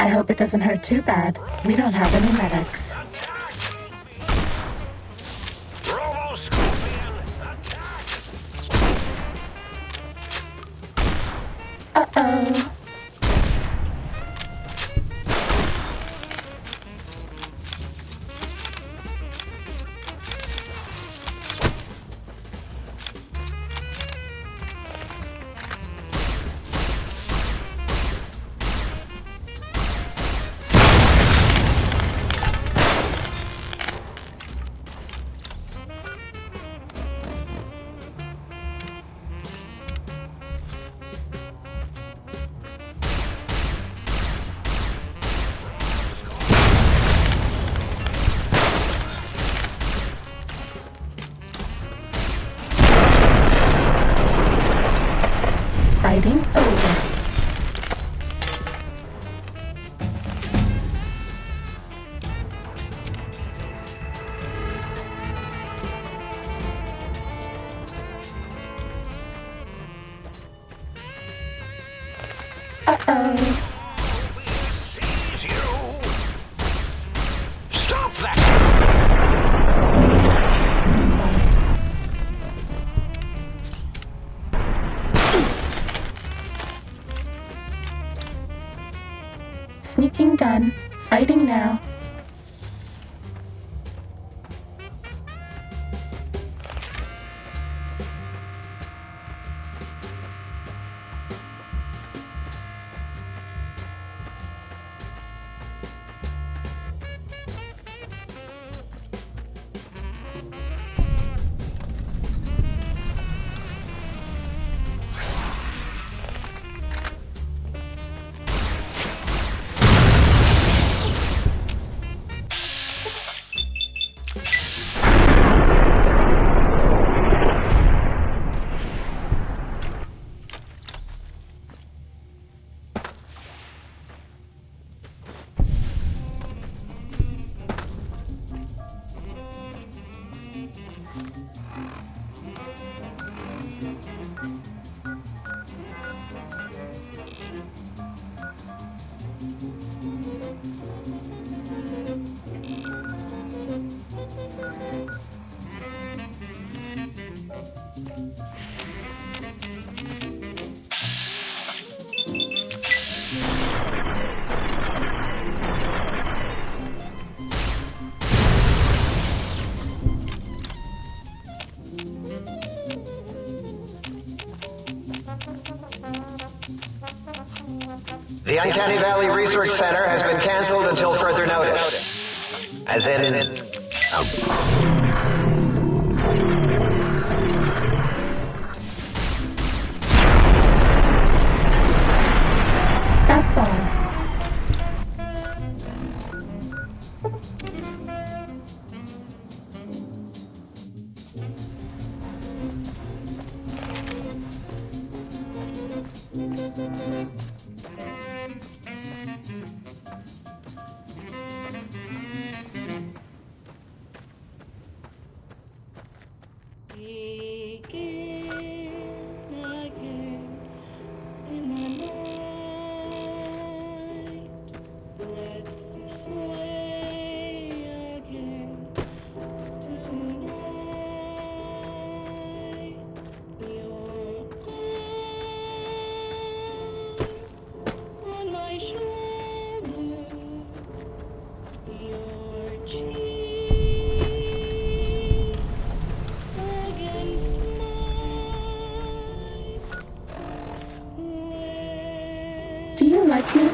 I hope it doesn't hurt too bad. We don't have any medics. Uh-oh. Uh-oh. Stop that! Sneaking done. Fighting now. The Uncanny Valley Research Center has been canceled until further notice. As in... That's all. Do you like me?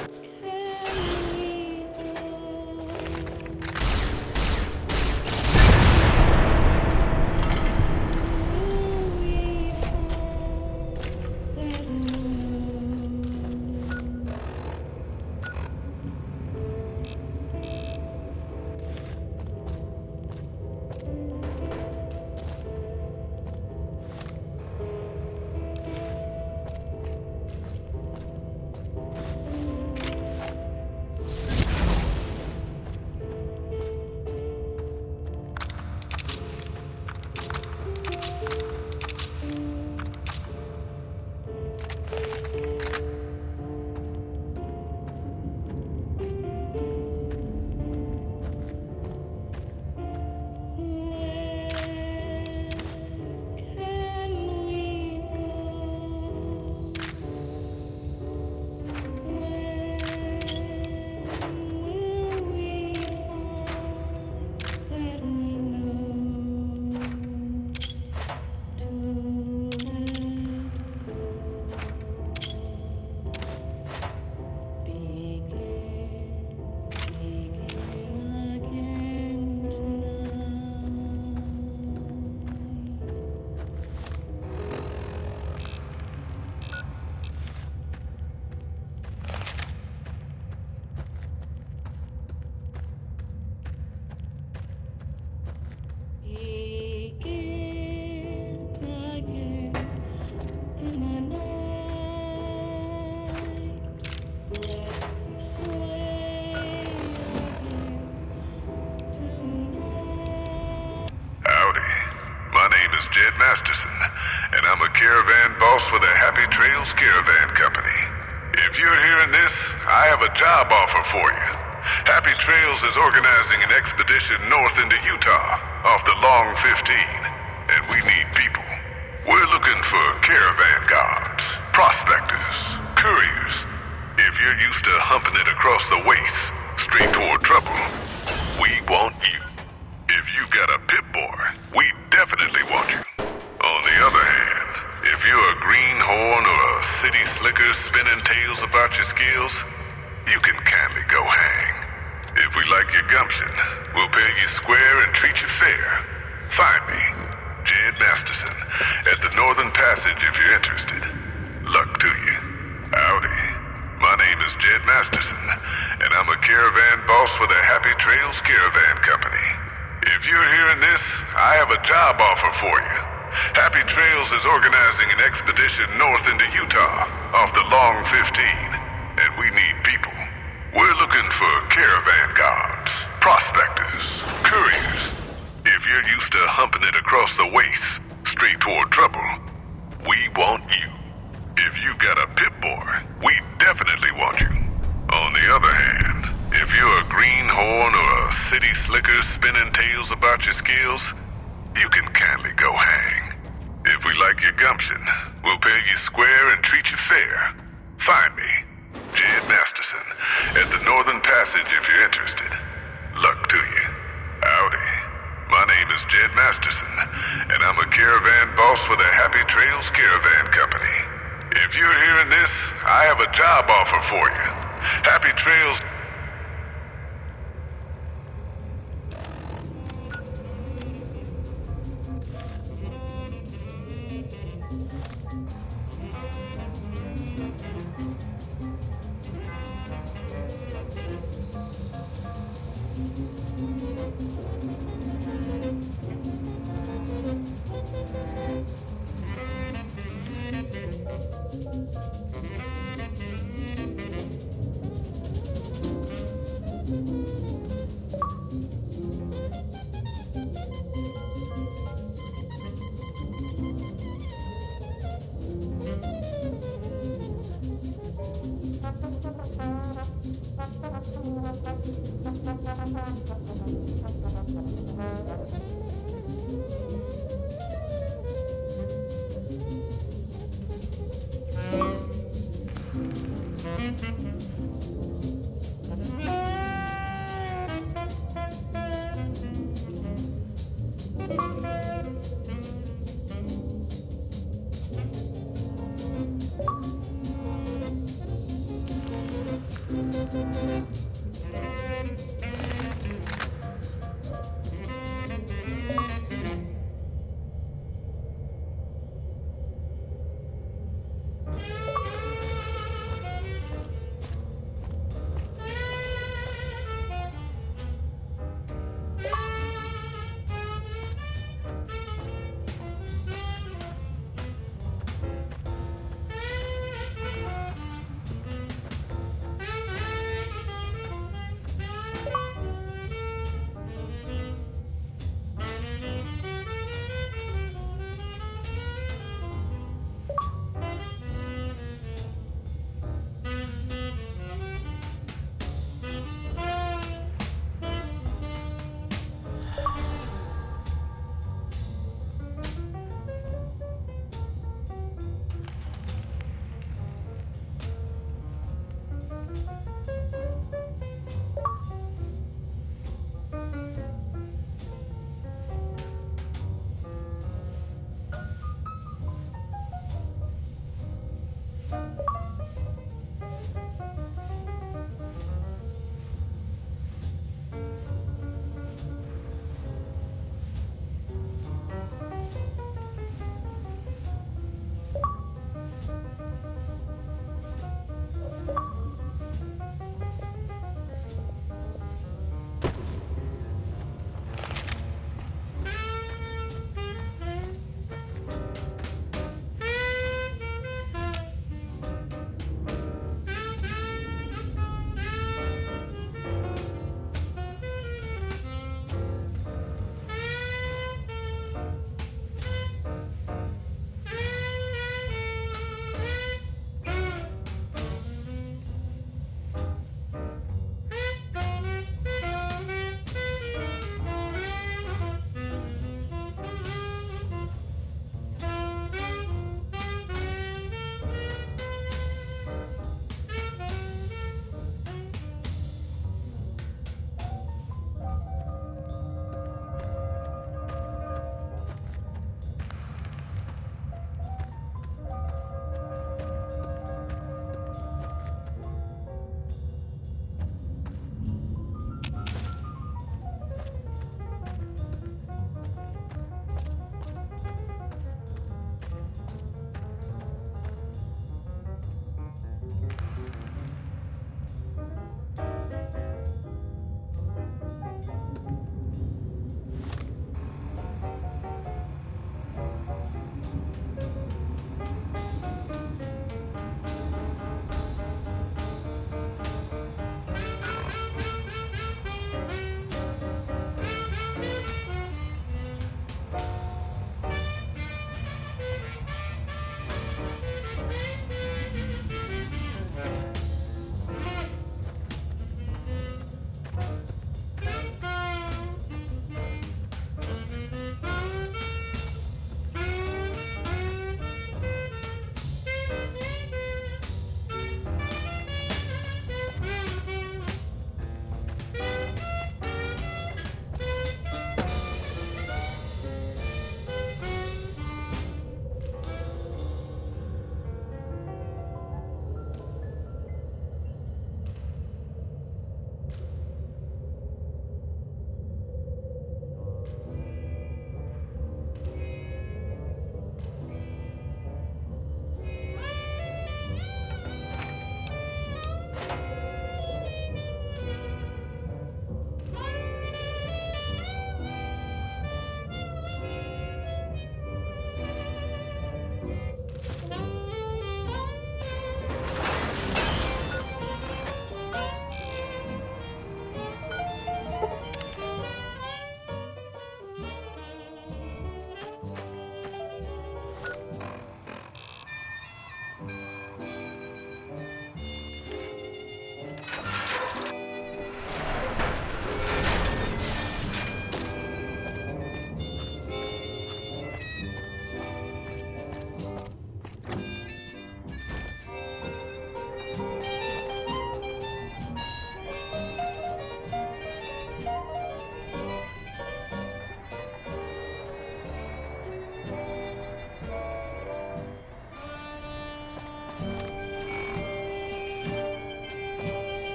Jed Masterson, and I'm a caravan boss for the Happy Trails Caravan Company. If you're hearing this, I have a job offer for you. Happy Trails is organizing an expedition north into Utah, off the Long 15, and we need people. We're looking for caravan guards, prospectors, couriers. If you're used to humping it across the waste, straight toward trouble, we want you. If you got a Pip-Boy, we definitely want you. On the other hand, if you're a greenhorn or a city slicker spinning tales about your skills, you can kindly go hang. If we like your gumption, we'll pay you square and treat you fair. Find me, Jed Masterson, at the Northern Passage if you're interested. Luck to you. Howdy. My name is Jed Masterson, and I'm a caravan boss for the Happy Trails Caravan Company. If you're hearing this, I have a job offer for you. Happy Trails is organizing an expedition north into Utah, off the Long 15, and we need people. We're looking for caravan guards, prospectors, couriers. If you're used to humping it across the waste, straight toward trouble, we want you. If you got a Pip-Boy, we definitely want you. On the other hand, if you're a greenhorn or a city slicker spinning tales about your skills, you can kindly go hang. If we like your gumption, we'll pay you square and treat you fair. Find me, Jed Masterson, at the Northern Passage if you're interested. Luck to you. Howdy. My name is Jed Masterson, and I'm a caravan boss for the Happy Trails Caravan Company. If you're hearing this, I have a job offer for you. Happy Trails...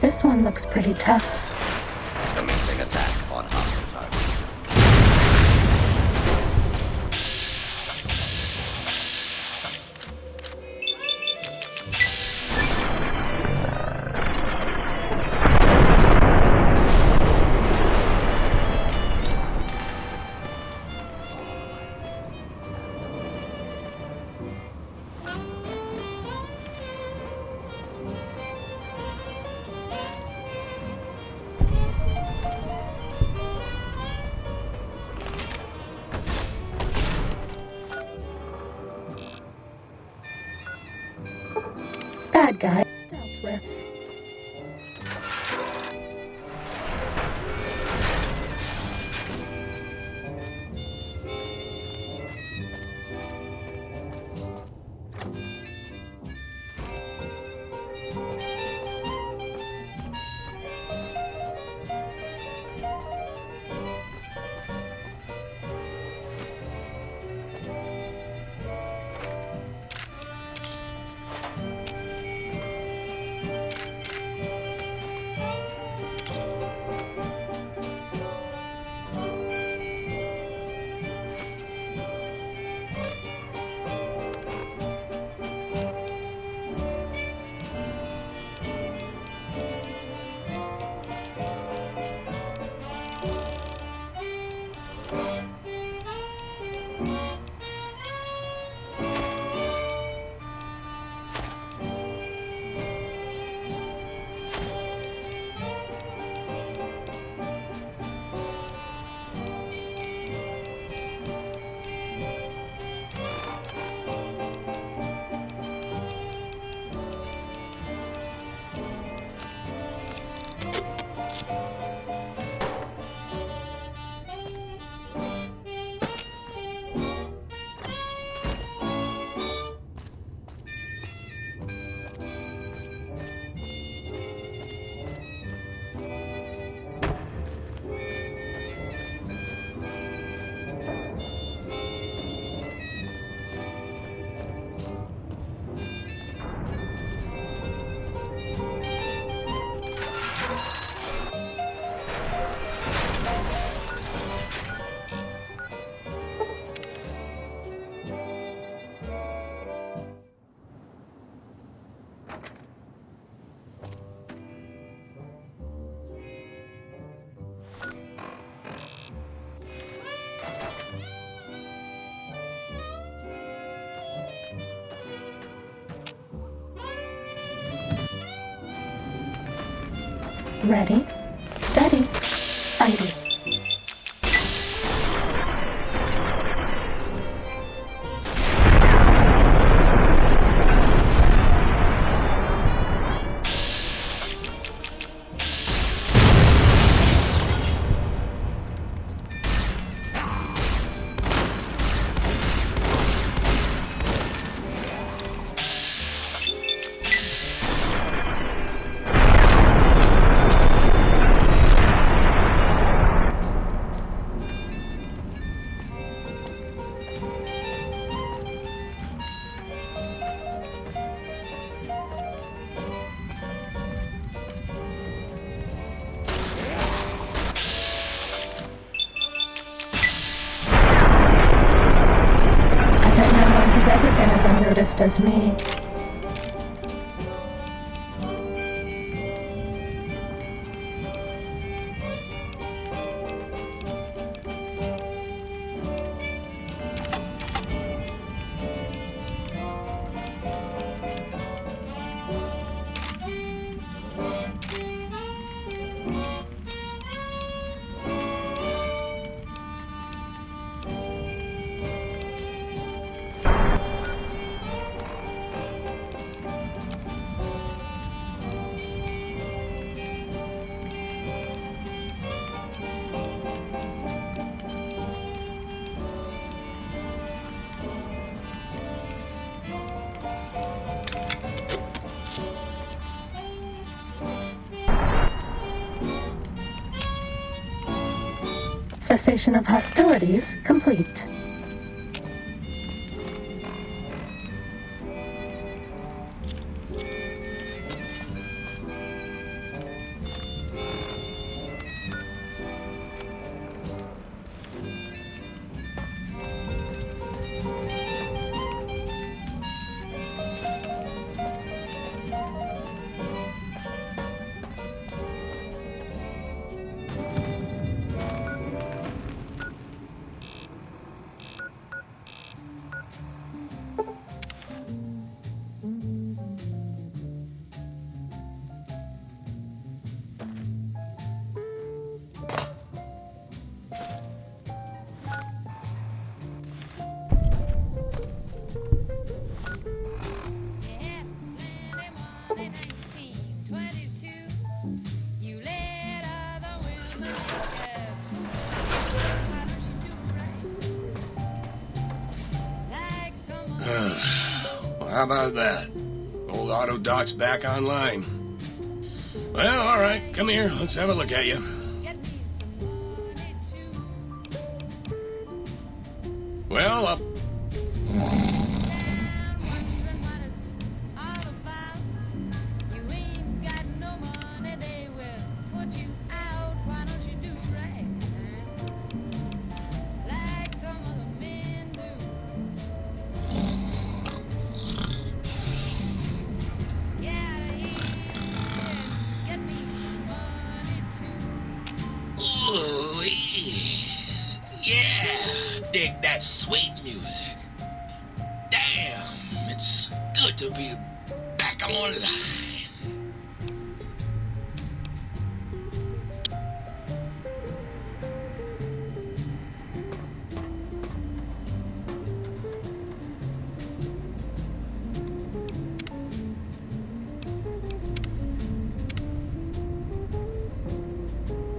This one looks pretty tough. Commencing attack on hostile target. Bad guy dealt with. Ready, steady, fighting. Unnoticed as me. Cessation of hostilities complete. Well, how about that? Old auto dock's back online. Well, all right. Come here. Let's have a look at you. Well, Ooh, yeah, dig that sweet music. Damn, it's good to be back on live.